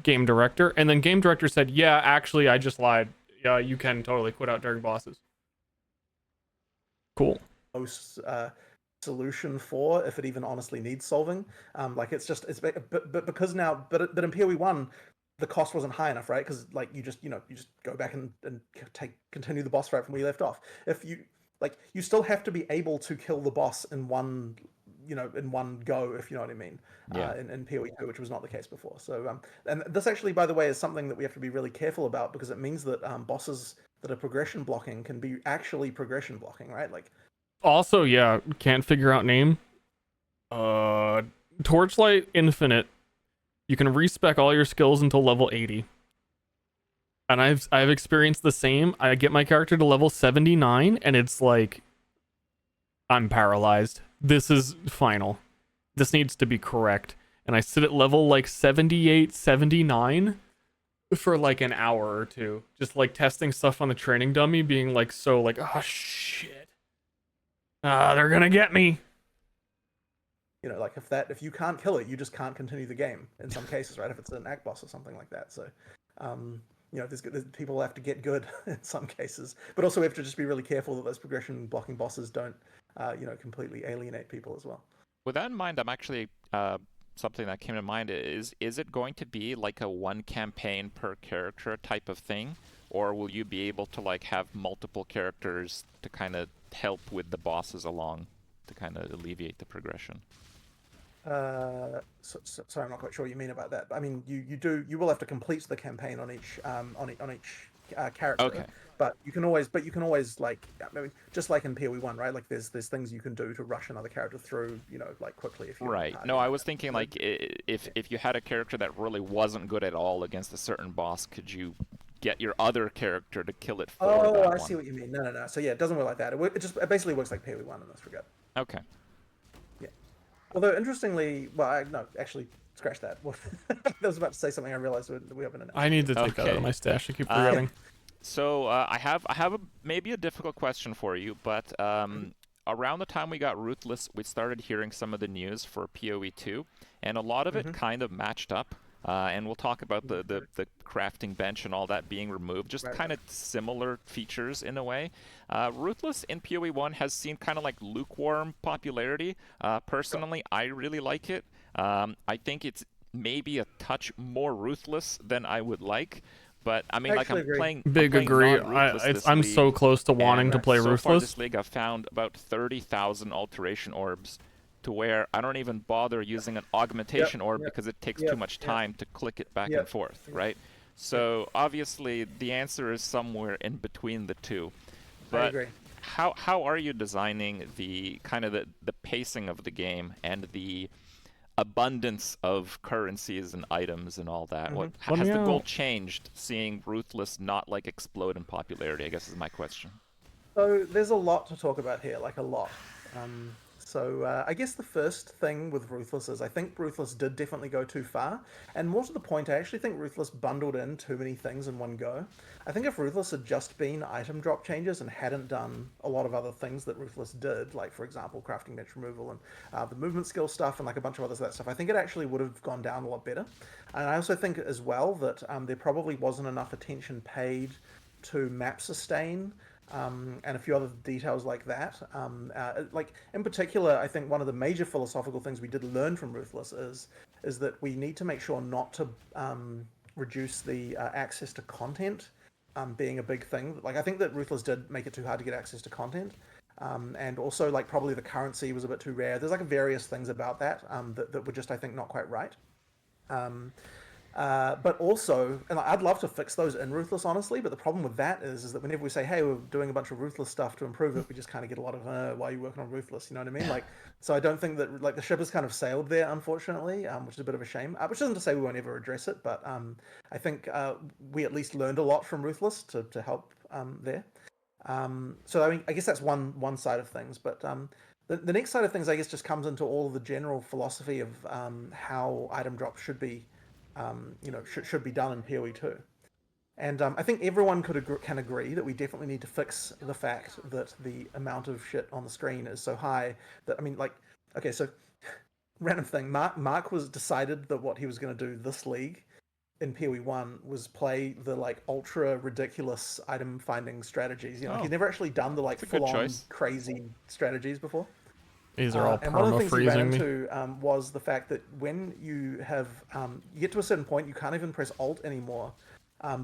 game director. And then game director said, yeah, actually I just lied. Yeah, you can totally quit out during bosses. Cool. Most solution for, if it even honestly needs solving. Like it's but because now, but in PoE1 the cost wasn't high enough, right? Because like you just go back and continue the boss fight from where you left off. If you you still have to be able to kill the boss in one go, if you know what I mean. Yeah. In PoE2, which was not the case before. So and this actually, by the way, is something that we have to be really careful about, because it means that bosses that are progression blocking can be actually progression blocking, right? Like Also, yeah, can't figure out name. Torchlight Infinite. You can respec all your skills until level 80. And I've experienced the same. I get my character to level 79 and it's like I'm paralyzed. This is final. This needs to be correct. And I sit at level like 78, 79 for like an hour or two, just like testing stuff on the training dummy, being like so like, oh shit. They're gonna get me. Like if you can't kill it, you just can't continue the game in some cases, right? If it's an act boss or something like that. So, there's people have to get good in some cases, but also we have to just be really careful that those progression blocking bosses don't, completely alienate people as well. With that in mind, I'm actually something that came to mind is it going to be like a one campaign per character type of thing, or will you be able to like have multiple characters to kind of help with the bosses along to kind of alleviate the progression? Sorry, I'm not quite sure what you mean about that. But I mean, you will have to complete the campaign on each character. Okay. But you can always like, I mean, just like in PoE1, right? Like there's things you can do to rush another character through, like quickly if you Right. No, I was thinking like if you had a character that really wasn't good at all against a certain boss, could you get your other character to kill it for that Oh, I one? see what you mean. No. So yeah, it doesn't work like that. It basically works like PoE1 in this regard. Okay. Although interestingly, no, actually, scratch that. I was about to say something. I realized we haven't announced. I need to take that out Okay. of my stash. I keep forgetting. So I have maybe a difficult question for you, but around the time we got Ruthless, we started hearing some of the news for PoE2, and a lot of it kind of matched up. And we'll talk about the crafting bench and all that being removed, just kind of similar features in a way. Ruthless in PoE1 has seen kind of like lukewarm popularity. Personally, I really like it. I think it's maybe a touch more ruthless than I would like. But I mean, like I'm playing. Big agree. I'm so close to wanting to play so Ruthless. Far this league, I've found about 30,000 alteration orbs, to where I don't even bother using an augmentation orb because it takes too much time to click it back and forth, right? So obviously the answer is somewhere in between the two. But I agree. How are you designing the kind of the pacing of the game and the abundance of currencies and items and all that? What has the goal changed, seeing Ruthless not like explode in popularity, I guess is my question. So there's a lot to talk about here, like a lot. So I guess the first thing with Ruthless is I think Ruthless did definitely go too far. And more to the point, I actually think Ruthless bundled in too many things in one go. I think if Ruthless had just been item drop changes and hadn't done a lot of other things that Ruthless did, like, for example, crafting bench removal and the movement skill stuff and like a bunch of other that stuff, I think it actually would have gone down a lot better. And I also think as well that there probably wasn't enough attention paid to map sustain and a few other details like that. Like in particular, I think one of the major philosophical things we did learn from Ruthless is that we need to make sure not to reduce the access to content being a big thing. Like I think that Ruthless did make it too hard to get access to content. And also like probably the currency was a bit too rare. There's like various things about that that were just I think not quite right. But also, and I'd love to fix those in Ruthless, honestly. But the problem with that is that whenever we say, "Hey, we're doing a bunch of Ruthless stuff to improve it," we just kind of get a lot of, "Why are you working on Ruthless?" You know what I mean? Like, so I don't think that like the ship has kind of sailed there, unfortunately, which is a bit of a shame. Which isn't to say we won't ever address it, but I think we at least learned a lot from Ruthless to help there. So I mean, I guess that's one side of things, but the next side of things, I guess, just comes into all of the general philosophy of how item drops should be. Should be done in PoE 2. And I think everyone can agree that we definitely need to fix the fact that the amount of shit on the screen is so high that, I mean, like, okay, so random thing, Mark was decided that what he was going to do this league in PoE 1 was play the like ultra ridiculous item finding strategies. He'd never actually done the like full on crazy strategies before. These are all and one of the things he ran perma-freezing me. into was the fact that when you have you get to a certain point, you can't even press Alt anymore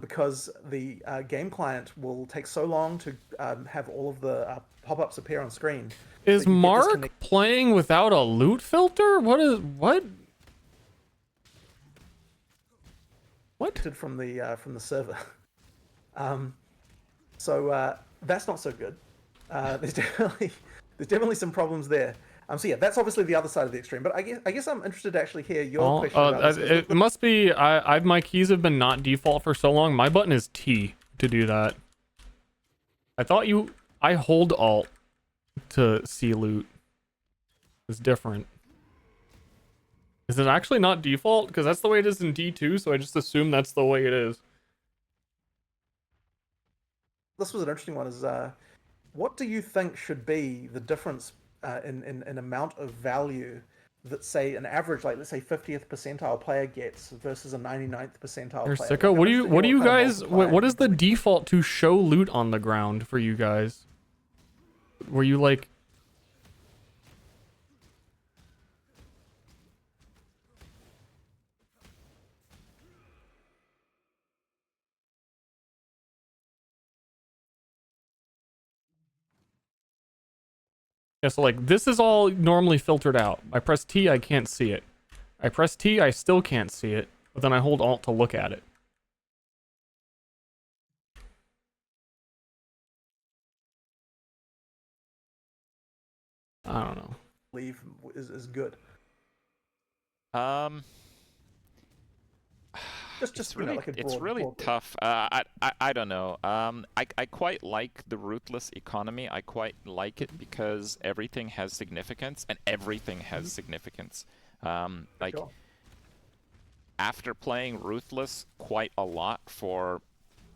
because the game client will take so long to have all of the pop-ups appear on screen. Is Mark playing without a loot filter? What? From the server. So that's not so good. There's definitely some problems there. So yeah, that's obviously the other side of the extreme. But I guess I'm interested to actually hear your question about this. It must be my keys have been not default for so long. My button is T to do that. I hold Alt to see loot. It's different. Is it actually not default? Because that's the way it is in D2, so I just assume that's the way it is. This was an interesting one. What do you think should be the difference in amount of value that, say, an average, like let's say 50th percentile player gets versus a 99th percentile player? Sicko, what do you guys? What is the default to show loot on the ground for you guys? Were you like? Yeah, so like this is all normally filtered out. I press T, I can't see it. I press T, I still can't see it, but then I hold Alt to look at it. I don't know. Believe is good. It's really tough. I don't know. I quite like the ruthless economy. I quite like it because everything has significance, and everything has significance. After playing ruthless quite a lot for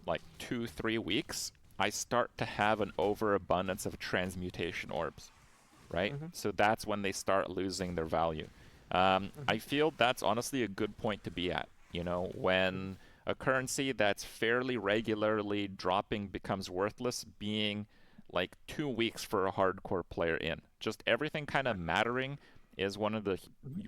like 2-3 weeks, I start to have an overabundance of transmutation orbs, right? So that's when they start losing their value. I feel that's honestly a good point to be at. You know, when a currency that's fairly regularly dropping becomes worthless, being like 2 weeks for a hardcore player in. Just everything kind of mattering is one of the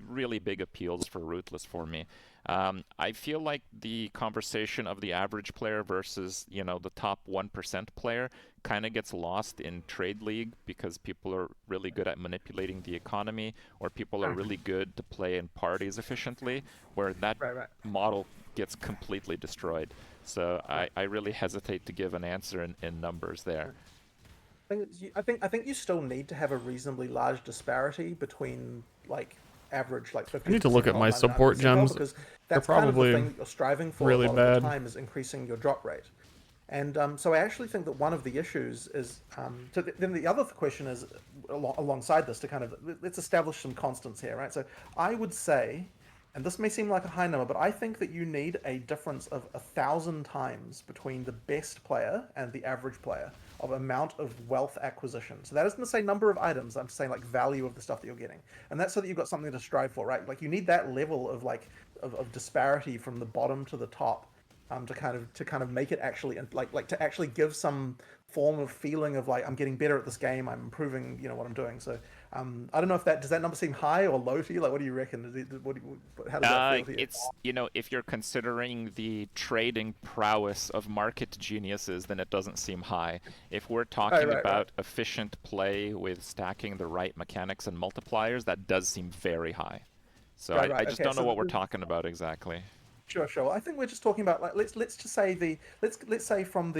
really big appeals for Ruthless for me. I feel like the conversation of the average player versus, you know, the top 1% player kind of gets lost in Trade League because people are really good at manipulating the economy, or people are really good to play in parties efficiently, where that model gets completely destroyed. So I really hesitate to give an answer in numbers there. I think you still need to have a reasonably large disparity between like average like 50%. I need to look at my support gems. Because that's kind of the thing that you're striving for really a lot bad. of the time is increasing your drop rate. And so I actually think that one of the issues is then the other question is alongside this to kind of let's establish some constants here, right? So I would say, and this may seem like a high number, but I think that you need a difference of 1,000 times between the best player and the average player of amount of wealth acquisition. So that isn't to say number of items, I'm just saying like value of the stuff that you're getting. And that's so that you've got something to strive for, right? Like you need that level of like of disparity from the bottom to the top to kind of make it actually like to actually give some form of feeling of like I'm getting better at this game, I'm improving, what I'm doing. So I don't know if does that number seem high or low to you? Like, what do you reckon? How does that feel to you? It's, if you're considering the trading prowess of market geniuses, then it doesn't seem high. If we're talking about efficient play with stacking the right mechanics and multipliers, that does seem very high. So I just don't know what we're talking about exactly. Sure. Well, I think we're just talking about like let's just say let's say from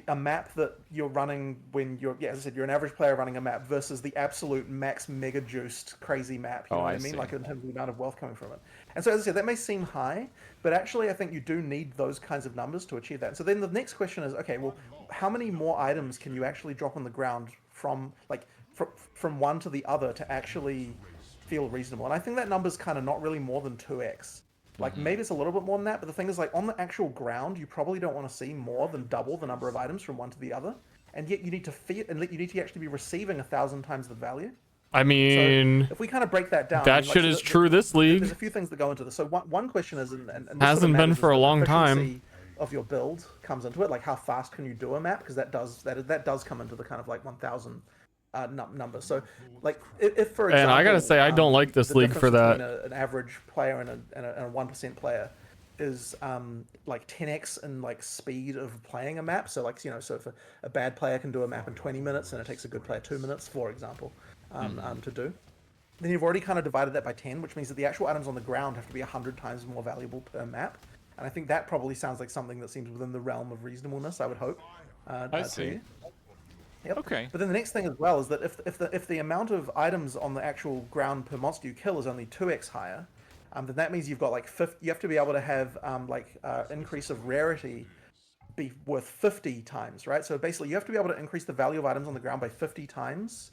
a map that you're running when you're as I said, you're an average player running a map versus the absolute max mega juiced crazy map. You know what I mean? See. Like in terms of the amount of wealth coming from it. And so as I said, that may seem high, but actually I think you do need those kinds of numbers to achieve that. So then the next question is, okay, well, how many more items can you actually drop on the ground from one to the other to actually feel reasonable? And I think that number's kind of not really more than 2x. Like maybe it's a little bit more than that, but the thing is, like on the actual ground, you probably don't want to see more than double the number of items from one to the other, and yet you need to feel, and you need to actually be receiving 1,000 times the value. I mean, so if we kind of break that down, that shit is true this league. There's a few things that go into this. So one question is, and hasn't been for a long time. Of your build comes into it, like how fast can you do a map? Because that does come into the kind of like 1,000. Number. So, like, if for example, and I gotta say, I don't like this league for that. An average player and a 1% player is like 10x in like speed of playing a map. So like so if a bad player can do a map in 20 minutes and it takes a good player 2 minutes, for example, to do, then you've already kind of divided that by 10, which means that the actual items on the ground have to be 100 times more valuable per map. And I think that probably sounds like something that seems within the realm of reasonableness. I would hope. I see. Yep. Okay. But then the next thing as well is that if the amount of items on the actual ground per monster you kill is only 2x higher, then that means you've got like you have to be able to have increase of rarity be worth 50 times, right? So basically you have to be able to increase the value of items on the ground by 50 times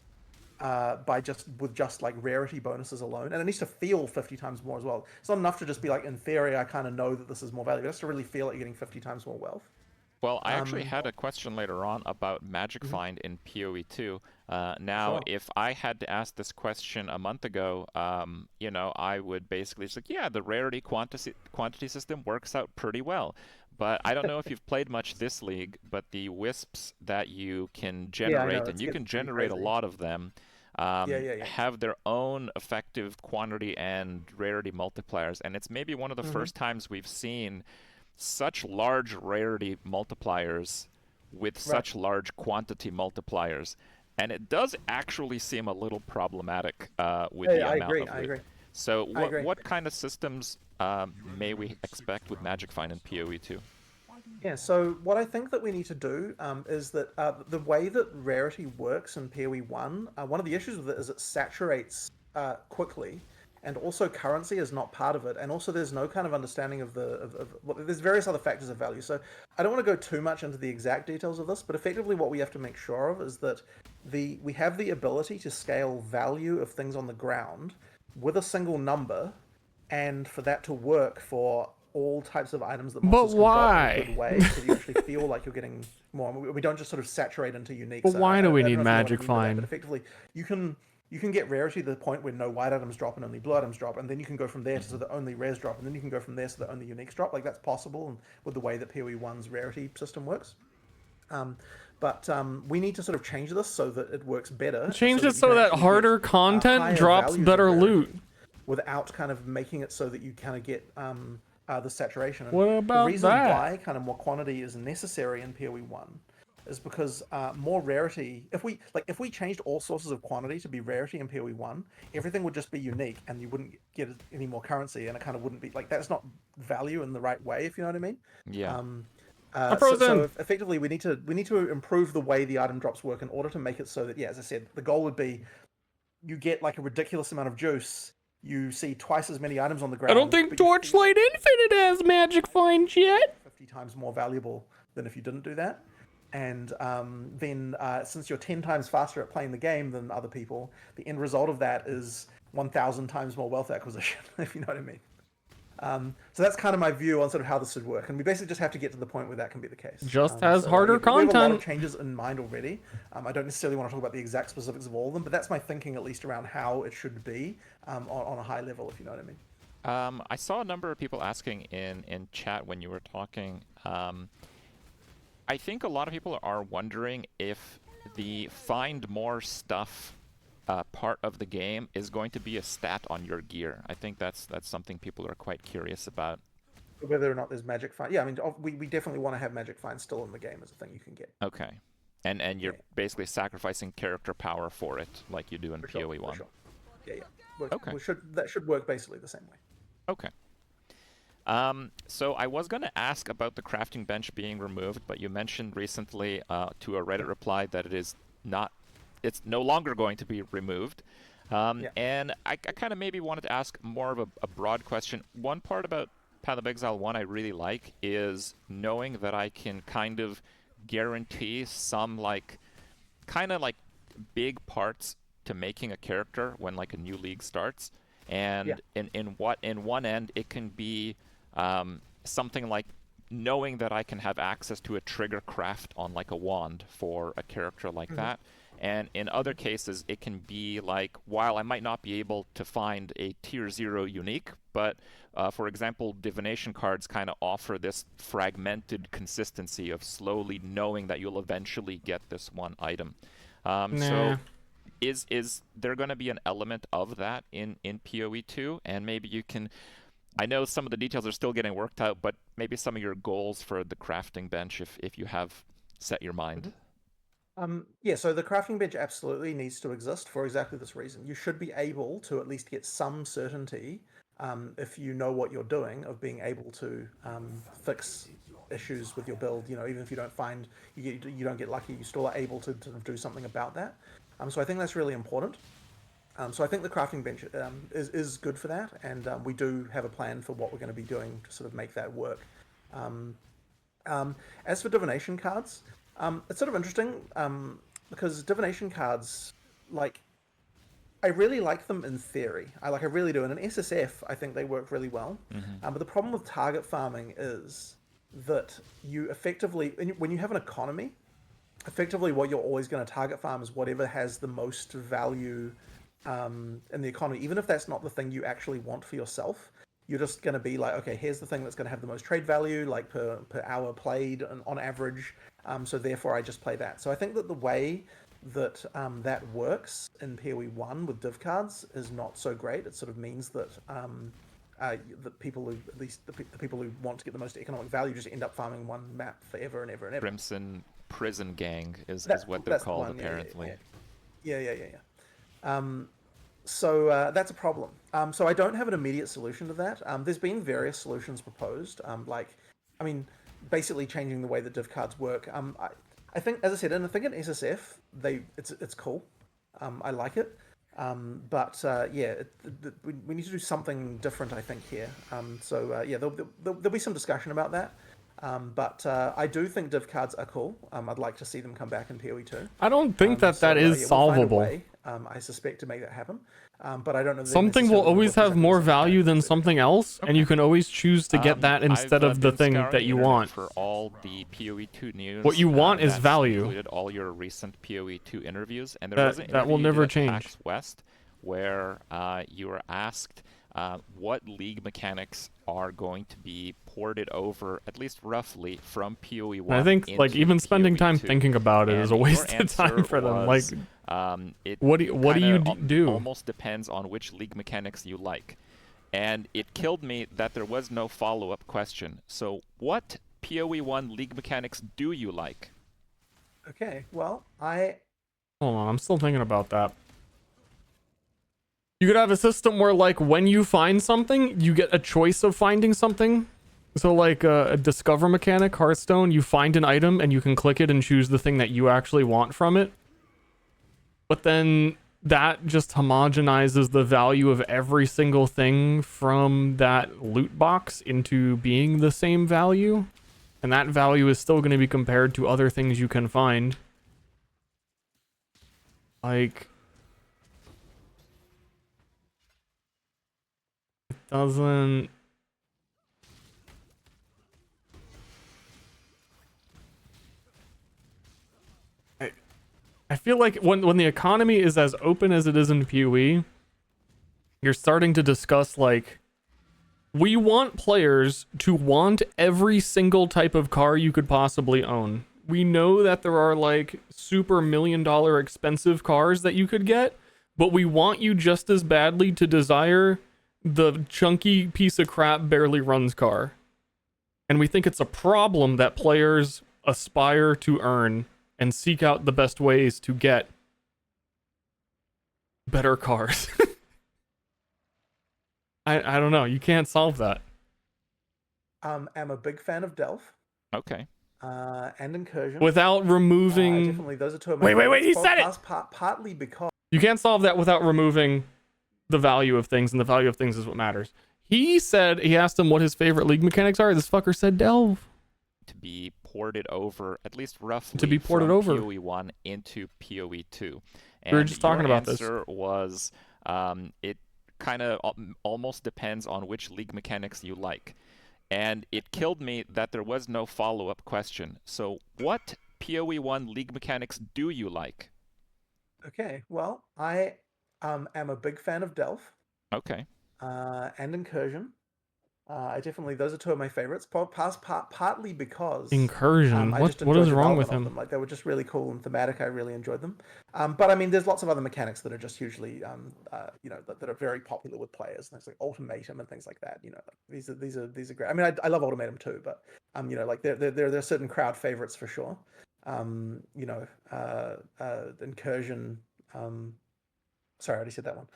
with just like rarity bonuses alone, and it needs to feel 50 times more as well. It's not enough to just be like, in theory I kind of know that this is more valuable. It has to really feel like you're getting 50 times more wealth. Well, I actually had a question later on about Magic Find in PoE2. Now, if I had to ask this question a month ago, I would basically say, yeah, the rarity quantity system works out pretty well. But I don't know if you've played much this league, but the wisps that you can generate, and you can generate a lot of them, have their own effective quantity and rarity multipliers. And it's maybe one of the first times we've seen such large rarity multipliers with such large quantity multipliers, and it does actually seem a little problematic with the amount of loot. I agree. So what kind of systems may we expect with Magic Find in PoE2? Yeah, so what I think that we need to do is that the way that rarity works in PoE1, one of the issues with it is it saturates quickly. And also currency is not part of it, and also there's no kind of understanding of there's various other factors of value. So I don't want to go too much into the exact details of this, but effectively what we have to make sure of is that we have the ability to scale value of things on the ground with a single number, and for that to work for all types of items that monsters can drop in a good way, so you actually feel like you're getting more. We don't just sort of saturate into unique. But why do we need Magic Find? But effectively, you can get rarity to the point where no white items drop and only blue items drop, and then you can go from there so that only rares drop, and then you can go from there so that only uniques drop. Like, that's possible, and with the way that PoE1's rarity system works. But we need to sort of change this so that it works better. Change it so that harder content drops better loot. Without kind of making it so that you kind of get the saturation. And what about the reason that? why kind of more quantity is necessary in PoE1 is because more rarity. If we changed all sources of quantity to be rarity in PoE1, everything would just be unique, and you wouldn't get any more currency, and it kind of wouldn't be like that's not value in the right way, if you know what I mean. Yeah. So effectively, we need to improve the way the item drops work in order to make it so that, as I said, the goal would be you get like a ridiculous amount of juice. You see twice as many items on the ground. I don't think Torchlight Infinite has Magic Find yet. 50 times more valuable than if you didn't do that. And then since you're 10 times faster at playing the game than other people, the end result of that is 1,000 times more wealth acquisition, if you know what I mean. So that's kind of my view on sort of how this would work. And we basically just have to get to the point where that can be the case. Just has harder we have a lot content. of changes in mind already. I don't necessarily want to talk about the exact specifics of all of them, but that's my thinking, at least around how it should be on a high level, if you know what I mean. I saw a number of people asking in chat when you were talking. I think a lot of people are wondering if the find more stuff part of the game is going to be a stat on your gear. I think that's something people are quite curious about. Whether or not there's magic find. Yeah, I mean, we definitely want to have magic find still in the game as a thing you can get. Okay. And you're basically sacrificing character power for it, like you do in PoE 1. Sure. Yeah. Okay. That should work basically the same way. Okay. So I was going to ask about the crafting bench being removed, but you mentioned recently to a Reddit reply that it's no longer going to be removed. And I kind of maybe wanted to ask more of a broad question. One part about Path of Exile 1 I really like is knowing that I can kind of guarantee some kind of big parts to making a character when like a new league starts. And in one end it can be something like knowing that I can have access to a trigger craft on like a wand for a character like that. And in other cases, it can be like, while I might not be able to find a tier 0 unique, but for example, divination cards kind of offer this fragmented consistency of slowly knowing that you'll eventually get this one item. So is there going to be an element of that in PoE 2? And maybe you can, I know some of the details are still getting worked out, but maybe some of your goals for the crafting bench if you have set your mind. So the crafting bench absolutely needs to exist for exactly this reason. You should be able to at least get some certainty, if you know what you're doing, of being able to fix issues with your build. You know, even if you don't find, you don't get lucky, you still are able to do something about that. So I think that's really important. So I think the crafting bench is good for that, and we do have a plan for what we're going to be doing to sort of make that work. As for divination cards, it's sort of interesting because divination cards, I really like them in theory. I really do. And in SSF, I think they work really well. But the problem with target farming is that you effectively, when you have an economy, effectively what you're always going to target farm is whatever has the most value in the economy. Even if that's not the thing you actually want for yourself, you're just going to be like, okay, here's the thing that's going to have the most trade value, like per hour played on average. So therefore I just play that. So I think that the way that that works in PoE 1 with div cards is not so great. It sort of means that the people who, at least the people who want to get the most economic value, just end up farming one map forever and ever and ever. Crimson Prison Gang is what they're called, apparently. Yeah. So that's a problem. So I don't have an immediate solution to that. There's been various solutions proposed, basically changing the way that div cards work. I think, as I said, and I think in SSF, it's cool. I like it. We need to do something different, I think, here. There'll be some discussion about that. I do think div cards are cool. I'd like to see them come back in PoE 2. I don't think that is solvable. We'll find a way, I suspect, to make that happen. But I don't know. That something will always have more value than something else, and you can always choose to get that instead of the thing that you want. For all the PoE 2 news, what you want is value. Included all your recent PoE 2 interviews, and there was an that will never change. PAX West where you were asked what league mechanics are going to be ported over, at least roughly, from PoE 1. I think even spending time thinking about it is a waste of time for them. What do you do? Almost depends on which league mechanics you like. And it killed me that there was no follow-up question. So what PoE 1 league mechanics do you like? Okay, well, Hold on, I'm still thinking about that. You could have a system where, when you find something, you get a choice of finding something. So, a discover mechanic, Hearthstone, you find an item and you can click it and choose the thing that you actually want from it. But then that just homogenizes the value of every single thing from that loot box into being the same value. And that value is still going to be compared to other things you can find. It doesn't... I feel like when the economy is as open as it is in PoE, you're starting to discuss We want players to want every single type of car you could possibly own. We know that there are like super $1 million expensive cars that you could get, but we want you just as badly to desire the chunky piece of crap barely runs car. And we think it's a problem that players aspire to earn and seek out the best ways to get better cars. I don't know. You can't solve that. I'm a big fan of Delph. Okay. And Incursion. Without removing... Definitely, those are two of my Wait, he favorites. said it! Partly because... You can't solve that without removing the value of things, and the value of things is what matters. He said, he asked him what his favorite league mechanics are. This fucker said Delve. To be ported over, at least roughly, To be ported from over. PoE 1 into PoE 2. And We were just talking about this. your answer was, it kind of almost depends on which league mechanics you like. And it killed me that there was no follow-up question. So what PoE 1 league mechanics do you like? Okay, well, I am a big fan of Delph. Okay. And Incursion. Those are two of my favorites. Partly because Incursion? I What just enjoyed is the wrong with development of him? them. Like they were just really cool and thematic. I really enjoyed them. But I mean, there's lots of other mechanics that are just hugely, that are very popular with players. Things like Ultimatum and things like that. You know, like, these are great. I mean, I love Ultimatum too, but like there are certain crowd favorites for sure. Incursion. Sorry, I already said that one.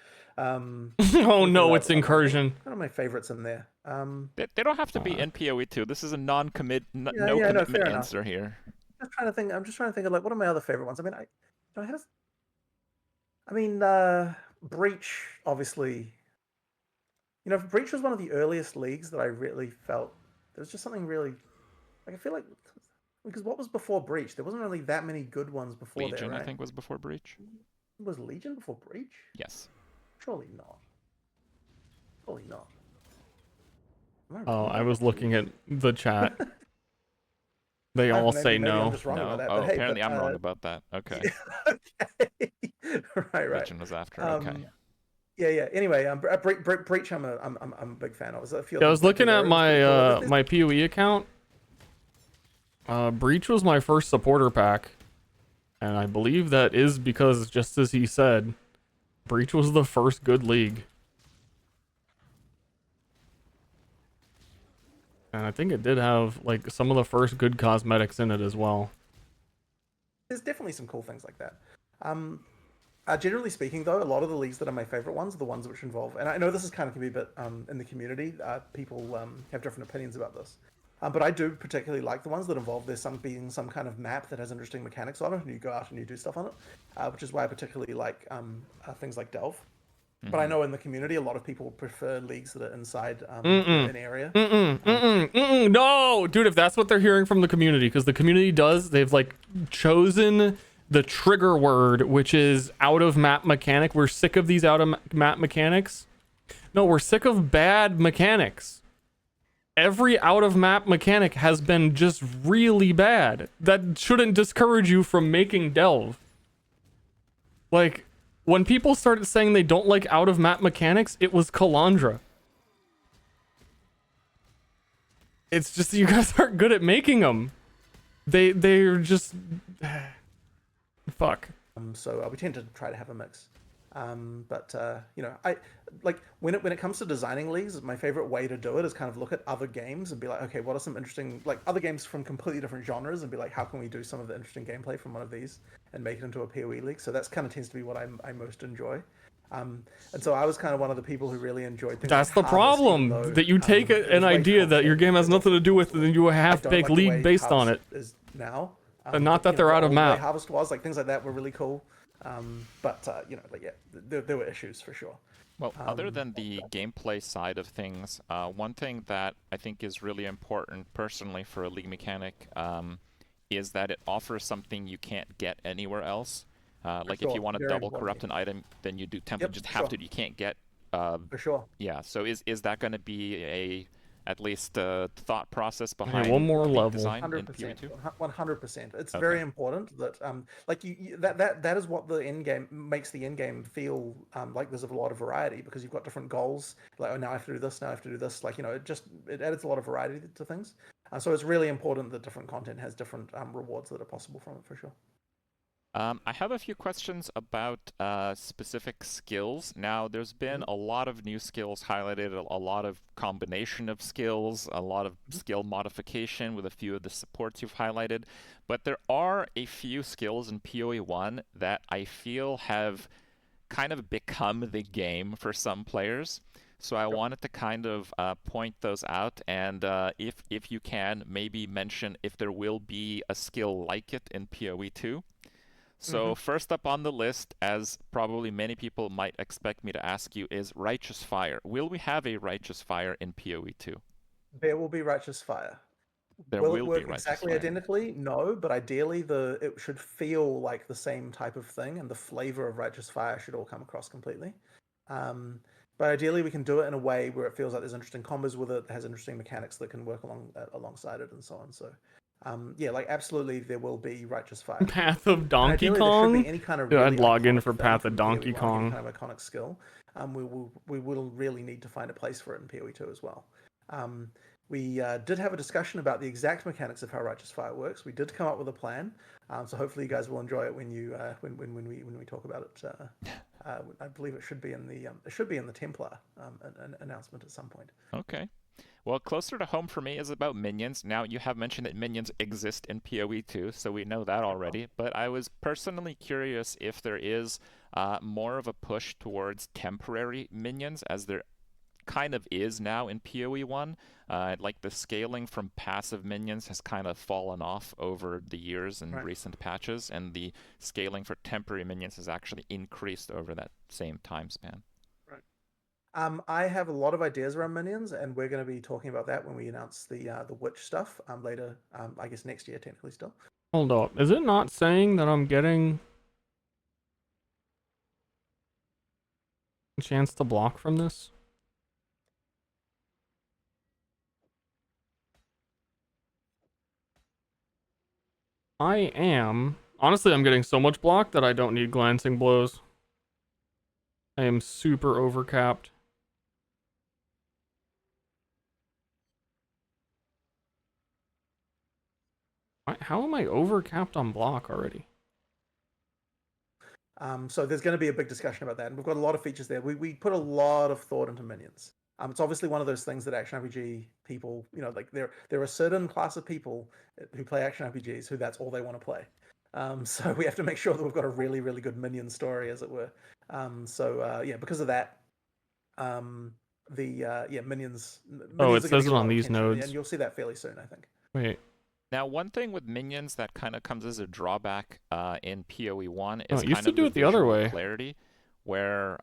Oh no, it's Incursion. One of my favorites in there. They don't have to be in PoE 2. This is a non-commit, no fair commitment enough. answer here. I'm just trying to think of like what are my other favorite ones. I mean, Breach, obviously. You know, Breach was one of the earliest leagues that I really felt there was just something really like I feel like because what was before Breach? There wasn't really that many good ones before Legion, there, right? I think, was before Breach. Was Legion before Breach? Yes. Surely not. Surely not. Oh, I was looking at the chat. They all say maybe I'm no. just wrong No. about that, Oh, but hey, apparently I'm wrong about that. Okay. Okay. right. Legion was after. Okay. Yeah. Anyway, Breach, I'm a big fan of. I was looking at my my PoE account. Breach was my first supporter pack, and I believe that is because, just as he said, Breach was the first good league. And I think it did have like some of the first good cosmetics in it as well. There's definitely some cool things like that. Generally speaking, though, a lot of the leagues that are my favorite ones are the ones which involve, and I know this is kind of can be a bit in the community, people have different opinions about this. But I do particularly like the ones that involve being some kind of map that has interesting mechanics on it, and you go out and you do stuff on it, which is why I particularly like things like Delve. Mm-hmm. But I know in the community, a lot of people prefer leagues that are inside an area. No, dude, if that's what they're hearing from the community, because the community they've like chosen the trigger word, which is out of map mechanic. We're sick of these out of map mechanics. No, we're sick of bad mechanics. Every out of map mechanic has been just really bad. That shouldn't discourage you from making Delve. Like, when people started saying they don't like out of map mechanics, it was Calandra. It's just you guys aren't good at making them. They're just fuck. So we tend to try to have a mix. But I like when it comes to designing leagues, my favorite way to do it is kind of look at other games and be like, okay, what are some interesting like other games from completely different genres, and be like, how can we do some of the interesting gameplay from one of these and make it into a PoE league? So that's kind of tends to be what I most enjoy. And so I was kind of one of the people who really enjoyed things. That's like the problem, Harvest, that you take an idea that your game has nothing to do with, and then you half-baked league based on it. Is now. And not that they're out of map. Harvest was like things like that were really cool. There were issues for sure. Well, other than the gameplay side of things, one thing that I think is really important personally for a league mechanic is that it offers something you can't get anywhere else. Like if you want to double corrupt an item, then you do template. You can't get. For sure. Yeah. So is that going to be at least the thought process Okay, behind one more the level. design in 100%, PoE2? 100%. It's Okay. very important that like that is what the end game makes the end game feel like there's a lot of variety, because you've got different goals. Like, oh, now I have to do this, now I have to do this. Like, it adds a lot of variety to things. So it's really important that different content has different rewards that are possible from it, for sure. I have a few questions about specific skills. Now, there's been a lot of new skills highlighted, a lot of combination of skills, a lot of skill modification with a few of the supports you've highlighted. But there are a few skills in PoE1 that I feel have kind of become the game for some players. So I wanted to kind of point those out, and if you can, maybe mention if there will be a skill like it in PoE2. So first up on the list, as probably many people might expect me to ask you, is Righteous Fire. Will we have a Righteous Fire in PoE2? There will be Righteous Fire. There Will will it be work Righteous exactly Fire. identically? No, but ideally it should feel like the same type of thing, and the flavor of Righteous Fire should all come across completely. But ideally we can do it in a way where it feels like there's interesting combos with it, has interesting mechanics that can work alongside it, and so on. So yeah, like absolutely there will be Righteous Fire. Path of Donkey Ideally, Kong? there should be any kind of Dude, really I'd log in iconic for thing Path from of Donkey PoE1, Kong. any kind of iconic skill. We will really need to find a place for it in PoE2 as well. We did have a discussion about the exact mechanics of how Righteous Fire works. We did come up with a plan, so hopefully you guys will enjoy it when you when we talk about it. I believe it should be in the Templar announcement at some point. Okay. Well, closer to home for me is about minions. Now, you have mentioned that minions exist in PoE2, so we know that already. But I was personally curious if there is more of a push towards temporary minions, as there kind of is now in PoE1. Like the scaling from passive minions has kind of fallen off over the years in recent patches, and the scaling for temporary minions has actually increased over that same time span. I have a lot of ideas around minions, and we're going to be talking about that when we announce the witch stuff later. I guess next year, technically still. Hold up. Is it not saying that I'm getting a chance to block from this? I am. Honestly, I'm getting so much block that I don't need glancing blows. I am super overcapped. How am I overcapped on block already? So there's going to be a big discussion about that, and we've got a lot of features there. We put a lot of thought into minions. It's obviously one of those things that action RPG people, like there are a certain class of people who play action RPGs who that's all they want to play. So we have to make sure that we've got a really, really good minion story, as it were. Yeah, because of that, minions. Oh, it are gonna says get it a on lot of these attention, nodes. and you'll see that fairly soon, I think. Wait. Now, one thing with minions that kind of comes as a drawback in PoE1 is it used kind to of do it the other visual way. clarity, where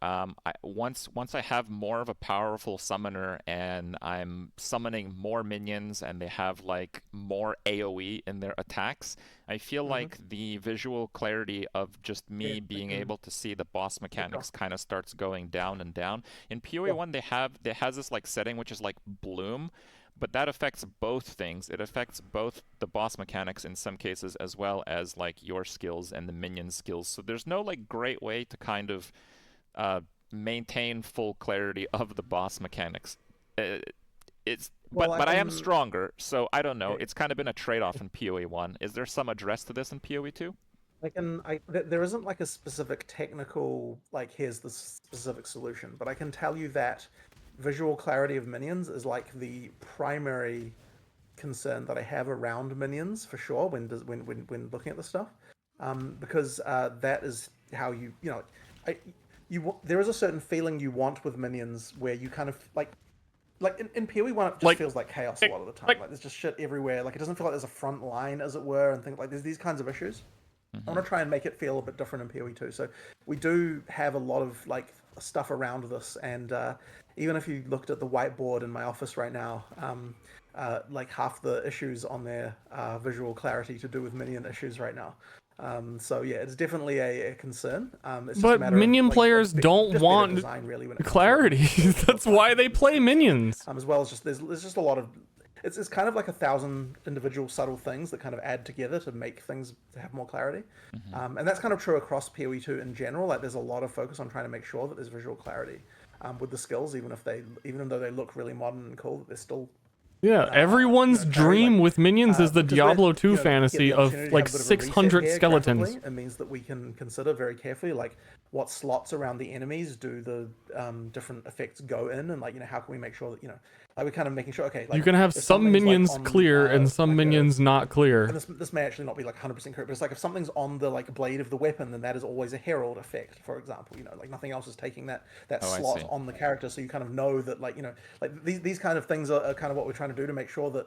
once I have more of a powerful summoner and I'm summoning more minions and they have like more AoE in their attacks, I feel like the visual clarity of just me being able to see the boss mechanics kind of starts going down and down. In PoE1, they has this like setting which is like bloom. But that affects both things. It affects both the boss mechanics in some cases, as well as like your skills and the minion skills. So there's no like great way to kind of maintain full clarity of the boss mechanics. But I am stronger, so I don't know. It's kind of been a trade-off in PoE1. Is there some address to this in PoE2? There isn't like a specific technical, like here's the specific solution, but I can tell you that visual clarity of minions is like the primary concern that I have around minions, for sure, when looking at the stuff, because that is how there is a certain feeling you want with minions where you kind of like in PoE1 it just feels like chaos a lot of the time. Like there's just shit everywhere. Like it doesn't feel like there's a front line, as it were, and things like there's these kinds of issues. I want to try and make it feel a bit different in PoE2. So we do have a lot of like stuff around this, and even if you looked at the whiteboard in my office right now, like half the issues on there are visual clarity to do with minion issues right now. So yeah, it's definitely a concern. It's just a But matter of, minion like, players just don't better want design, really, when it comes to clarity. That's why they play minions. as well as just there's just a lot of it's kind of like 1,000 individual subtle things that kind of add together to make things to have more clarity. And that's kind of true across PoE2 in general. Like, there's a lot of focus on trying to make sure that there's visual clarity with the skills, even though they look really modern and cool, that they're still Yeah, everyone's dream with minions is the because Diablo we're, 2 get the fantasy of opportunity to like have a bit of a reset 600 here skeletons. graphically. It means that we can consider very carefully, like, what slots around the enemies do the different effects go in, and, like, how can we make sure that, like, we're kind of making sure, okay, like, You can have if some something's, like, minions on, clear and some like minions not clear. and this may actually not be like 100% correct, but it's like if something's on the, like, blade of the weapon, then that is always a herald effect, for example. Like, nothing else is taking that Oh, I slot see. on the character, so you kind of know that, like, like these kind of things are kind of what we're trying to do to make sure that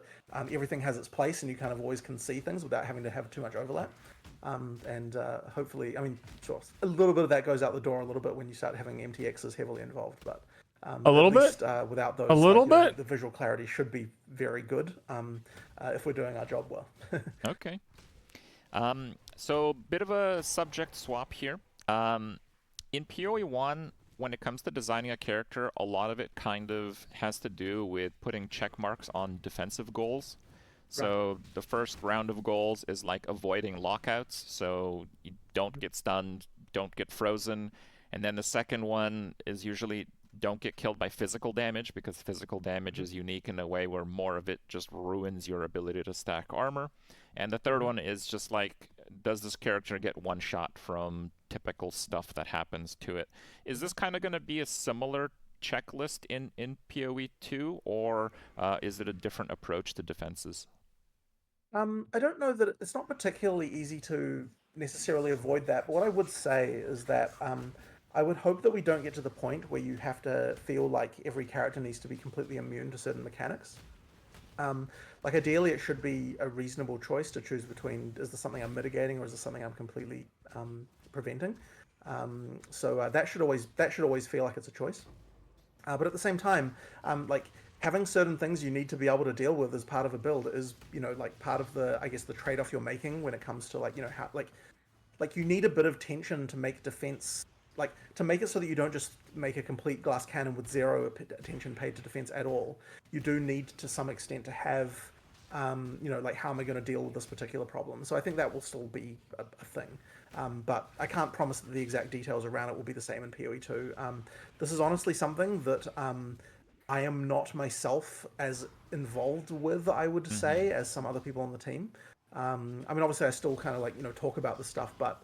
everything has its place, and you kind of always can see things without having to have too much overlap. And hopefully, I mean, sure, a little bit of that goes out the door a little bit when you start having MTXs heavily involved, but A little at least, bit? without those, A little like, bit? the visual clarity should be very good if we're doing our job well. Okay. So bit of a subject swap here. In PoE 1, when it comes to designing a character, a lot of it kind of has to do with putting check marks on defensive goals. So the first round of goals is like avoiding lockouts, so you don't get stunned, don't get frozen. And then the second one is usually don't get killed by physical damage, because physical damage is unique in a way where more of it just ruins your ability to stack armor. And the third one is just like, does this character get one shot from typical stuff that happens to it? Is this kind of going to be a similar checklist in PoE 2, or is it a different approach to defenses? I don't know that it's not particularly easy to necessarily avoid that, but what I would say is that I would hope that we don't get to the point where you have to feel like every character needs to be completely immune to certain mechanics. Like, ideally, it should be a reasonable choice to choose between, is this something I'm mitigating, or is this something I'm completely preventing? So that should always feel like it's a choice. But at the same time, like, having certain things you need to be able to deal with as part of a build is, like, part of the, I guess, the trade-off you're making when it comes to, like, how, like you need a bit of tension to make defense, like, to make it so that you don't just make a complete glass cannon with zero attention paid to defense at all. You do need, to some extent, to have, like, how am I going to deal with this particular problem? So I think that will still be a thing. But I can't promise that the exact details around it will be the same in PoE2. This is honestly something that I am not myself as involved with, I would say, as some other people on the team. I mean, obviously, I still kind of, like, talk about the stuff, but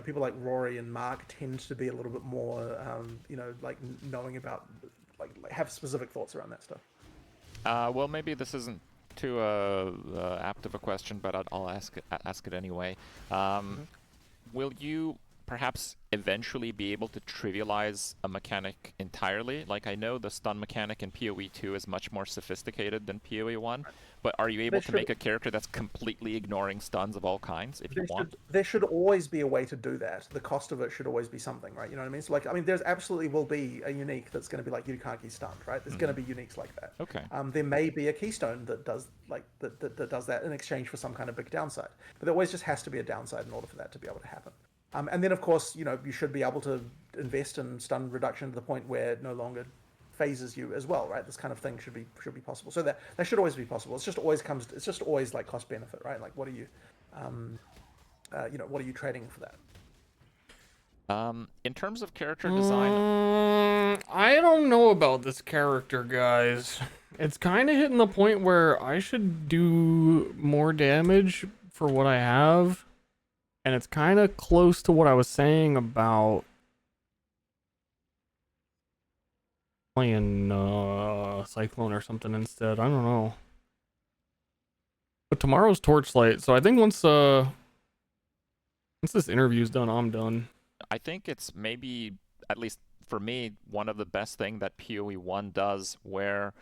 people like Rory and Mark tend to be a little bit more, like, knowing about, like have specific thoughts around that stuff. Well, maybe this isn't too apt of a question, but I'll ask it anyway. Will you perhaps eventually be able to trivialize a mechanic entirely? Like, I know the stun mechanic in PoE 2 is much more sophisticated than PoE 1, but are you able to make a character that's completely ignoring stuns of all kinds if you want? There should always be a way to do that. The cost of it should always be something, right? You know what I mean? So, like, I mean, there's absolutely will be a unique that's going to be like, you can't get stunned, right? There's going to be uniques like that. Okay. There may be a keystone that does, like, that does that in exchange for some kind of big downside, but there always just has to be a downside in order for that to be able to happen. And then, of course, you should be able to invest in stun reduction to the point where it no longer phases you as well, right? This kind of thing should be possible. So that should always be possible. It's just always like cost benefit, right? Like, what are you, what are you trading for that? In terms of character design, I don't know about this character, guys. It's kind of hitting the point where I should do more damage for what I have. And it's kind of close to what I was saying about playing Cyclone or something instead. I don't know. But tomorrow's Torchlight, so I think once this interview's done, I'm done. I think it's maybe, at least for me, one of the best thing that PoE 1 does, where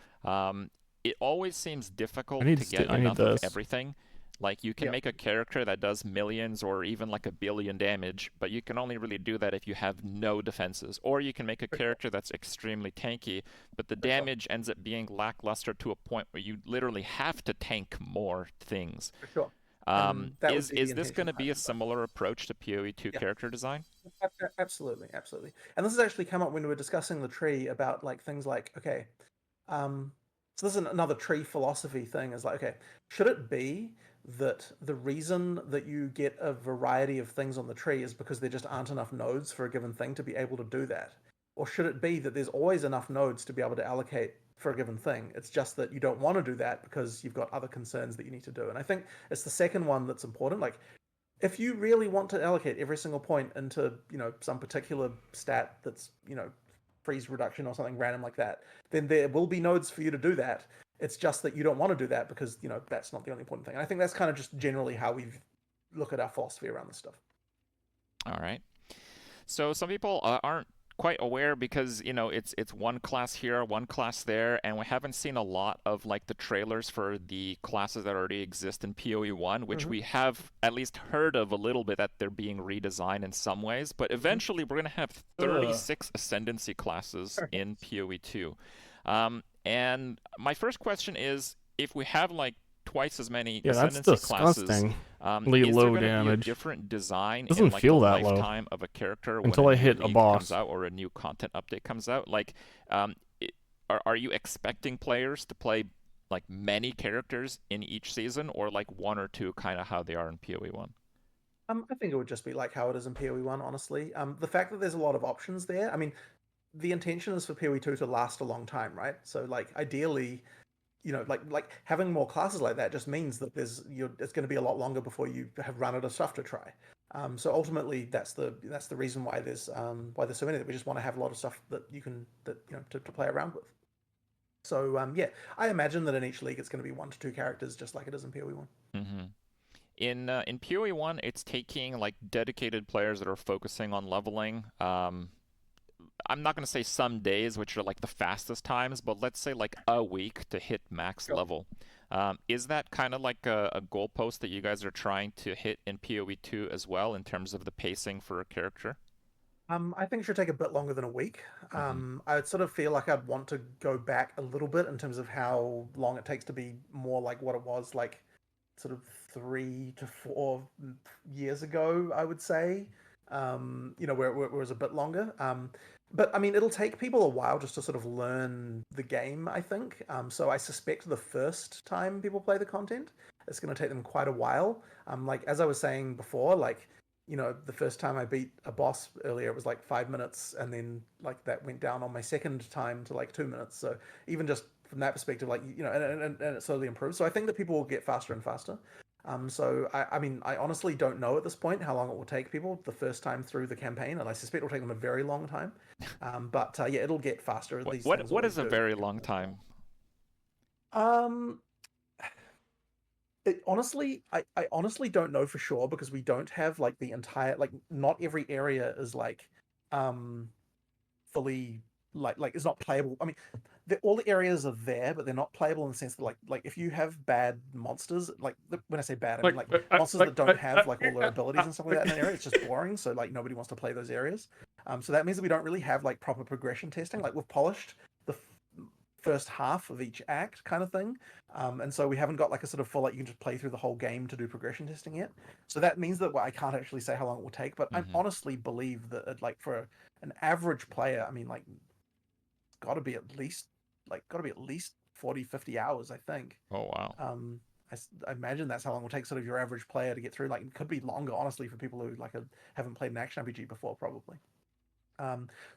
it always seems difficult to get enough of everything. Like, you can make a character that does millions or even like 1 billion damage, but you can only really do that if you have no defenses. Or you can make a character that's extremely tanky, but the damage ends up being lackluster to a point where you literally have to tank more things. For sure. That would Is be the this intention going to behind be a it, but- similar approach to PoE2 Yeah. character design? Absolutely, absolutely. And this has actually come up when we were discussing the tree about like things like, okay, so this is another tree philosophy thing is like, okay, should it be that the reason that you get a variety of things on the tree is because there just aren't enough nodes for a given thing to be able to do that? Or should it be that there's always enough nodes to be able to allocate for a given thing? It's just that you don't want to do that because you've got other concerns that you need to do. And I think it's the second one that's important. Like, if you really want to allocate every single point into, some particular stat that's, freeze reduction or something random like that, then there will be nodes for you to do that. It's just that you don't want to do that because, that's not the only important thing. And I think that's kind of just generally how we look at our philosophy around this stuff. All right. So some people aren't quite aware because it's one class here, one class there, and we haven't seen a lot of like the trailers for the classes that already exist in PoE1, which we have at least heard of a little bit that they're being redesigned in some ways. But eventually, we're going to have 36 ascendancy classes in PoE2. And my first question is, if we have like twice as many ascendancy classes, is there low going to be a damage. different design Doesn't in like feel the that low lifetime of a character until when I a new hit a league boss. comes out or a new content update comes out? Like, are you expecting players to play like many characters in each season, or like one or two, kind of how they are in PoE1? I think it would just be like how it is in PoE1, honestly. The fact that there's a lot of options there, I mean, the intention is for PoE2 to last a long time, right? So, like, ideally, like having more classes like that just means that it's going to be a lot longer before you have run out of stuff to try. So ultimately, that's the reason why there's so many, that we just want to have a lot of stuff that you can to play around with. So yeah, I imagine that in each league it's going to be 1 to 2 characters, just like it is in PoE1. Mm-hmm. In PoE1, it's taking like dedicated players that are focusing on leveling. I'm not going to say some days, which are like the fastest times, but let's say like a week to hit max level. Is that kind of like a goalpost that you guys are trying to hit in PoE2 as well, in terms of the pacing for a character? I think it should take a bit longer than a week. I would sort of feel like I'd want to go back a little bit in terms of how long it takes to be more like what it was like sort of 3 to 4 years ago, I would say. Where it was a bit longer. But I mean, it'll take people a while just to sort of learn the game, I think. So I suspect the first time people play the content, it's going to take them quite a while. Like as I was saying before, like the first time I beat a boss earlier, it was like 5 minutes, and then like that went down on my second time to like 2 minutes. So even just from that perspective, like and it slowly improves. So I think that people will get faster and faster. So I mean, I honestly don't know at this point how long it will take people the first time through the campaign, and I suspect it will take them a very long time. But yeah, it'll get faster. What is a very long time? Honestly, I honestly don't know for sure, because we don't have like the entire, like, not every area is like fully like it's not playable. I mean, all the areas are there, but they're not playable in the sense that like if you have bad monsters, like when I say bad, I mean like monsters that don't have like all their abilities and stuff like that in an area, it's just boring. So like nobody wants to play those areas. So that means that we don't really have like proper progression testing. Like we've polished the first half of each act kind of thing, and so we haven't got like a sort of full, like, you can just play through the whole game to do progression testing yet. So that means that I can't actually say how long it will take, but I honestly believe that like for an average player, I mean, like, got to be at least 40, 50 hours, I think. Oh wow. I imagine that's how long it will take sort of your average player to get through. Like it could be longer, honestly, for people who haven't played an action RPG before, probably.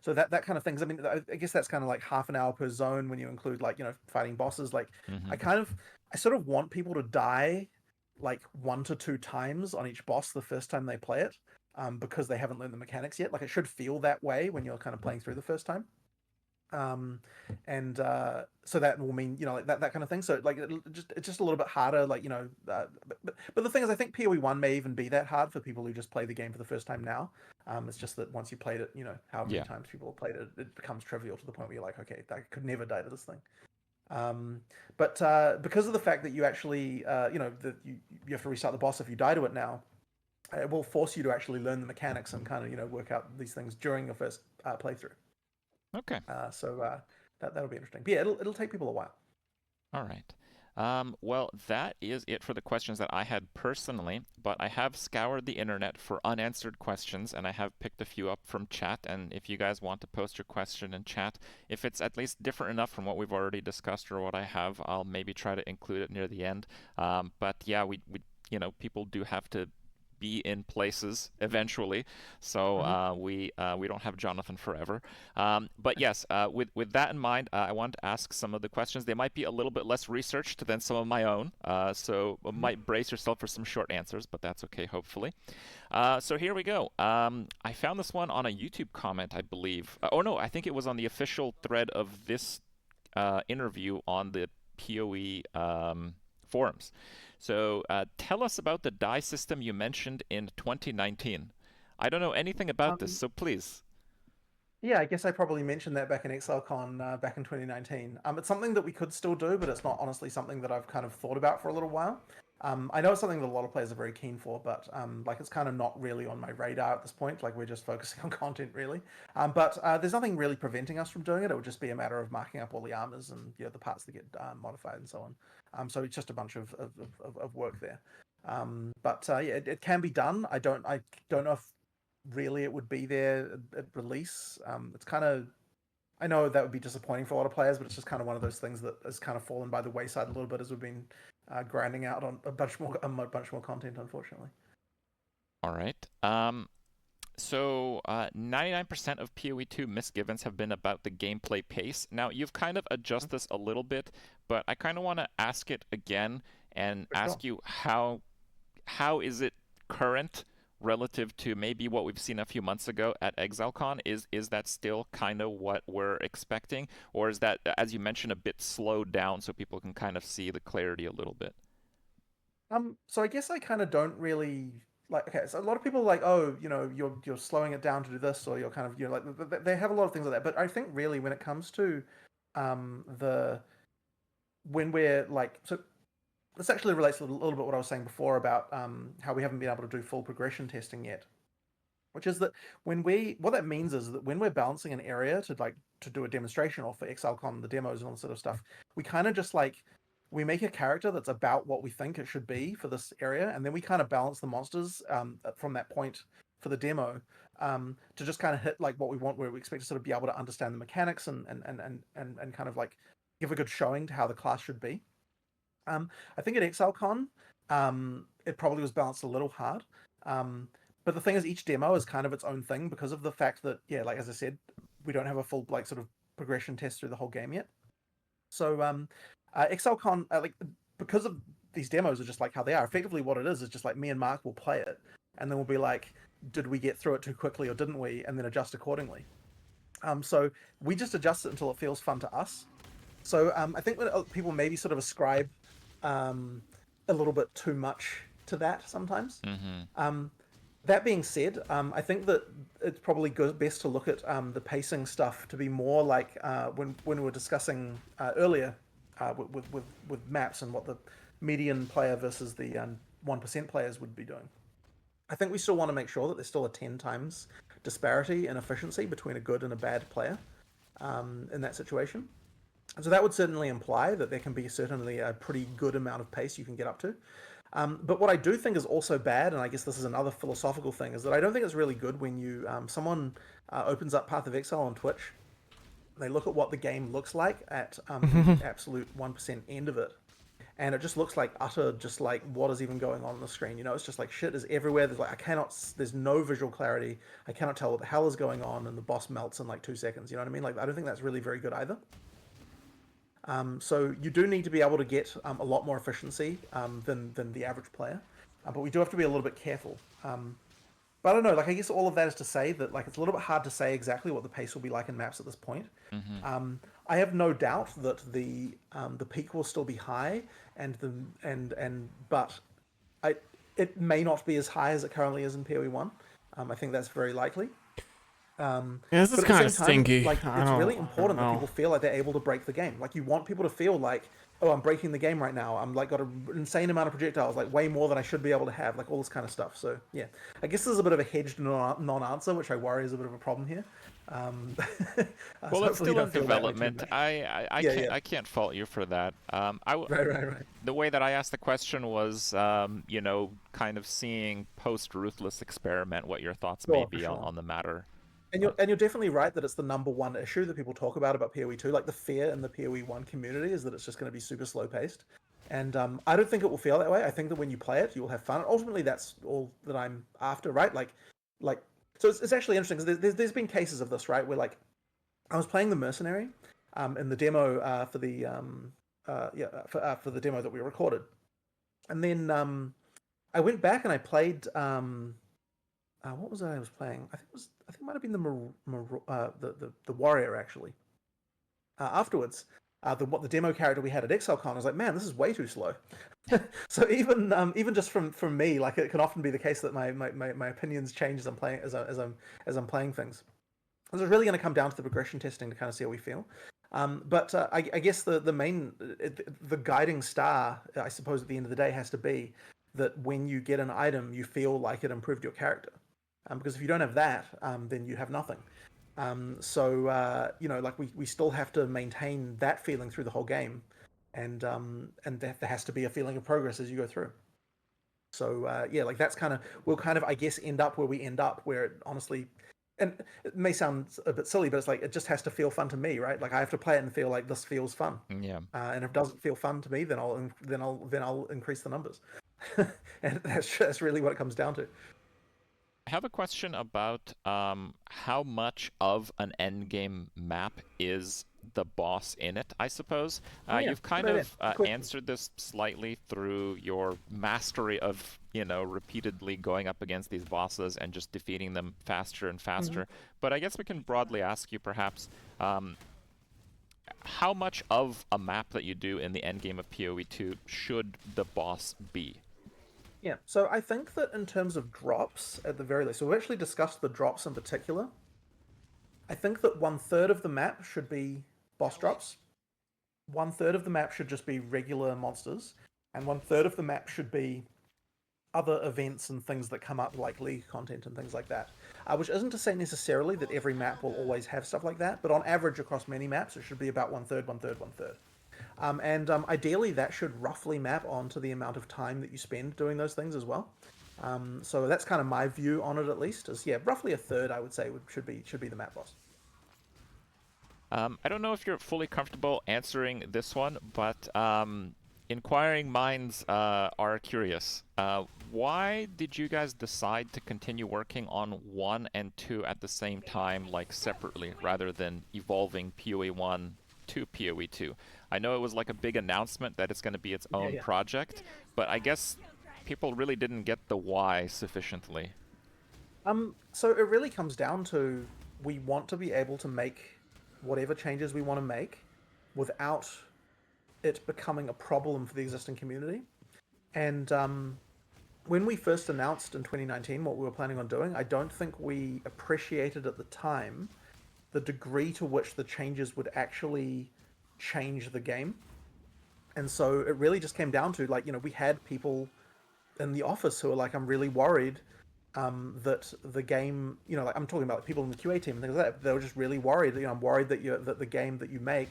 So that kind of things. I mean, I guess that's kind of like half an hour per zone when you include like fighting bosses. Like I sort of want people to die like 1 to 2 times on each boss the first time they play it, because they haven't learned the mechanics yet. Like it should feel that way when you're kind of playing through the first time. So that will mean like that kind of thing. So like it's just a little bit harder, like but the thing is, I think PoE1 may even be that hard for people who just play the game for the first time now. It's just that once you played it, however many times people have played it, it becomes trivial to the point where you're like, okay, I could never die to this thing. But because of the fact that you actually that you have to restart the boss if you die to it now, it will force you to actually learn the mechanics and kind of work out these things during your first playthrough. Okay. So that'll be interesting. But yeah, it'll take people a while. All right. Well, that is it for the questions that I had personally, but I have scoured the internet for unanswered questions and I have picked a few up from chat. And if you guys want to post your question in chat, if it's at least different enough from what we've already discussed or what I have, I'll maybe try to include it near the end. But yeah, we people do have to be in places eventually, so we don't have Jonathan forever. But yes, with that in mind, I want to ask some of the questions. They might be a little bit less researched than some of my own, so might brace yourself for some short answers, but that's okay, hopefully. So here we go. I found this one on a YouTube comment, I believe. Oh no, I think it was on the official thread of this interview on the PoE forums. So tell us about the die system you mentioned in 2019. I don't know anything about this, so please. Yeah, I guess I probably mentioned that back in ExileCon back in 2019. It's something that we could still do, but it's not honestly something that I've kind of thought about for a little while. I know it's something that a lot of players are very keen for, but like it's kind of not really on my radar at this point. Like we're just focusing on content really. But there's nothing really preventing us from doing it. It would just be a matter of marking up all the armors and the parts that get modified and so on. So it's just a bunch of work there. But yeah, it can be done. I don't know if really it would be there at release. It's kind of, I know that would be disappointing for a lot of players, but it's just kind of one of those things that has kind of fallen by the wayside a little bit as we've been grinding out on a bunch more content, unfortunately. All right. So 99% of PoE2 misgivings have been about the gameplay pace. Now, you've kind of adjusted this a little bit, but I kind of want to ask it again and ask you how is it current relative to maybe what we've seen a few months ago at ExileCon? Is that still kind of what we're expecting? Or is that, as you mentioned, a bit slowed down so people can kind of see the clarity a little bit? So I guess I kind of don't really like. Okay, so a lot of people are like, oh, you're slowing it down to do this, or you're kind of like they have a lot of things like that. But I think really when it comes to when we're like so. This actually relates to a little bit what I was saying before about how we haven't been able to do full progression testing yet. Which is that what that means is that when we're balancing an area to do a demonstration or for ExileCon, the demos and all that sort of stuff, we kind of just we make a character that's about what we think it should be for this area, and then we kind of balance the monsters from that point for the demo to just kind of hit like what we want, where we expect to sort of be able to understand the mechanics and kind of like give a good showing to how the class should be. I think at ExileCon, it probably was balanced a little hard. But the thing is, each demo is kind of its own thing because of the fact that, yeah, like as I said, we don't have a full like sort of progression test through the whole game yet. So ExileCon, because of these demos are just like how they are. Effectively, what it is just like me and Mark will play it, and then we'll be like, did we get through it too quickly or didn't we? And then adjust accordingly. So we just adjust it until it feels fun to us. So I think when people maybe sort of ascribe a little bit too much to that sometimes. That being said, I think that it's probably best to look at the pacing stuff to be more like when we were discussing earlier with maps and what the median player versus the 1% players would be doing. I think we still want to make sure that there's still a 10 times disparity in efficiency between a good and a bad player in that situation. So that would certainly imply that there can be certainly a pretty good amount of pace you can get up to. But what I do think is also bad, and I guess this is another philosophical thing, is that I don't think it's really good when you someone opens up Path of Exile on Twitch, they look at what the game looks like at the absolute 1% end of it, and it just looks like utter, just like what is even going on the screen. It's just like shit is everywhere. There's like there's no visual clarity. I cannot tell what the hell is going on, and the boss melts in like 2 seconds. You know what I mean? Like I don't think that's really very good either. So you do need to be able to get a lot more efficiency than the average player, but we do have to be a little bit careful. But I don't know, like I guess all of that is to say that like it's a little bit hard to say exactly what the pace will be like in maps at this point. I have no doubt that the peak will still be high, but it may not be as high as it currently is in PoE 1. I think that's very likely. Yeah, this is but at the kind of same time, stinky. like I it's don't- really I don't important that know. people feel like they're able to break the game. Like you want people to feel like, oh, I'm breaking the game right now. I'm like got an insane amount of projectiles, like way more than I should be able to have, like all this kind of stuff. So yeah, I guess there's a bit of a hedged non-answer, which I worry is a bit of a problem here. So Well, it's hopefully you still in don't feel that way too development. much. I Yeah, can't yeah. I can't fault you for that. Right. The way that I asked the question was, you know, kind of seeing post Ruthless Experiment what your thoughts may Sure, for be sure. on the matter. And you're definitely right that it's the number one issue that people talk about PoE 2. Like the fear in the PoE 1 community is that it's just going to be super slow paced. And I don't think it will feel that way. I think that when you play it, you will have fun. Ultimately, that's all that I'm after, right? Like so it's actually interesting because there's been cases of this, right? Where like I was playing the Mercenary in the demo for the for the demo that we recorded, and then I went back and I played what was it I was playing? I think it might have been the warrior actually. Afterwards, the demo character we had at ExileCon, I was like, man, this is way too slow. So even just from me, like it can often be the case that my opinions change as I'm playing as I'm playing things. So it's really going to come down to the progression testing to kind of see how we feel. But I guess the guiding star, I suppose, at the end of the day, has to be that when you get an item, you feel like it improved your character. Because if you don't have that, then you have nothing. So you know, like we still have to maintain that feeling through the whole game, and there has to be a feeling of progress as you go through. So yeah, like that's kind of we'll kind of I guess end up where we end up, where it honestly, and it may sound a bit silly, but it's like it just has to feel fun to me, right? Like I have to play it and feel like this feels fun. Yeah. And if it doesn't feel fun to me, then I'll increase the numbers, and that's really what it comes down to. I have a question about how much of an endgame map is the boss in it, I suppose. Yeah, You've kind right, of yeah. Quick. answered this slightly through your mastery of, you know, repeatedly going up against these bosses and just defeating them faster and faster. But I guess we can broadly ask you perhaps, how much of a map that you do in the endgame of PoE 2 should the boss be? Yeah, so I think that in terms of drops, at the very least, so we've actually discussed the drops in particular. I think that 1/3 of the map should be boss drops. 1/3 of the map should just be regular monsters, and 1/3 of the map should be other events and things that come up, like League content and things like that. Which isn't to say necessarily that every map will always have stuff like that, but on average across many maps, it should be about 1/3, 1/3, 1/3. And ideally, that should roughly map onto the amount of time that you spend doing those things as well. So that's kind of my view on it, at least. Is yeah, roughly a third, I would say, should be the map boss. I don't know if you're fully comfortable answering this one, but inquiring minds are curious. Why did you guys decide to continue working on 1 and 2 at the same time, like separately, rather than evolving PoE 1 to PoE 2? I know it was like a big announcement that it's going to be its own Yeah. project, but I guess people really didn't get the why sufficiently. So it really comes down to we want to be able to make whatever changes we want to make without it becoming a problem for the existing community. And when we first announced in 2019 what we were planning on doing, I don't think we appreciated at the time the degree to which the changes would actually change the game. And so it really just came down to, like, you know, we had people in the office who are like, I'm really worried that the game, you know, like I'm talking about people in the QA team and things like that. They were just really worried. You know, I'm worried that the game that you make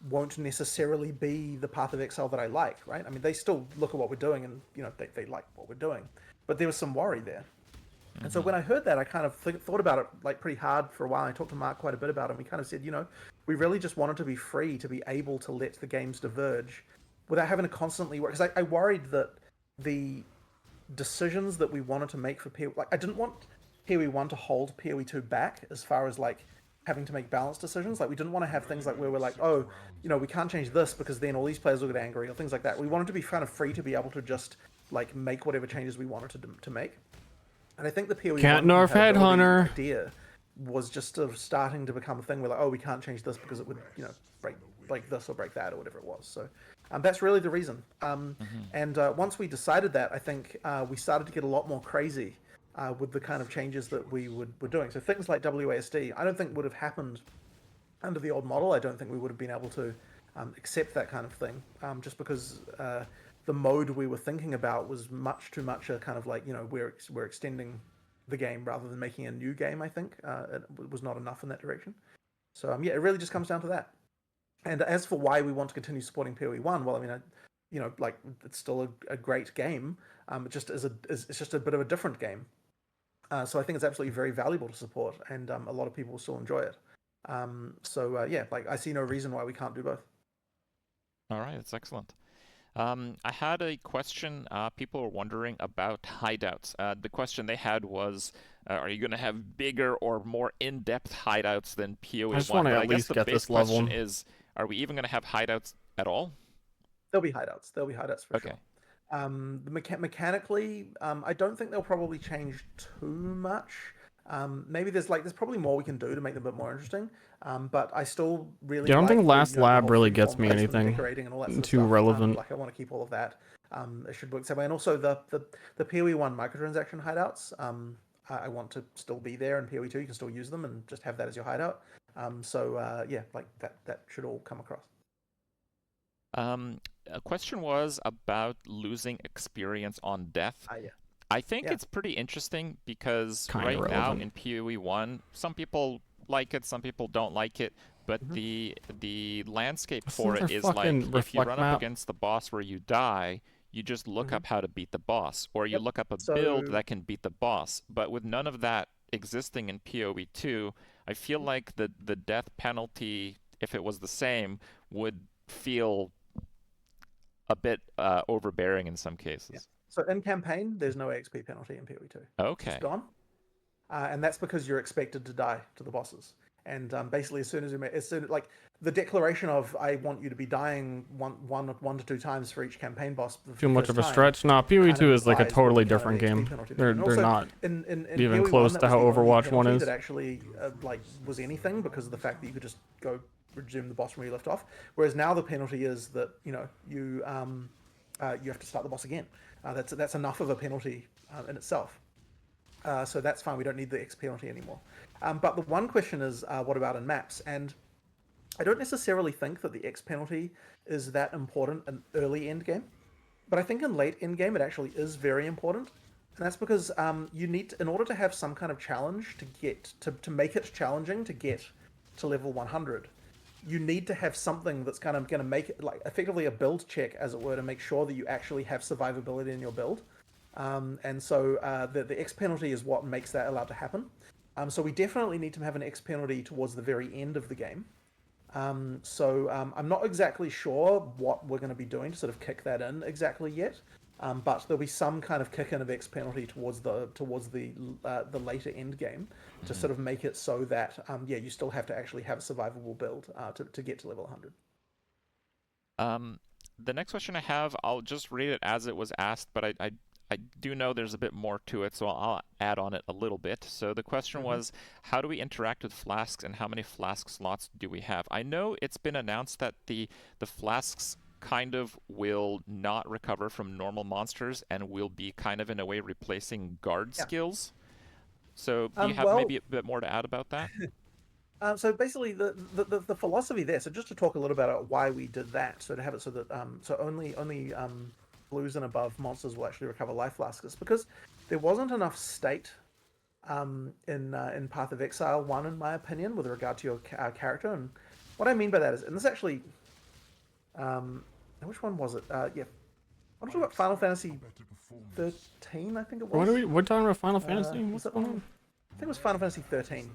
won't necessarily be the Path of Exile that I like, right? I mean, they still look at what we're doing and, you know, they like what we're doing, but there was some worry there. And so when I heard that, I kind of thought about it like pretty hard for a while. I talked to Mark quite a bit about it. And we kind of said, you know, we really just wanted to be free to be able to let the games diverge without having to constantly work. Because I worried that the decisions that we wanted to make for PoE, like I didn't want PoE 1 to hold PoE 2 back as far as like having to make balanced decisions. Like we didn't want to have things like where we're like, oh, you know, we can't change this because then all these players will get angry or things like that. We wanted to be kind of free to be able to just like make whatever changes we wanted to make. And I think the PoE Cat 1 North compatibility Headhunter idea was just sort of starting to become a thing. We're like, oh, we can't change this because it would, you know, break this or break that or whatever it was. So that's really the reason. And once we decided that, I think we started to get a lot more crazy with the kind of changes that we were doing. So things like WASD, I don't think would have happened under the old model. I don't think we would have been able to accept that kind of thing, just because the mode we were thinking about was much too much a kind of like, we're extending the game rather than making a new game. I think it was not enough in that direction. So yeah, it really just comes down to that. And as for why we want to continue supporting PoE1, well, I mean, like it's still a great game. It just it's just a bit of a different game. So I think it's absolutely very valuable to support, and a lot of people will still enjoy it. Yeah, like I see no reason why we can't do both. All right, that's excellent. I had a question. People were wondering about hideouts. The question they had was, are you going to have bigger or more in-depth hideouts than PoE1? I just want to at least get this level. The base question is, are we even going to have hideouts at all? There'll be hideouts. There'll be hideouts for sure. Mechanically, I don't think they'll probably change too much. Maybe there's probably more we can do to make them a bit more interesting. But I still really I don't think the, Last Lab the really freeform gets me placement, anything decorating and all that sort of too stuff. relevant. I want to keep all of that. It should work the same way. And also the PoE1 microtransaction hideouts. I want to still be there, and PoE2 you can still use them and just have that as your hideout. Yeah, like that should all come across. A question was about losing experience on death. Yeah. I think it's pretty interesting because right now in PoE1, some people like it, some people don't like it, but the landscape for it is like if you run up against the boss where you die, you just look up how to beat the boss, or you look up a build that can beat the boss. But with none of that existing in PoE2, I feel like the death penalty, if it was the same, would feel a bit overbearing in some cases. Yeah. So in campaign, there's no XP penalty in PoE2. Okay. It's gone. And that's because you're expected to die to the bosses. And basically, as soon like the declaration of I want you to be dying one to two times for each campaign boss. Too much of a stretch. Nah, PoE2 is like a totally different game. They're not even close to how Overwatch 1 is. That actually was anything because of the fact that you could just go resume the boss from where you left off. Whereas now the penalty is that you have to start the boss again. That's enough of a penalty in itself. So that's fine. We don't need the X penalty anymore. But the one question is, what about in maps? And I don't necessarily think that the X penalty is that important in early end game, but I think in late end game it actually is very important. And that's because you need, in order to have some kind of challenge to make it challenging to get to level 100, you need to have something that's kind of going to make it like effectively a build check, as it were, to make sure that you actually have survivability in your build. And so the X penalty is what makes that allowed to happen. So we definitely need to have an X penalty towards the very end of the game. I'm not exactly sure what we're going to be doing to sort of kick that in exactly yet. But there'll be some kind of kick in of X penalty towards the later end game to sort of make it so that you still have to actually have a survivable build to get to level 100. The next question I have, I'll just read it as it was asked, but I do know there's a bit more to it, so I'll add on it a little bit. So the question was, how do we interact with flasks, and how many flask slots do we have? I know it's been announced that the flasks kind of will not recover from normal monsters and will be kind of in a way replacing guard skills. So do you have maybe a bit more to add about that? So basically the philosophy there, so just to talk a little bit about why we did that, so to have it so that only blues and above monsters will actually recover life flasks, is because there wasn't enough state in Path of Exile 1, in my opinion, with regard to your character. And what I mean by that is, and this actually which one was it? I'm talking about Final Fantasy 13, I think it was. We're talking about Final Fantasy? What's going on? I think it was Final Fantasy 13,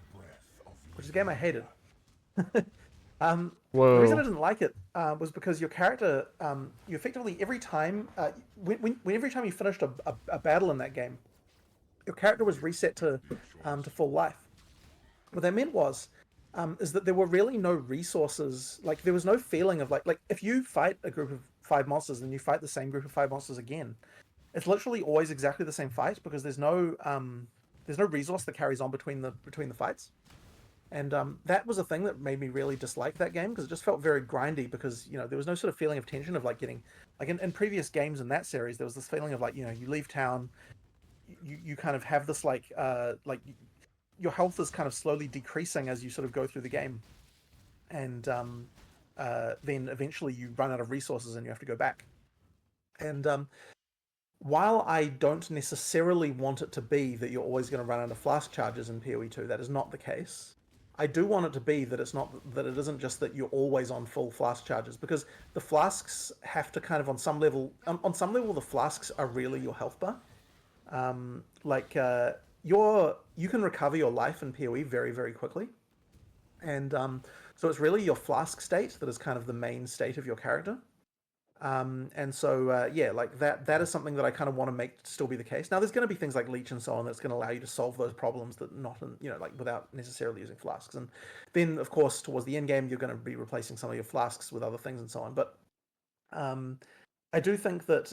which is a game I hated. Whoa. The reason I didn't like it was because your character, you effectively, every time, every time you finished a battle in that game, your character was reset to full life. What that meant was, is that there were really no resources, like there was no feeling of like if you fight a group of 5 monsters and you fight the same group of 5 monsters again, it's literally always exactly the same fight because there's no resource that carries on between the fights. And that was a thing that made me really dislike that game, because it just felt very grindy, because there was no sort of feeling of tension of like getting, like in previous games in that series there was this feeling of like you leave town, you kind of have this your health is kind of slowly decreasing as you sort of go through the game, and then eventually you run out of resources and you have to go back. And while I don't necessarily want it to be that you're always going to run out of flask charges in PoE 2, that is not the case. I do want it to be that it isn't just that you're always on full flask charges, because the flasks have to kind of on some level the flasks are really your health bar. You can recover your life in PoE very, very quickly, and so it's really your flask state that is kind of the main state of your character. That is something that I kind of want to make still be the case. Now, there's going to be things like leech and so on that's going to allow you to solve those problems that not without necessarily using flasks. And then, of course, towards the end game, you're going to be replacing some of your flasks with other things and so on. But I do think that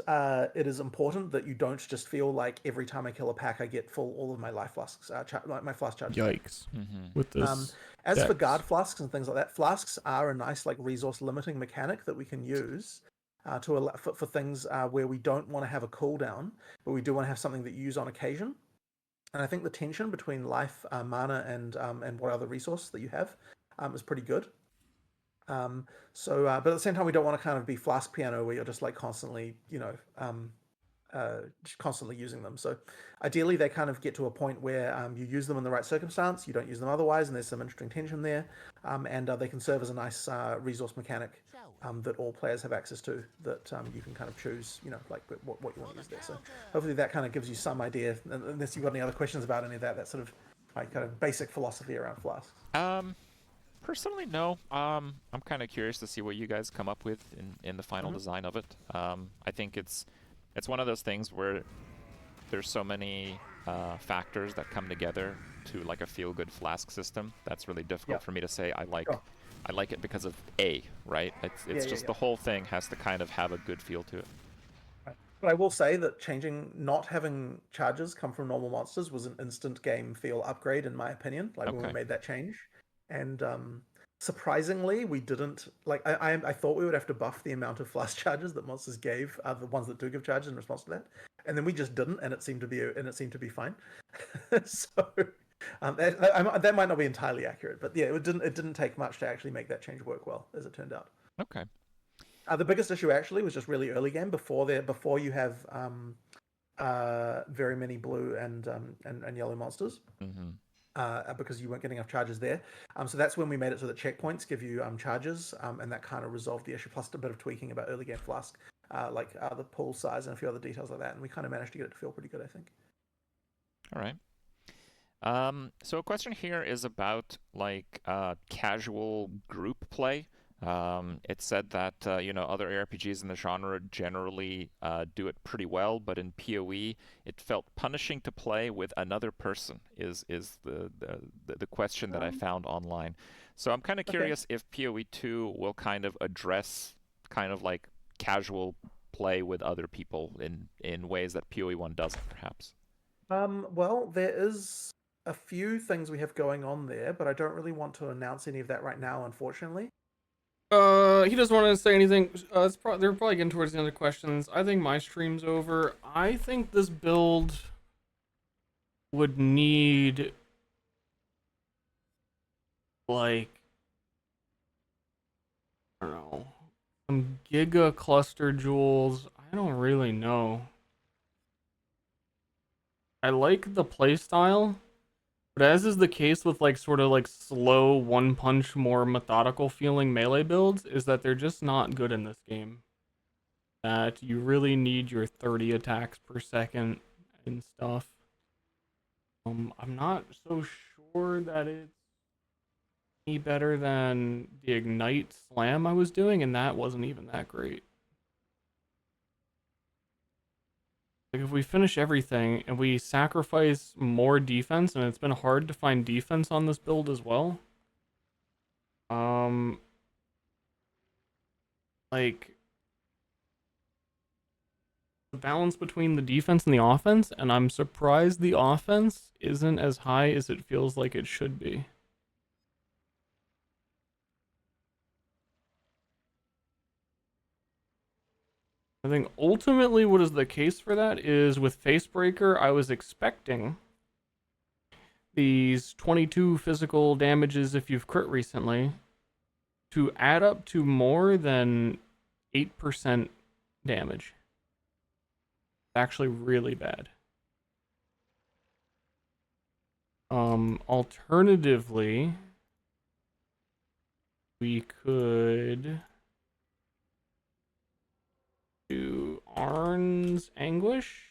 it is important that you don't just feel like every time I kill a pack, I get all of my life flasks, my flask charges. Yikes! With this, as for guard flasks and things like that, flasks are a nice resource limiting mechanic that we can use to allow for things where we don't want to have a cooldown, but we do want to have something that you use on occasion. And I think the tension between life, mana, and what other resource that you have is pretty good. But at the same time, we don't want to kind of be flask piano where you're just constantly, constantly using them. So ideally, they kind of get to a point where you use them in the right circumstance, you don't use them otherwise, and there's some interesting tension there. And they can serve as a nice resource mechanic that all players have access to, that you can kind of choose, what you want to use there. So hopefully that kind of gives you some idea, unless you've got any other questions about any of that sort of kind of basic philosophy around flasks. Personally, no. I'm kind of curious to see what you guys come up with in the final design of it. I think it's one of those things where there's so many factors that come together to a feel-good flask system. That's really difficult for me to say I like it because of A, right? It's just the whole thing has to kind of have a good feel to it. Right. But I will say that not having charges come from normal monsters was an instant game feel upgrade, in my opinion, when we made that change. And surprisingly, we didn't I thought we would have to buff the amount of flask charges that monsters gave, the ones that do give charges in response to that, and then we just didn't, and it seemed to be fine. So that might not be entirely accurate, but yeah, it didn't take much to actually make that change work well, as it turned out. Okay. The biggest issue actually was just really early game before you have very many blue and yellow monsters. Because you weren't getting enough charges there. So that's when we made it so that checkpoints give you charges, and that kind of resolved the issue, plus a bit of tweaking about early game flask, the pool size and a few other details like that, and we kind of managed to get it to feel pretty good, I think. All right. So a question here is about casual group play. It said that other ARPGs in the genre generally do it pretty well, but in PoE it felt punishing to play with another person. Is the question that I found online. So I'm kind of curious if PoE 2 will kind of address kind of casual play with other people in ways that PoE 1 doesn't, perhaps. Well, there is a few things we have going on there, but I don't really want to announce any of that right now, unfortunately. He doesn't want to say anything. They're probably getting towards the end of questions. I think my stream's over. I think this build would need I don't know, some giga cluster jewels. I don't really know. I like the playstyle. But as is the case with sort of slow one punch, more methodical feeling melee builds, is that they're just not good in this game. That you really need your 30 attacks per second and stuff. I'm not so sure that it's any better than the Ignite Slam I was doing, and that wasn't even that great. If we finish everything and we sacrifice more defense, and it's been hard to find defense on this build as well. The balance between the defense and the offense, and I'm surprised the offense isn't as high as it feels like it should be. I think ultimately what is the case for that is with facebreaker, I was expecting these 22 physical damages if you've crit recently to add up to more than 8% damage. Actually really bad. Alternatively, we could do Arn's Anguish.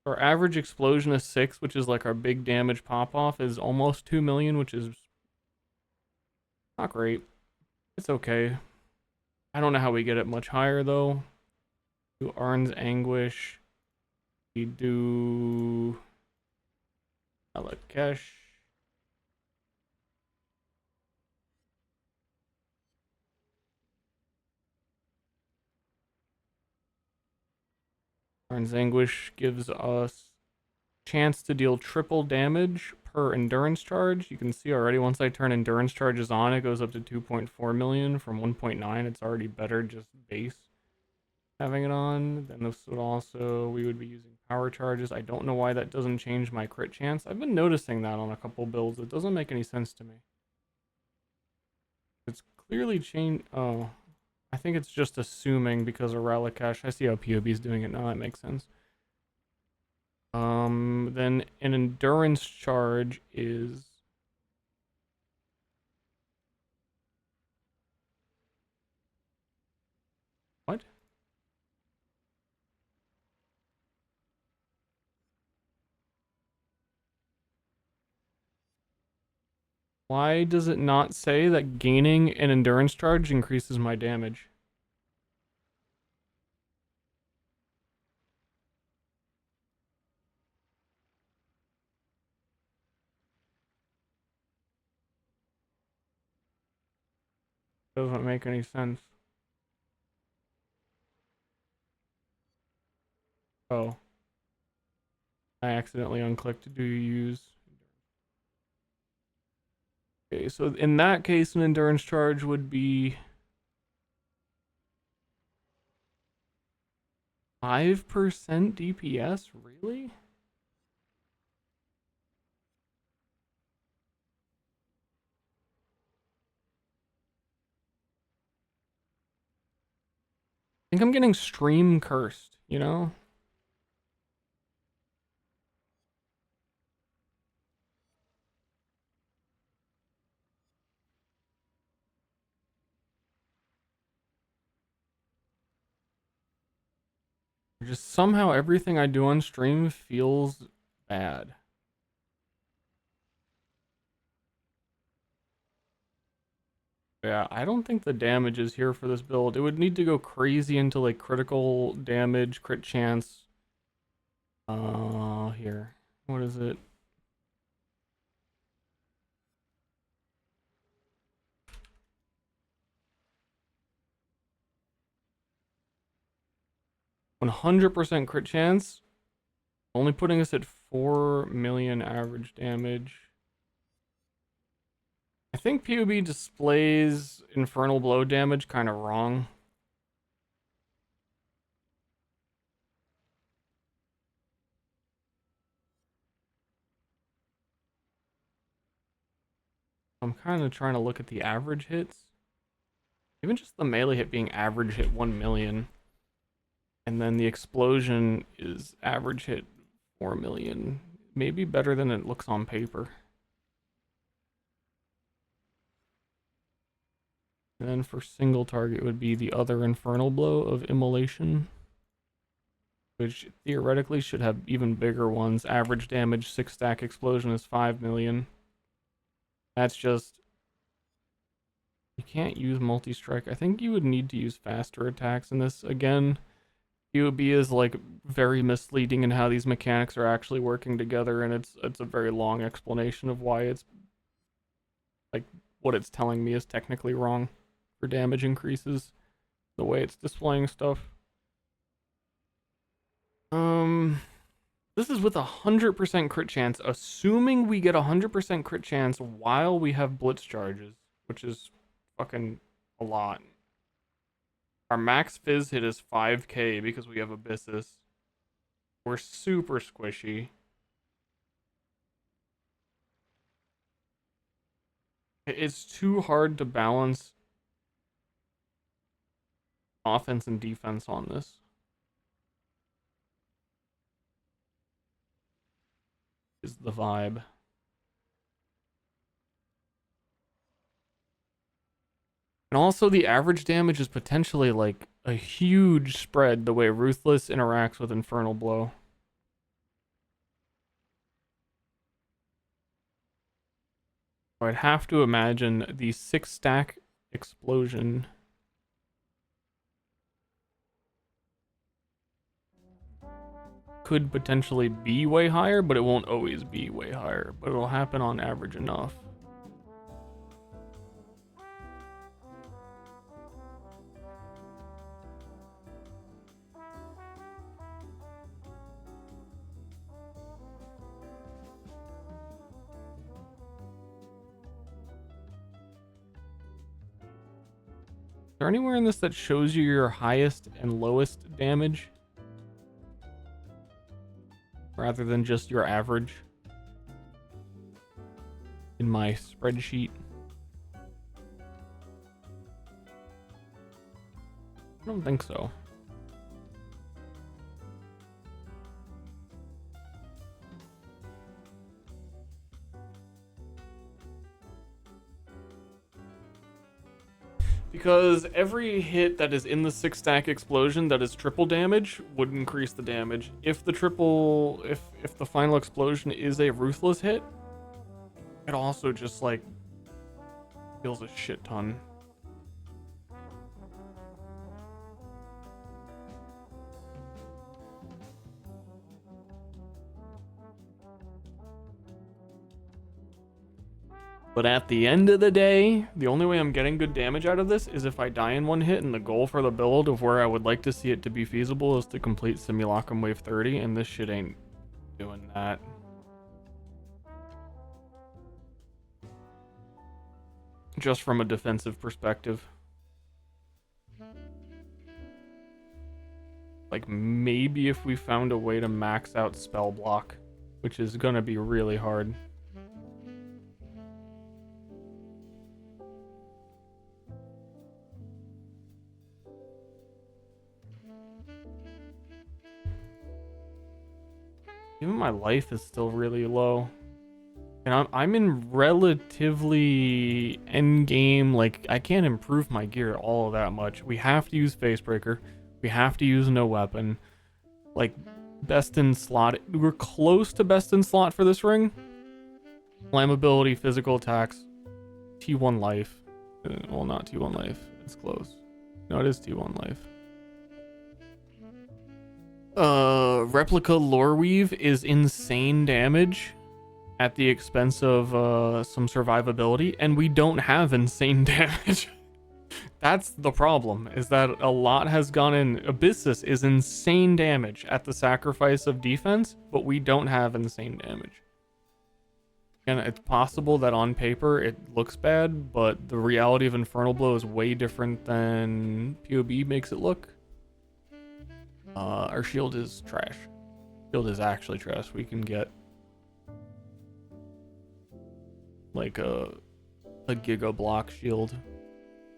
Our average explosion is 6, which is like our big damage pop-off, is almost 2 million, which is not great. It's okay. I don't know how we get it much higher, though. Do Arn's Anguish. We do Alakesh. Arn's Anguish gives us chance to deal triple damage per endurance charge. You can see already once I turn endurance charges on, it goes up to 2.4 million from 1.9. It's already better just base having it on. Then this would also, we would be using power charges. I don't know why that doesn't change my crit chance. I've been noticing that on a couple builds. It doesn't make any sense to me. It's clearly changed. Oh, I think it's just assuming because of Relicash. I see how POB is doing it now. That makes sense. Then an endurance charge is what? Why does it not say that gaining an endurance charge increases my damage? Doesn't make any sense. Oh. I accidentally unclicked. Do you use... Okay, so in that case, an endurance charge would be 5% DPS? Really? I think I'm getting stream cursed, you know? Just somehow everything I do on stream feels bad. Yeah, I don't think the damage is here for this build. It would need to go crazy into like critical damage, crit chance. Here. What is it? %100% crit chance. Only putting us at 4 million average damage. I think PUB displays Infernal Blow damage kind of wrong. I'm kind of trying to look at the average hits. Even just the melee hit being average hit 1 million. And then the explosion is average hit 4 million. Maybe better than it looks on paper. And then for single target would be the other Infernal Blow of Immolation, which theoretically should have even bigger ones. Average damage 6-stack explosion is 5 million. That's just... You can't use multi-strike. I think you would need to use faster attacks in this. Again, POB is like very misleading in how these mechanics are actually working together, and it's a very long explanation of why it's like what it's telling me is technically wrong for damage increases, the way it's displaying stuff. This is with 100% crit chance, assuming we get 100% crit chance while we have blitz charges, which is fucking a lot. Our max fizz hit is 5k because we have Abyssus. We're super squishy. It's too hard to balance offense and defense on this. Is the vibe. And also the average damage is potentially like a huge spread the way Ruthless interacts with Infernal Blow. I'd have to imagine the 6-stack explosion could potentially be way higher, but it won't always be way higher. But it'll happen on average enough. Is there anywhere in this that shows you your highest and lowest damage? Rather than just your average? In my spreadsheet. I don't think so. Because every hit that is in the 6-stack explosion that is triple damage would increase the damage. If the final explosion is a ruthless hit, it also just like kills a shit ton. But at the end of the day, the only way I'm getting good damage out of this is if I die in one hit, and the goal for the build of where I would like to see it to be feasible is to complete Simulacrum Wave 30, and this shit ain't doing that. Just from a defensive perspective. Like, maybe if we found a way to max out spell block, which is gonna be really hard. Even my life is still really low. And I'm in relatively end game, like I can't improve my gear all that much. We have to use facebreaker. We have to use no weapon. Like best in slot. We're close to best in slot for this ring. Flammability, physical attacks, T1 life. Well, not T1 life. It's close. No, it is T1 life. Replica Lore Weave is insane damage at the expense of some survivability, and we don't have insane damage. That's the problem, is that a lot has gone in. Abyssus is insane damage at the sacrifice of defense, but we don't have insane damage. And it's possible that on paper it looks bad, but the reality of Infernal Blow is way different than POB makes it look. Our shield is trash. Shield is actually trash. We can get like a Giga Block shield.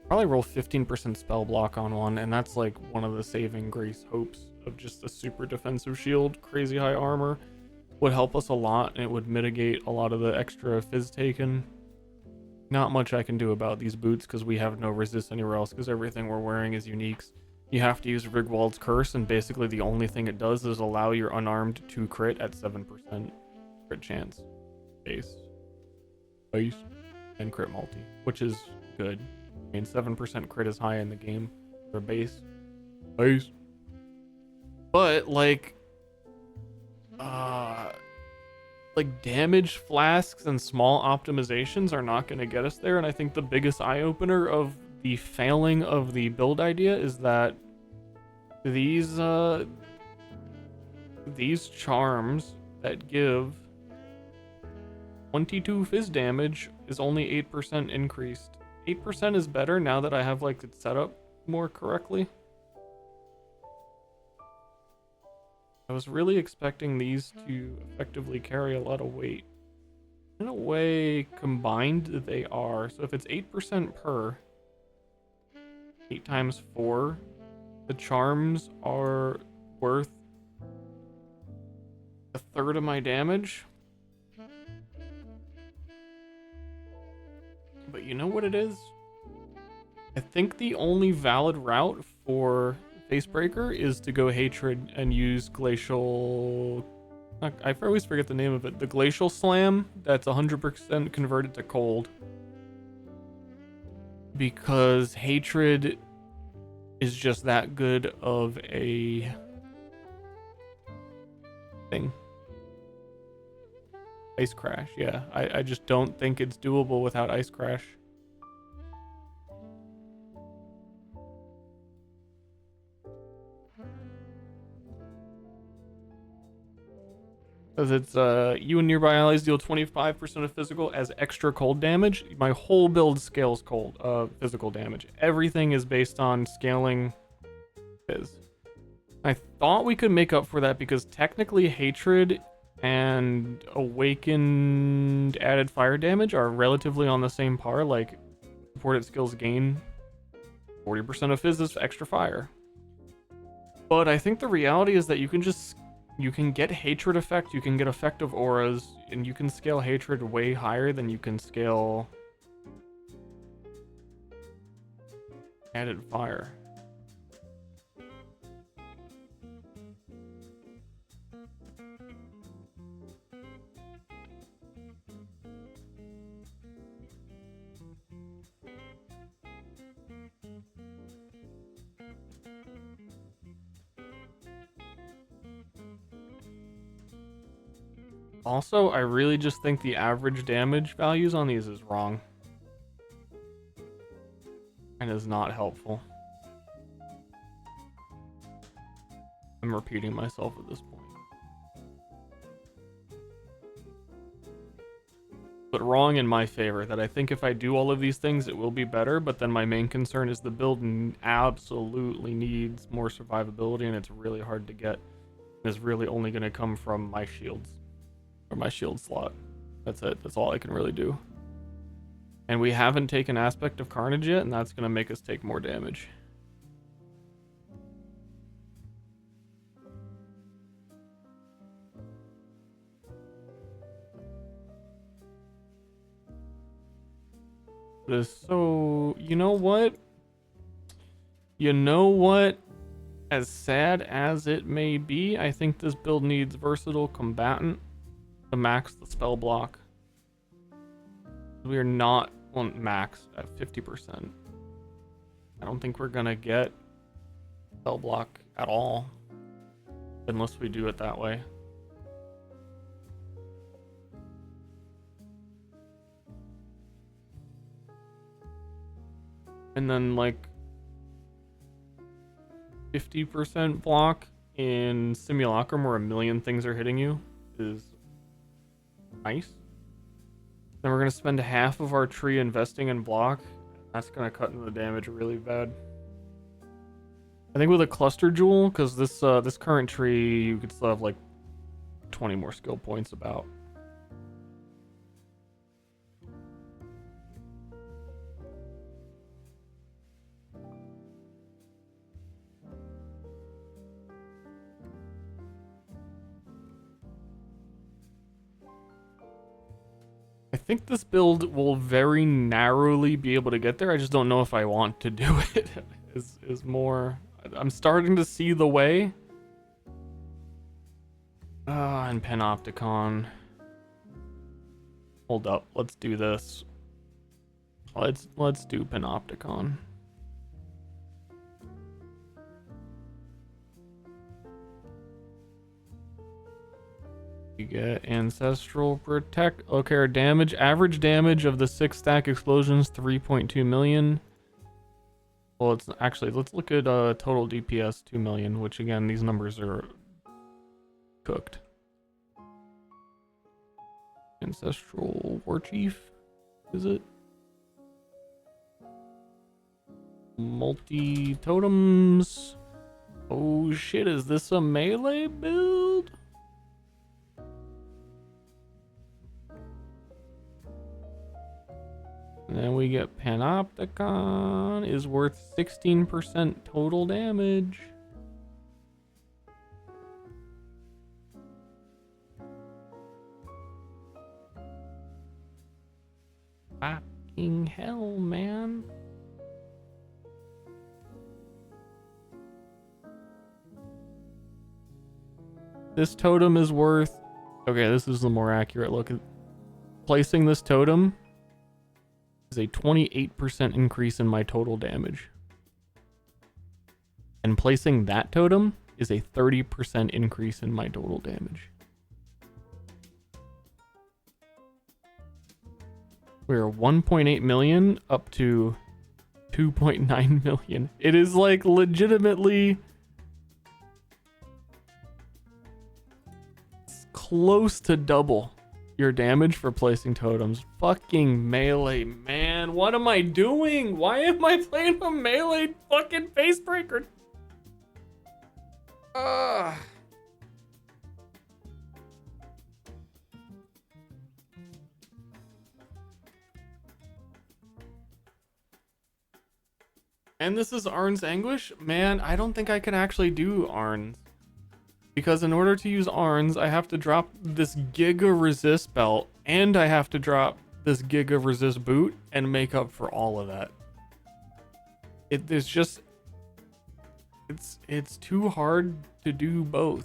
Probably roll 15% spell block on one, and that's like one of the saving grace hopes of just a super defensive shield. Crazy high armor would help us a lot, and it would mitigate a lot of the extra fizz taken. Not much I can do about these boots because we have no resist anywhere else because everything we're wearing is uniques. You have to use Rigwald's Curse, and basically the only thing it does is allow your unarmed to crit at 7% crit chance. Base. And crit multi, which is good. I mean, 7% crit is high in the game for base. But, like damage flasks and small optimizations are not going to get us there, and I think the biggest eye-opener of the failing of the build idea is that these charms that give 22 fizz damage is only 8% increased. 8% is better now that I have like it set up more correctly. I was really expecting these to effectively carry a lot of weight. In a way, combined, they are. So if it's 8% per, 8 times 4, the charms are worth a third of my damage. But you know what it is? I think the only valid route for Facebreaker is to go Hatred and use Glacial... I always forget the name of it. The Glacial Slam, that's 100% converted to Cold. Because Hatred is just that good of a thing. Ice Crash, yeah. I just don't think it's doable without Ice Crash. Because it's you and nearby allies deal 25% of physical as extra cold damage. My whole build scales cold physical damage. Everything is based on scaling phys. I thought we could make up for that because technically Hatred and Awakened added fire damage are relatively on the same par. Like, supported skills gain 40% of phys is extra fire. But I think the reality is that you can get Hatred effect, you can get effective auras, and you can scale Hatred way higher than you can scale added fire. Also, I really just think the average damage values on these is wrong. And is not helpful. I'm repeating myself at this point. But wrong in my favor, that I think if I do all of these things, it will be better, but then my main concern is the build absolutely needs more survivability, and it's really hard to get. It's really only going to come from my shields. Or my shield slot. That's it. That's all I can really do. And we haven't taken Aspect of Carnage yet, and that's going to make us take more damage. It is so... You know what? You know what? As sad as it may be, I think this build needs Versatile Combatant to max the spell block. We are not on max at 50%. I don't think we're gonna get spell block at all unless we do it that way. And then like 50% block in Simulacrum where a million things are hitting you is nice. Then we're going to spend half of our tree investing in block. That's going to cut into the damage really bad. I think with a cluster jewel, because this current tree, you could still have like 20 more skill points about. I think this build will very narrowly be able to get there. I just don't know if I want to do it. is more... I'm starting to see the way. And Panopticon. Hold up. Let's do this. Let's do Panopticon. You get Ancestral Protect. Okay, our damage. Average damage of the 6-stack explosions, 3.2 million. Well, it's actually, let's look at total DPS, 2 million, which again, these numbers are cooked. Ancestral Warchief, is it? Multi-totems. Oh shit, is this a melee build? And then we get Panopticon is worth 16% total damage. Fucking hell, man. This totem is worth... Okay, this is the more accurate look. Placing this totem is a 28% increase in my total damage. And placing that totem is a 30% increase in my total damage. We're 1.8 million up to 2.9 million. It is like legitimately close to double your damage for placing totems. Fucking melee, man. What am I doing? Why am I playing a melee fucking facebreaker? Ugh. And this is Arn's Anguish? Man, I don't think I can actually do Arn's. Because in order to use Arn's, I have to drop this Giga Resist belt, and I have to drop this Giga Resist boot, and make up for all of that. It's just... It's too hard to do both.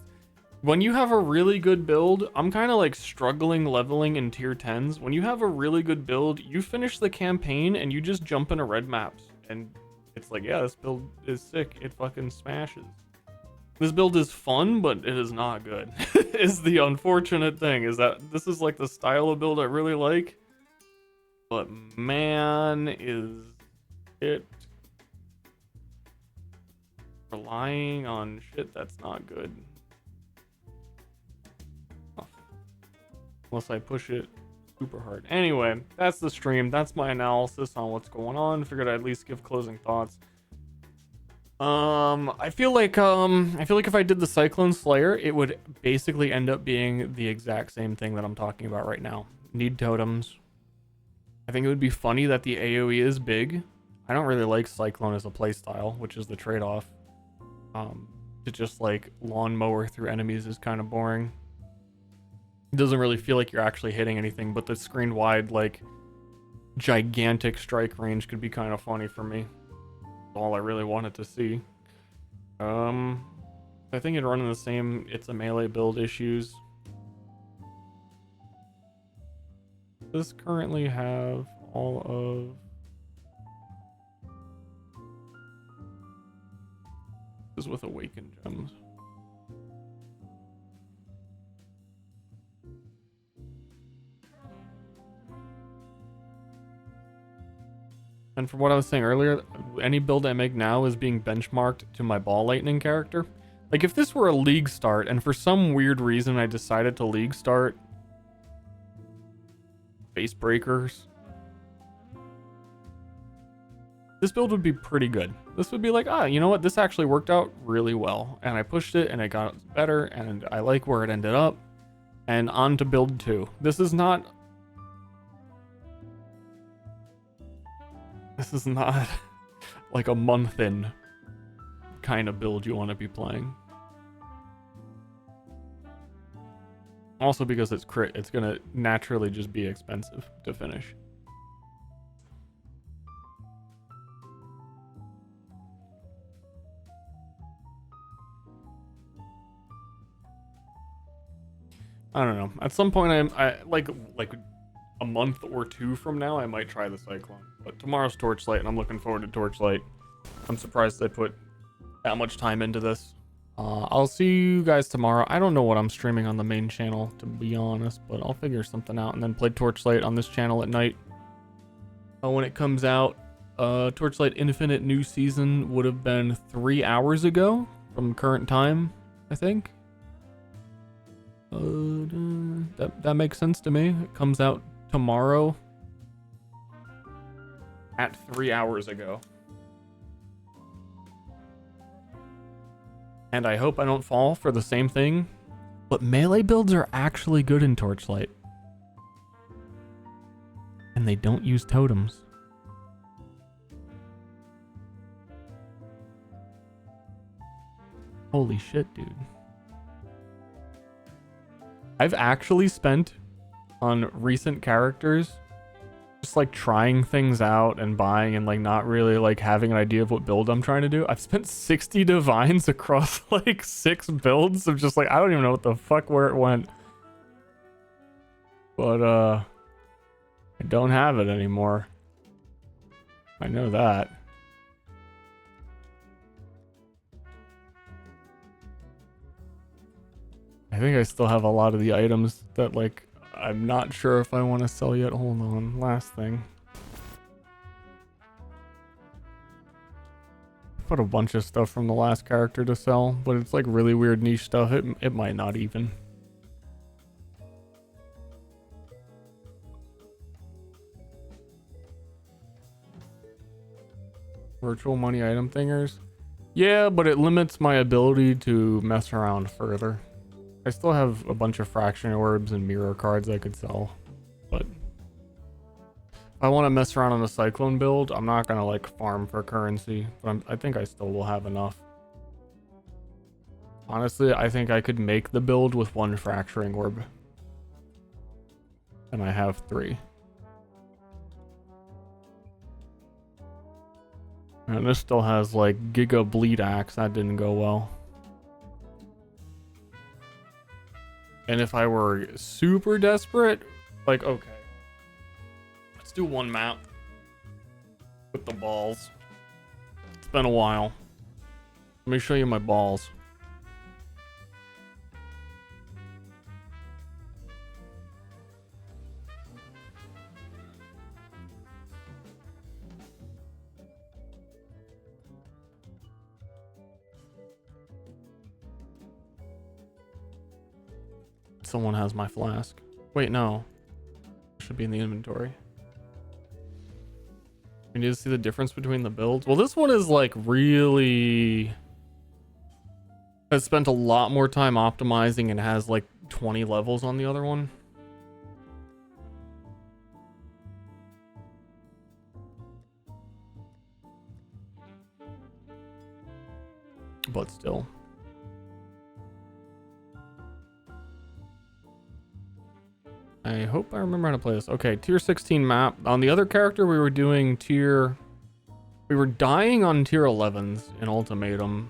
When you have a really good build, I'm kind of like struggling leveling in tier 10s. When you have a really good build, you finish the campaign, and you just jump into red maps. And it's like, yeah, this build is sick. It fucking smashes. This build is fun, but it is not good. Is the unfortunate thing, is that this is like the style of build I really like. But man, is it relying on shit that's not good. Oh. Unless I push it super hard. Anyway, that's the stream. That's my analysis on what's going on. Figured I'd at least give closing thoughts. I feel like if I did the Cyclone Slayer, it would basically end up being the exact same thing that I'm talking about right now. Need totems. I think it would be funny that the AoE is big. I don't really like Cyclone as a playstyle, which is the trade-off. To just like lawnmower through enemies is kind of boring. It doesn't really feel like you're actually hitting anything, but the screen wide, like, gigantic strike range could be kind of funny for me. All I really wanted to see. I think it'd run in the same it's a melee build issues. Does currently have all of this is with awakened gems. And from what I was saying earlier, any build I make now is being benchmarked to my ball lightning character. Like if this were a league start and for some weird reason I decided to league start facebreakers, this build would be pretty good. This would be like, you know what? This actually worked out really well. And I pushed it and it got better and I like where it ended up. And on to build 2. This is not like a month in kind of build you want to be playing. Also because it's crit, it's gonna naturally just be expensive to finish. I don't know. At some point, I like a month or 2 from now, I might try the Cyclone. But tomorrow's Torchlight, and I'm looking forward to Torchlight. I'm surprised they put that much time into this. I'll see you guys tomorrow. I don't know what I'm streaming on the main channel, to be honest, but I'll figure something out and then play Torchlight on this channel at night. When it comes out, Torchlight Infinite new season would have been 3 hours ago from current time, I think. That makes sense to me. It comes out tomorrow at 3 hours ago. And I hope I don't fall for the same thing. But melee builds are actually good in Torchlight. And they don't use totems. Holy shit, dude. I've actually spent on recent characters just like trying things out and buying and like not really like having an idea of what build I'm trying to do. I've spent 60 divines across like 6 builds of just like I don't even know what the fuck where it went. But I don't have it anymore. I know that. I think I still have a lot of the items that like I'm not sure if I want to sell yet. Hold on, last thing. Put a bunch of stuff from the last character to sell, but it's like really weird niche stuff. It might not even. Virtual money item thingers. Yeah, but it limits my ability to mess around further. I still have a bunch of fraction orbs and mirror cards I could sell, but if I want to mess around on a cyclone build, I'm not gonna like farm for currency, but I think I still will have enough. Honestly, I think I could make the build with 1 fracturing orb, and I have 3. And this still has like Giga Bleed Axe. That didn't go well. And if I were super desperate, like, okay. Let's do 1 map with the balls. It's been a while. Let me show you my balls. Someone has my flask. Wait, no. It should be in the inventory. We need to see the difference between the builds. Well, this one is like really... I spent a lot more time optimizing and has like 20 levels on the other one. But still. I hope I remember how to play this. Okay, tier 16 map. On the other character, we were doing tier... We were dying on tier 11s in Ultimatum.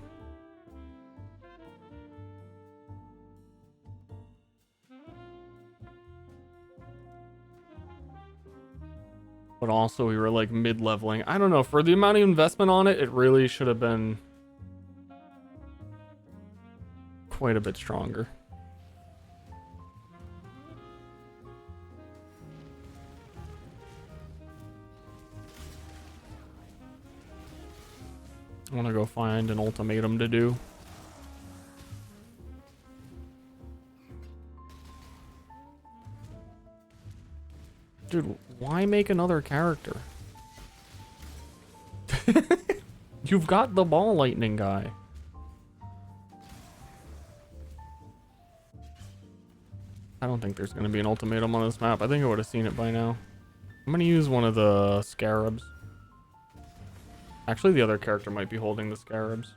But also we were like mid-leveling. I don't know, for the amount of investment on it, it really should have been quite a bit stronger. I want to go find an ultimatum to do. Dude, why make another character? You've got the ball lightning guy. I don't think there's going to be an ultimatum on this map. I think I would have seen it by now. I'm going to use one of the scarabs. Actually, the other character might be holding the scarabs.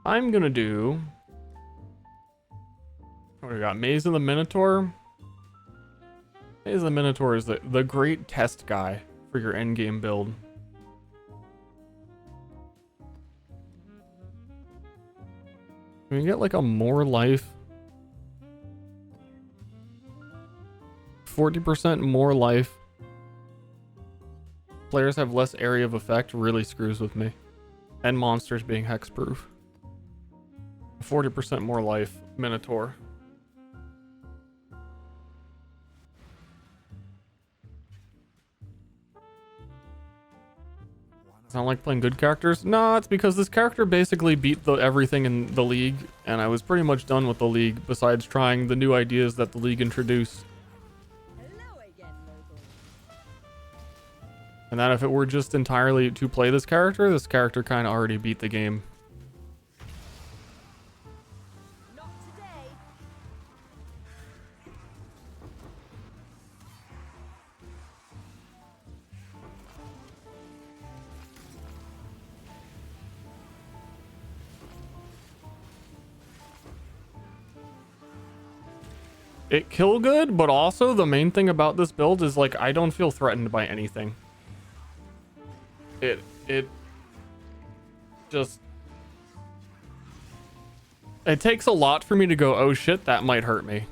I'm going to do... What do we got? Maze of the Minotaur. Maze of the Minotaur is the great test guy for your endgame build. Can we get like a more life? 40% more life. Players have less area of effect, really screws with me. And monsters being hexproof. 40% more life, Minotaur. Sound like playing good characters? No, it's because this character basically beat everything in the league, and I was pretty much done with the league, besides trying the new ideas that the league introduced. And that if it were just entirely to play this character kind of already beat the game. it kill good, but also the main thing about this build is like I don't feel threatened by anything. It just, it takes a lot for me to go, oh shit, that might hurt me.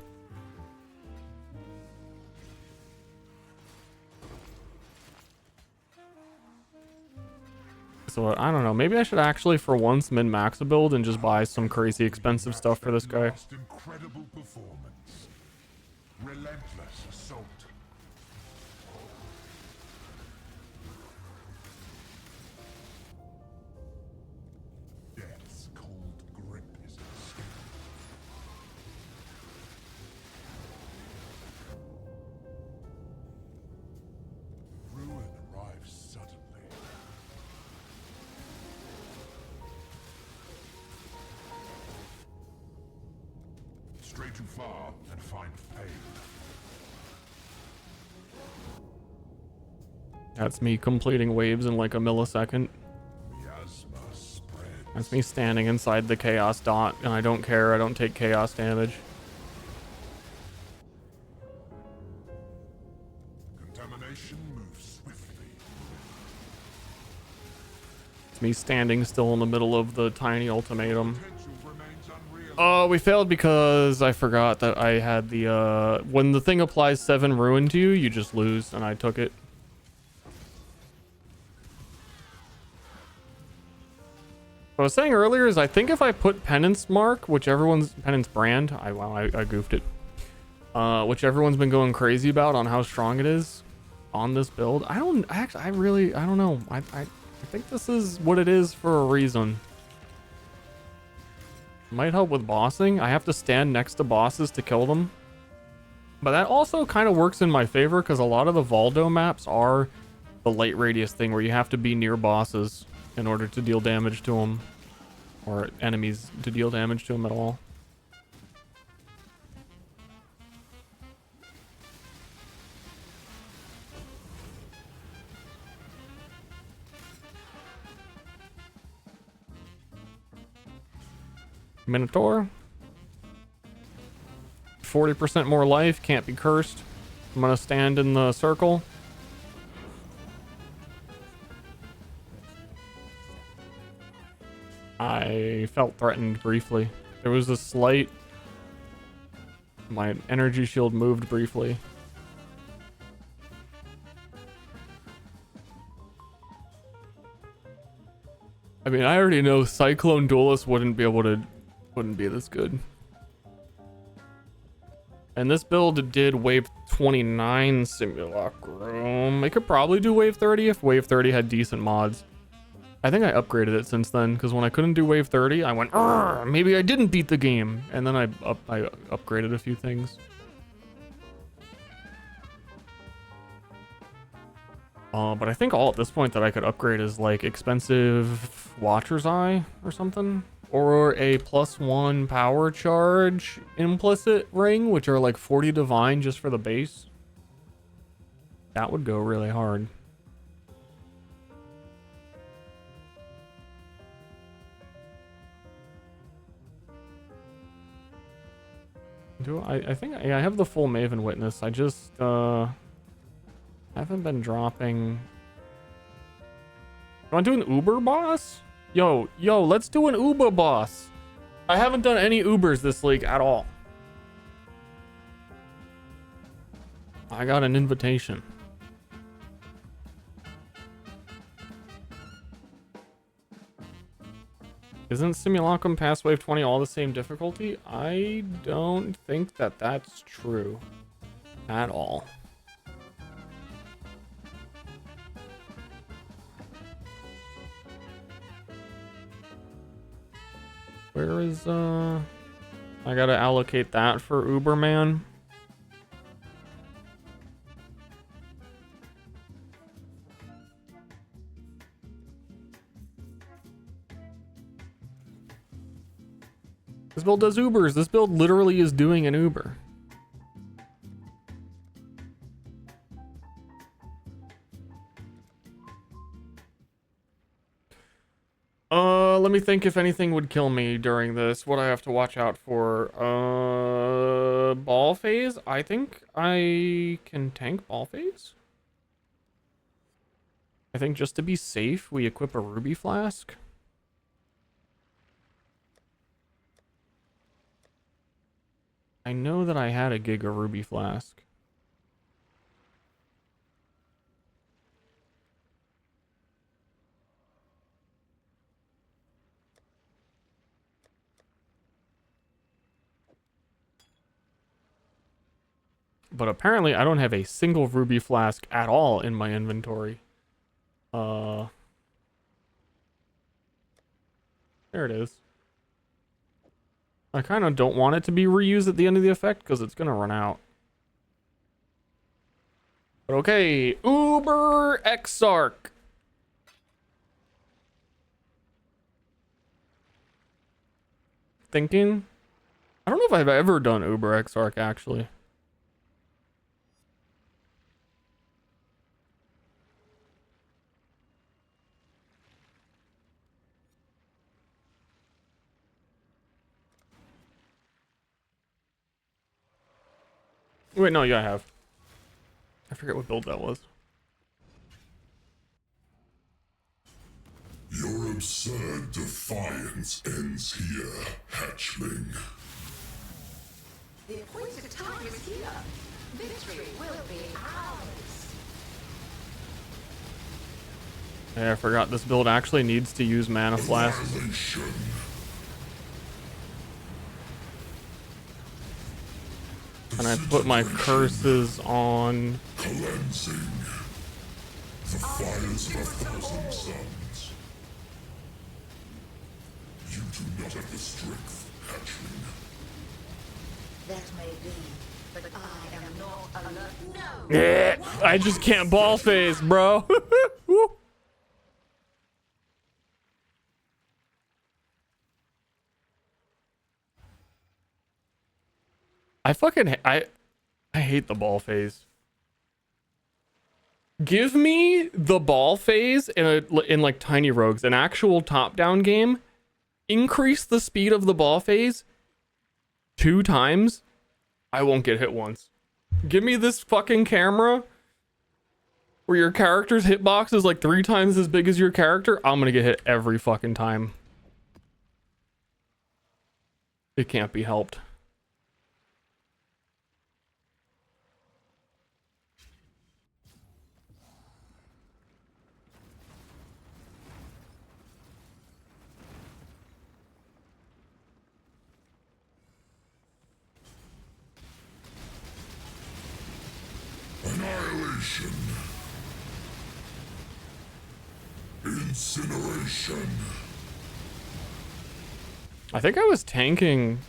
So I don't know, maybe I should actually for once min-max a build and just buy some crazy expensive stuff for this guy. Incredible performance. Relentless assault. Death's cold grip is escape. Ruin arrives suddenly. Stray too far and find pain. That's me completing waves in like a millisecond. Miasma spreads. That's me standing inside the chaos dot, and I don't care, I don't take chaos damage. Contamination moves swiftly. It's me standing still in the middle of the tiny ultimatum. Potential remains unrealized. Oh, we failed because I forgot that I had the, when the thing applies 7 ruin to you, you just lose, and I took it. What I was saying earlier is I think if I put Penance Mark, which everyone's, Penance Brand, I goofed it. Which everyone's been going crazy about on how strong it is on this build. I don't know. I think this is what it is for a reason. Might help with bossing. I have to stand next to bosses to kill them. But that also kind of works in my favor because a lot of the Valdo maps are the light radius thing where you have to be near bosses in order to deal damage to them, or enemies to deal damage to them at all. Minotaur. 40% more life, can't be cursed. I'm gonna stand in the circle. I felt threatened briefly. There was a slight... My energy shield moved briefly. I mean, I already know Cyclone Duelist wouldn't be this good. And this build did wave 29 Simulacrum. It could probably do wave 30 if wave 30 had decent mods. I think I upgraded it since then, because when I couldn't do wave 30, I went, maybe I didn't beat the game. And then I upgraded a few things. But I think all at this point that I could upgrade is like expensive Watcher's Eye or something. Or a +1 power charge implicit ring, which are like 40 divine just for the base. That would go really hard. I think I have the full Maven Witness. I just haven't been dropping. You want to do an Uber boss? Yo, let's do an Uber boss. I haven't done any Ubers this league at all. I got an invitation. Isn't Simulacrum past wave 20 all the same difficulty? I don't think that that's true at all. Where is, I gotta allocate that for Uberman. This build does Ubers. This build literally is doing an Uber. Let me me think if anything would kill me during this. What I have to watch out for. Ball phase. I think I can tank ball phase. I think just to be safe, we equip a ruby flask. I know that I had a Giga Ruby Flask. But apparently I don't have a single Ruby Flask at all in my inventory. There it is. I kind of don't want it to be reused at the end of the effect because it's going to run out. But okay, Uber Exarch. Thinking. I don't know if I've ever done Uber Exarch actually. Wait, no, yeah, I have. I forget what build that was. Your absurd defiance ends here, hatchling. The appointed time is here. Victory will be ours. Yeah, I forgot this build actually needs to use mana flask. Annihilation. And I put my curses on. Cleansing. The fires of 1,000 suns. You do not have the strength, hatchling. That may be, but I am not alert. No! Yeah, I just can't ball phase, bro. Woo. I hate the ball phase. Give me the ball phase in like Tiny Rogues, an actual top-down game. Increase the speed of the ball phase 2 times. I won't get hit once. Give me this fucking camera where your character's hitbox is like 3 times as big as your character. I'm gonna get hit every fucking time. It can't be helped. Annihilation. Incineration. I think I was tanking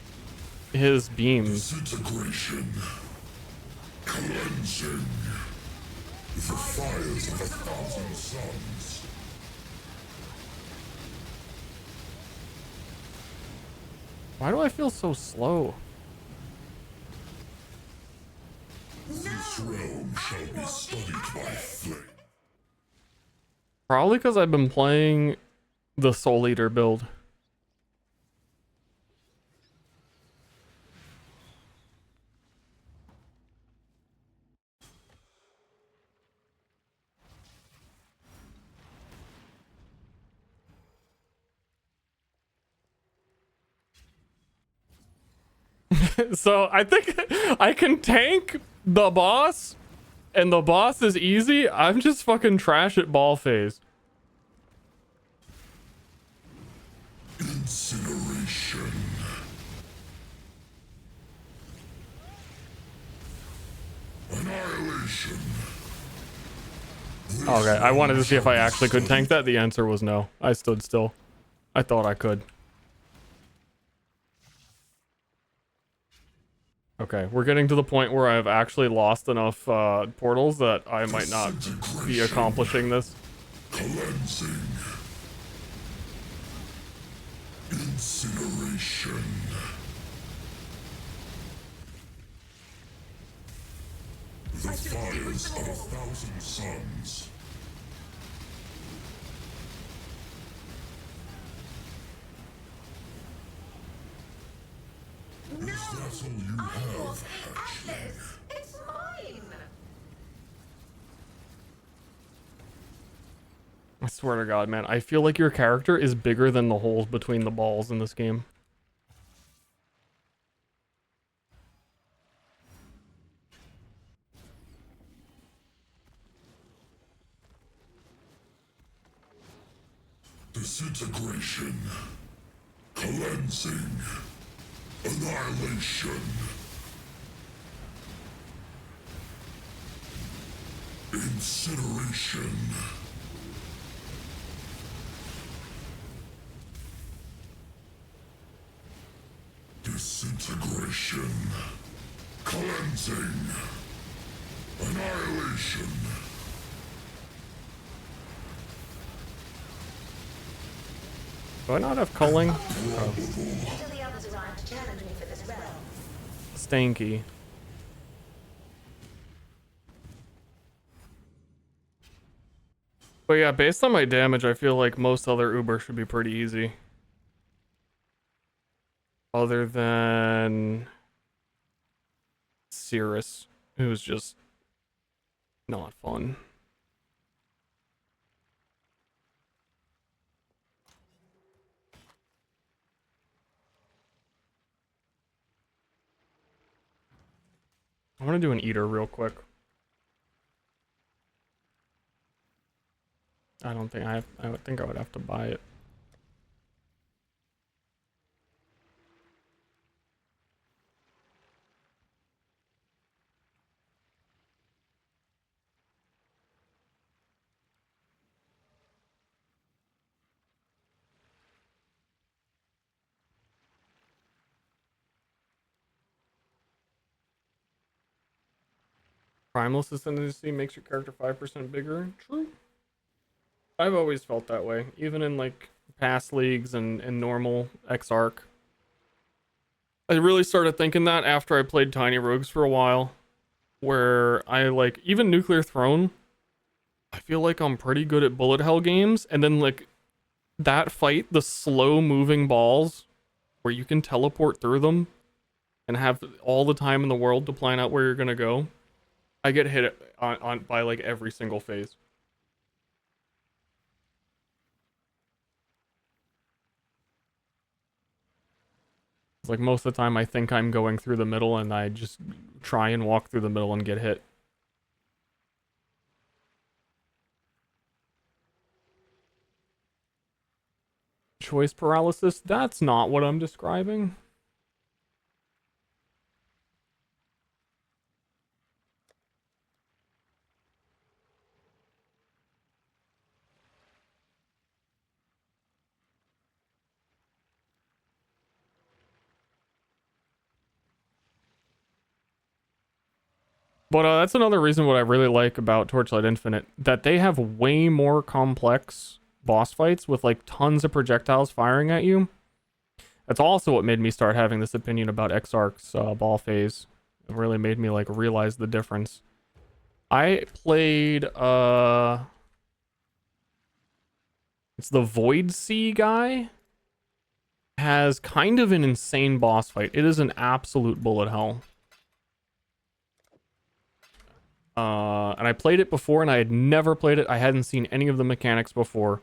his beams. Disintegration. Cleansing. The fires of 1,000 suns. Why do I feel so slow? This realm shall be studied by flame. Probably because I've been playing the Soul Eater build. So I think I can tank the boss, and the boss is easy. I'm just fucking trash at ball phase. Incineration. Annihilation. Okay, I wanted to see if I actually could tank that. The answer was no. I stood still. I thought I could. Okay, we're getting to the point where I've actually lost enough portals that I might not be accomplishing this. Cleansing. Incineration. The fires of 1,000 suns. vessel you I have, bought the hatchling. Atlas. It's mine. I swear to God, man, I feel like your character is bigger than the holes between the balls in this game. Disintegration. Cleansing. Annihilation. Incineration. Disintegration. Cleansing. Annihilation. Do I not have culling? Until the others arrive to challenge me for this realm. Stanky. But yeah, based on my damage, I feel like most other Uber should be pretty easy. Other than Cirrus, who's just not fun. I want to do an eater real quick. I don't think I would think I would have to buy it. Primal ascendancy makes your character 5% bigger. True. I've always felt that way, even in like past leagues and normal X-Arc. I really started thinking that after I played Tiny Rogues for a while, where I like even Nuclear Throne. I feel like I'm pretty good at bullet hell games, and then like that fight, the slow moving balls, where you can teleport through them, and have all the time in the world to plan out where you're gonna go. I get hit on by like every single phase. It's like most of the time I think I'm going through the middle and I just try and walk through the middle and get hit. Choice paralysis? That's not what I'm describing. But that's another reason what I really like about Torchlight Infinite, that they have way more complex boss fights with like tons of projectiles firing at you. That's also what made me start having this opinion about X-Arc's ball phase. It really made me like realize the difference. I played it's the Void Sea guy. Has kind of an insane boss fight. It is an absolute bullet hell. And I played it before and I had never played it. I hadn't seen any of the mechanics before.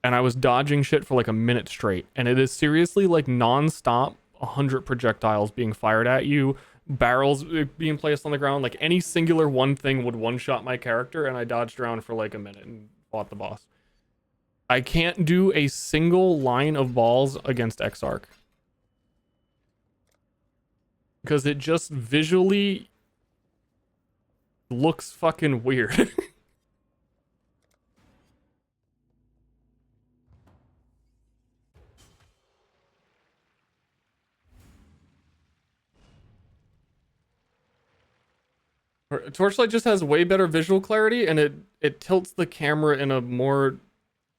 And I was dodging shit for like a minute straight. And it is seriously like non-stop 100 projectiles being fired at you. Barrels being placed on the ground. Like any singular one thing would one-shot my character. And I dodged around for like a minute and fought the boss. I can't do a single line of balls against X-Arc. Because it just visually looks fucking weird. Torchlight just has way better visual clarity, and it tilts the camera in a more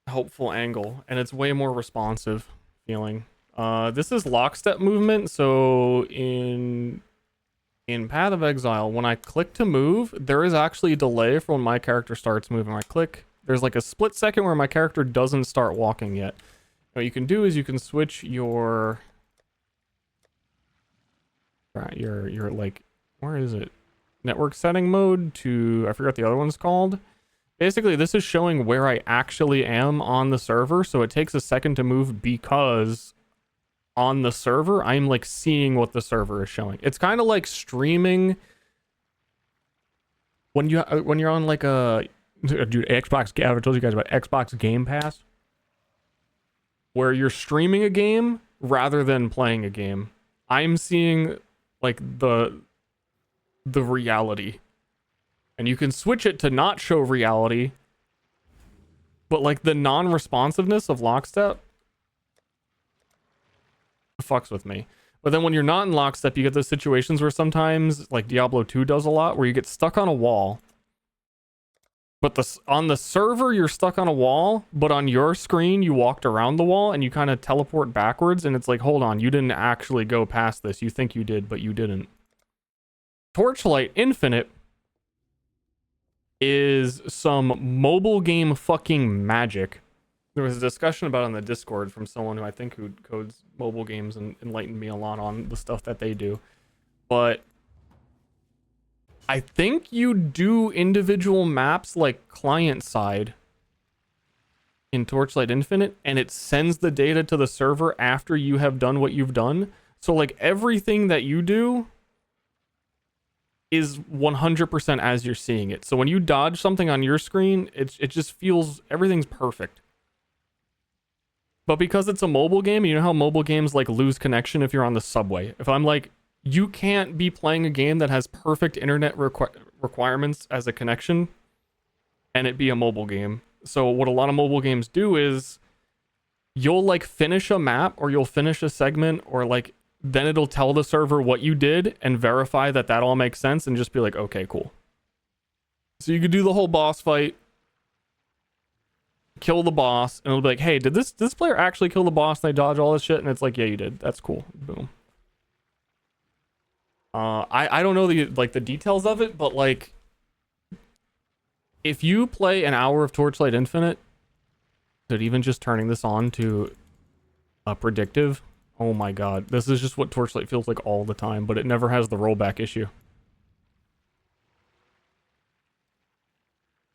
helpful angle, and it's way more responsive feeling. This is lockstep movement, so in Path of Exile, when I click to move, there is actually a delay for when my character starts moving. I click, there's like a split second where my character doesn't start walking yet. What you can do is you can switch your Right, you're like, where is it? Network setting mode to, I forgot what the other one's called. Basically, this is showing where I actually am on the server, so it takes a second to move because on the server, I'm like seeing what the server is showing. It's kind of like streaming when you're on like a dude Xbox. I told you guys about Xbox Game Pass, where you're streaming a game rather than playing a game. I'm seeing like the reality, and you can switch it to not show reality, but like the non-responsiveness of lockstep fucks with me. But then when you're not in lockstep, you get those situations where sometimes, like Diablo 2 does a lot, where you get stuck on a wall. But on the server, you're stuck on a wall, but on your screen, you walked around the wall and you kind of teleport backwards, and it's like, hold on, you didn't actually go past this. You think you did, but you didn't. Torchlight Infinite is some mobile game fucking magic. There was a discussion about it on the Discord from someone who I think who codes mobile games and enlightened me a lot on the stuff that they do. But I think you do individual maps like client side in Torchlight Infinite, and it sends the data to the server after you have done what you've done. So like everything that you do is 100% as you're seeing it. So when you dodge something on your screen, it just feels everything's perfect. But because it's a mobile game, you know how mobile games like lose connection if you're on the subway. If I'm like, you can't be playing a game that has perfect internet requirements as a connection and it be a mobile game. So what a lot of mobile games do is you'll like finish a map or you'll finish a segment, or like then it'll tell the server what you did and verify that that all makes sense and just be like, okay, cool. So you could do the whole boss fight, kill the boss, and it'll be like, hey, did this player actually kill the boss and they dodge all this shit? And it's like, yeah, you did. That's cool. Boom. I don't know the details of it, but like if you play an hour of Torchlight Infinite, that even just turning this on to a predictive, oh my god, this is just what Torchlight feels like all the time, but it never has the rollback issue.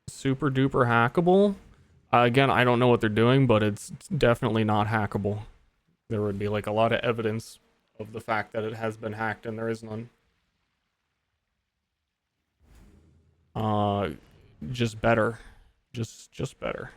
Super duper hackable. Again, I don't know what they're doing, but it's definitely not hackable. There would be like a lot of evidence of the fact that it has been hacked, and there is none. Just better. Just better.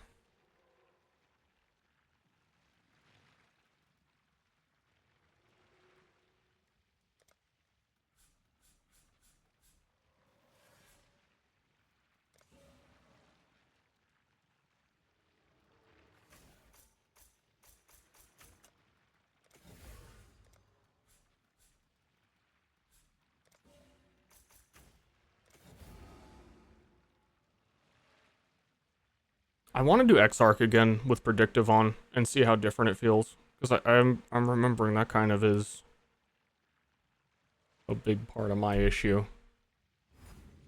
I want to do Exarch again with predictive on and see how different it feels, because I'm remembering that kind of is a big part of my issue.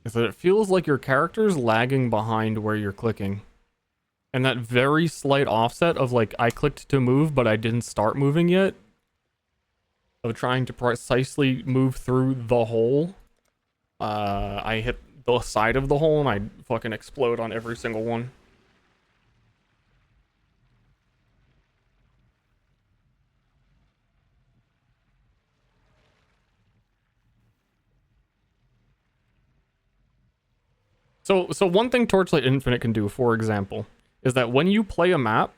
Is that it feels like your character's lagging behind where you're clicking. And that very slight offset of like, I clicked to move, but I didn't start moving yet. Of trying to precisely move through the hole. I hit the side of the hole and I fucking explode on every single one. So one thing Torchlight Infinite can do, for example, is that when you play a map,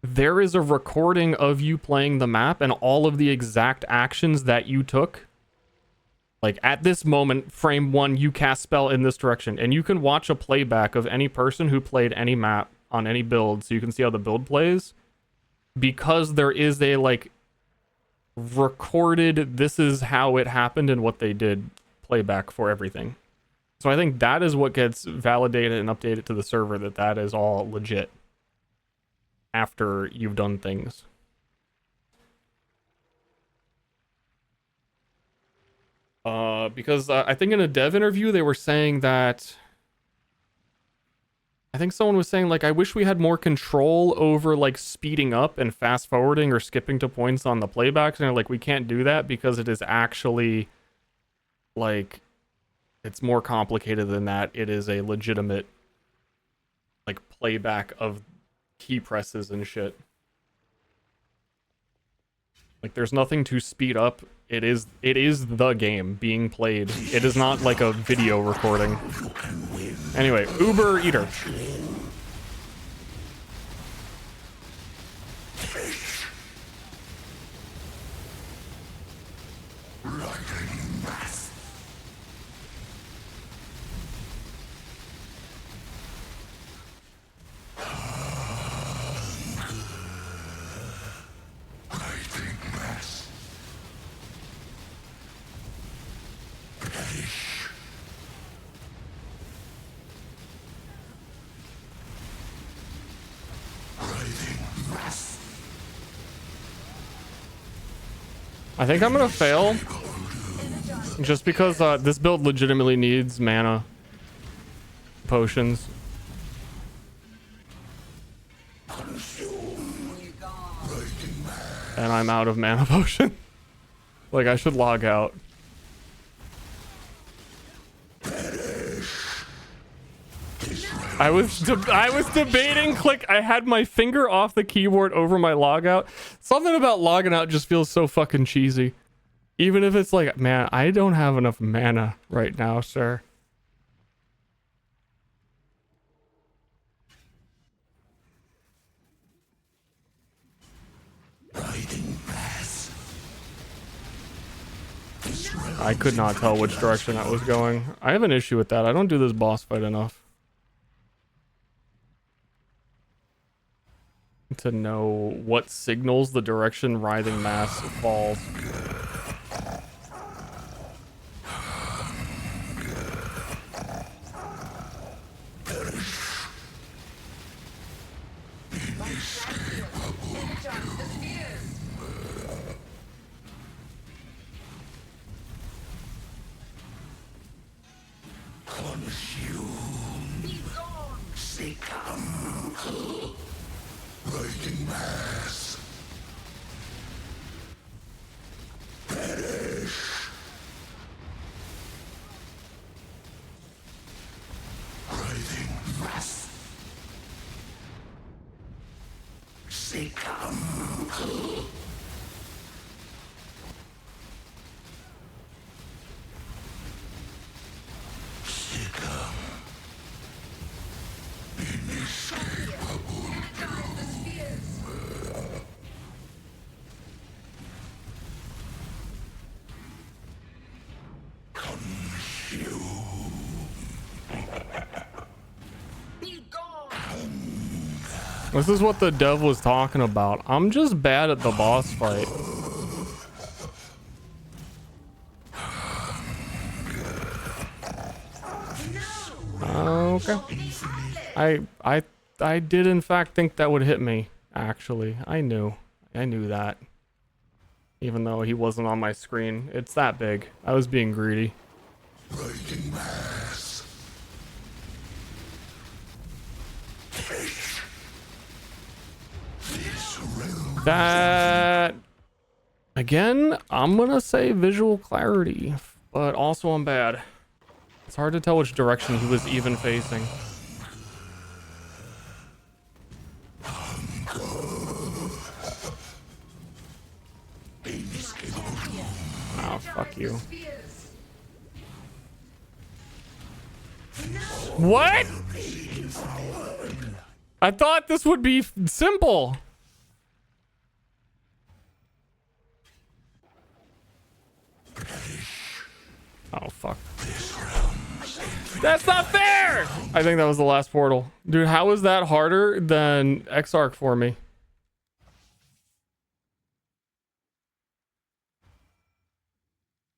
there is a recording of you playing the map and all of the exact actions that you took. Like, at this moment, frame 1, you cast spell in this direction. And you can watch a playback of any person who played any map on any build, so you can see how the build plays. Because there is a, like, recorded, this is how it happened and what they did playback for everything. So I think that is what gets validated and updated to the server, that is all legit after you've done things. Because I think in a dev interview they were saying that I think someone was saying, like, I wish we had more control over, like, speeding up and fast forwarding or skipping to points on the playbacks. And they're like, we can't do that because it is actually, like, it's more complicated than that. It is a legitimate, like, playback of key presses and shit. Like, there's nothing to speed up. It is the game being played. It is not like a video recording. Anyway, Uber Eater. I think I'm gonna fail just because this build legitimately needs mana potions. And I'm out of mana potion. Like, I should log out. I was debating I had my finger off the keyboard over my logout. Something about logging out just feels so fucking cheesy. Even if it's like, man, I don't have enough mana right now, sir. I could not tell which direction that was going. I have an issue with that. I don't do this boss fight enough to know what signals the direction writhing mass falls. Writing mass. Perish. Writing mass. Succumb. This is what the dev was talking about. I'm just bad at the boss fight. Okay. I did in fact think that would hit me, actually. I knew that. Even though he wasn't on my screen. It's that big. I was being greedy. Writing mass. That again, I'm gonna say visual clarity, but also I'm bad. It's hard to tell which direction he was even facing. Oh, fuck you. What? I thought this would be simple. Oh, fuck. That's not fair! I think that was the last portal. Dude, how is that harder than Exarch for me?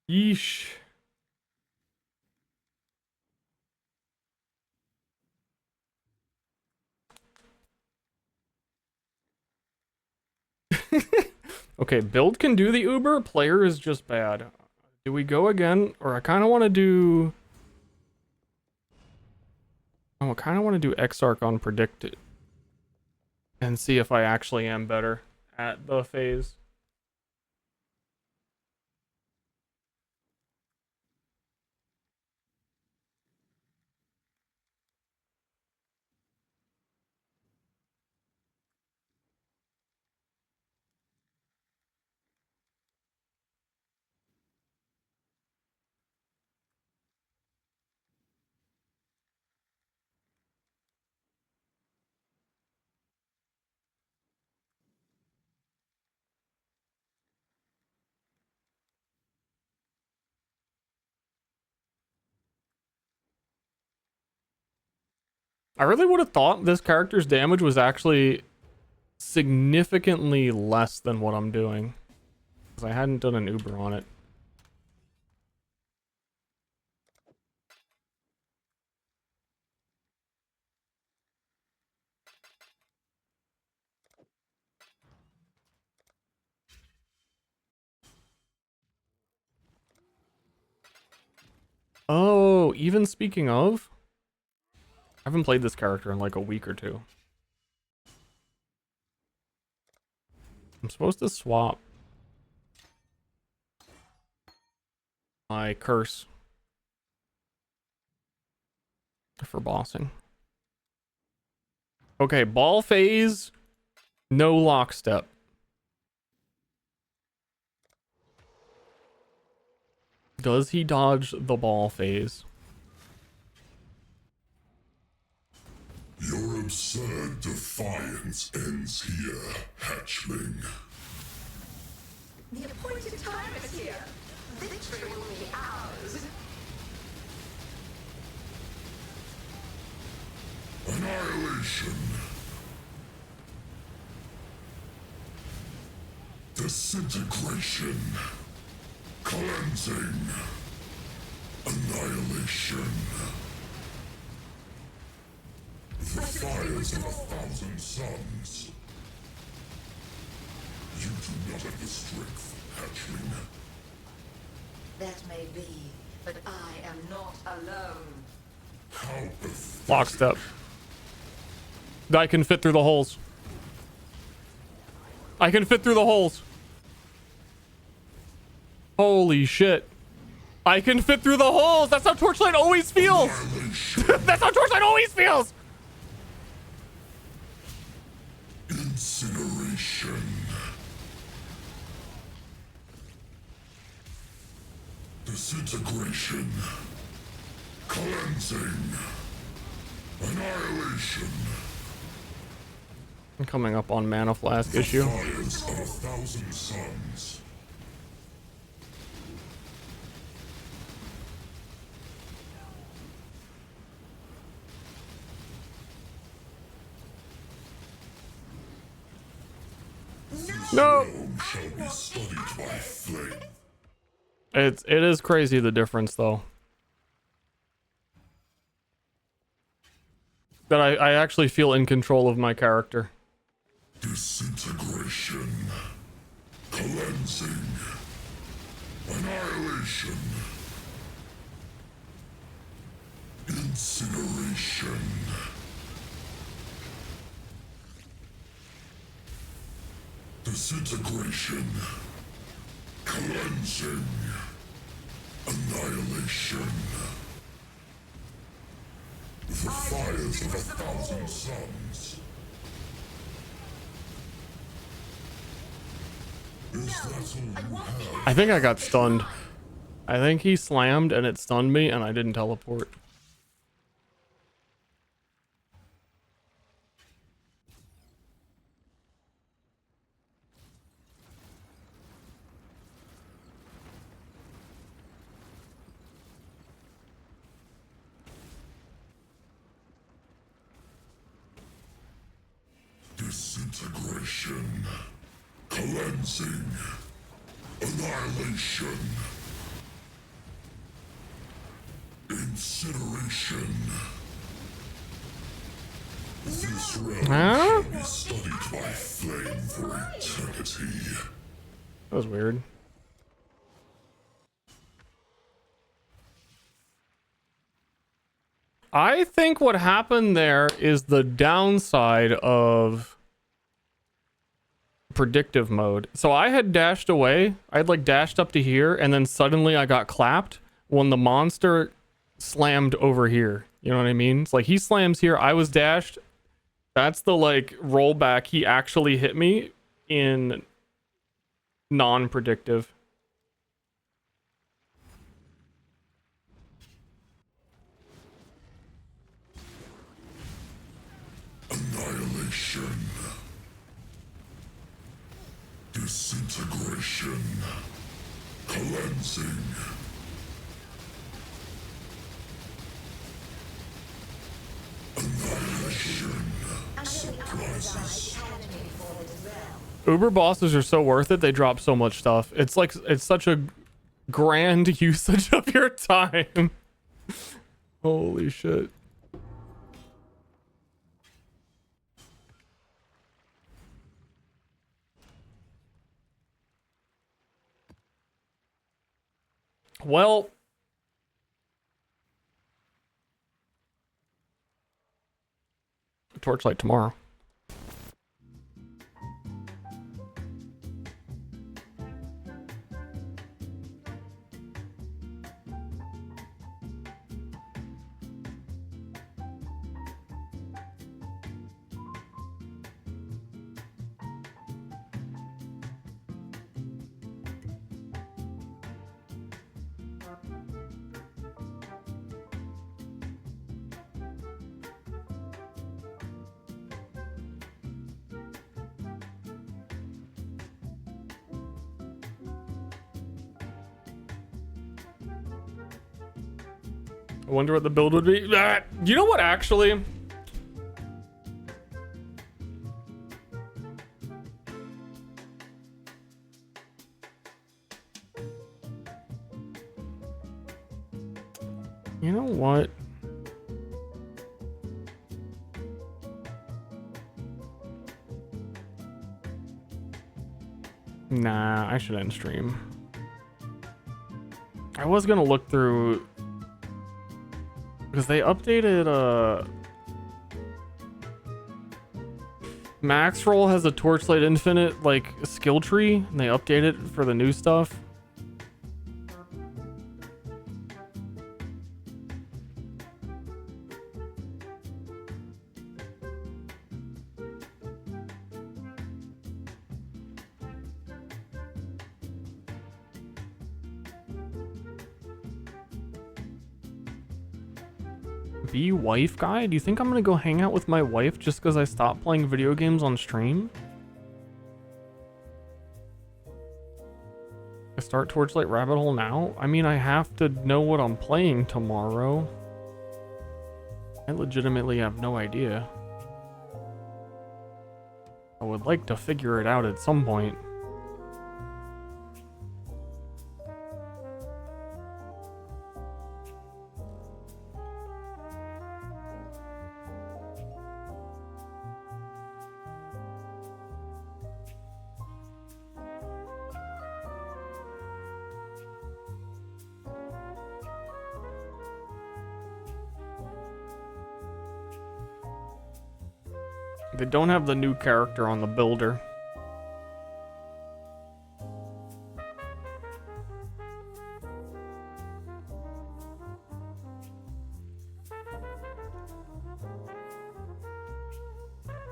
Yeesh. Okay, build can do the Uber, player is just bad. Do we go again? Or I kind of want to do... Oh, I kind of want to do Exarch on predicted and see if I actually am better at the phase. I really would have thought this character's damage was actually significantly less than what I'm doing, because I hadn't done an Uber on it. Oh, even speaking of, I haven't played this character in like a week or two. I'm supposed to swap my curse for bossing. Okay, ball phase, no lockstep. Does he dodge the ball phase? Your absurd defiance ends here, hatchling. The appointed time is here. Victory will be ours. Annihilation. Disintegration. Cleansing. Annihilation. The fires of 1,000 suns. You do not have the strength, hatchling. That may be, but I am not alone. How pathetic. Lockstep. I can fit through the holes. I can fit through the holes. Holy shit. I can fit through the holes. That's how Torchlight always feels. That's how Torchlight always feels. Incineration. Disintegration. Cleansing. Annihilation. I'm coming up on Mana Flask issue. Fires of 1,000 suns. No. Realm shall be studied by flame. It is crazy the difference though. That I actually feel in control of my character. Disintegration. Cleansing. Annihilation. Incineration. Disintegration. Cleansing. Annihilation. The fires of 1,000 suns. Is that all you have? I think I got stunned. I think he slammed and it stunned me and I didn't teleport. Disintegration. Cleansing. Annihilation. Incineration. This realm Huh? shall be studied by flame for eternity. That was weird. I think what happened there is the downside of predictive mode. So I had dashed away. I had like dashed up to here, and then suddenly I got clapped when the monster slammed over here. You know what I mean? It's like he slams here, I was dashed. That's the like rollback. He actually hit me in non-predictive. Annihilation. Disintegration. Cleansing. Annihilation. Surprises. Uber bosses are so worth it. They drop so much stuff. It's like, it's such a grand usage of your time. Holy shit. Well, Torchlight tomorrow. I wonder what the build would be. You know what, actually? You know what? Nah, I should end stream. I was gonna look through... because they updated, Max Roll has a Torchlight Infinite, like, skill tree, and they update it for the new stuff. Be wife guy? Do you think I'm gonna go hang out with my wife just because I stopped playing video games on stream? I start Torchlight Rabbit Hole now? I mean, I have to know what I'm playing tomorrow. I legitimately have no idea. I would like to figure it out at some point. They don't have the new character on the builder.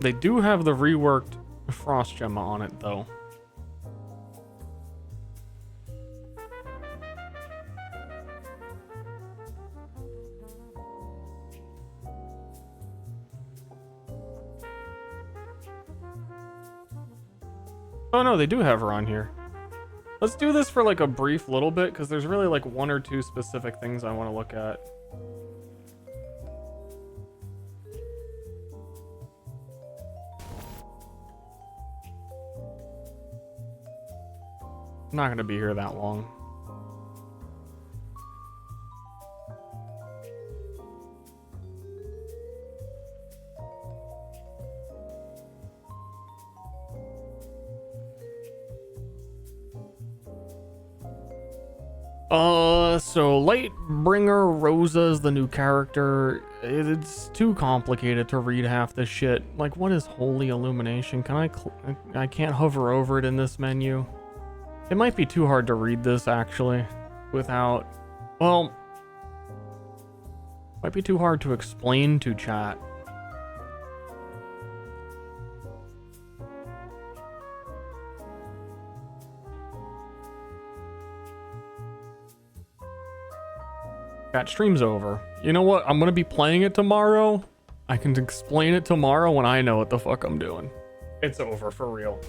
They do have the reworked Frost Gemma on it, though. Oh no, they do have her on here. Let's do this for like a brief little bit, because there's really like one or two specific things I want to look at. I'm not going to be here that long. So Lightbringer Rosa is the new character. It's too complicated to read half this shit. Like, what is holy illumination? Can I can't hover over it in this menu. It might be too hard to read this, actually, without... Well... Might be too hard to explain to chat. Chat, stream's over. You know what? I'm gonna be playing it tomorrow. I can explain it tomorrow when I know what the fuck I'm doing. It's over, for real.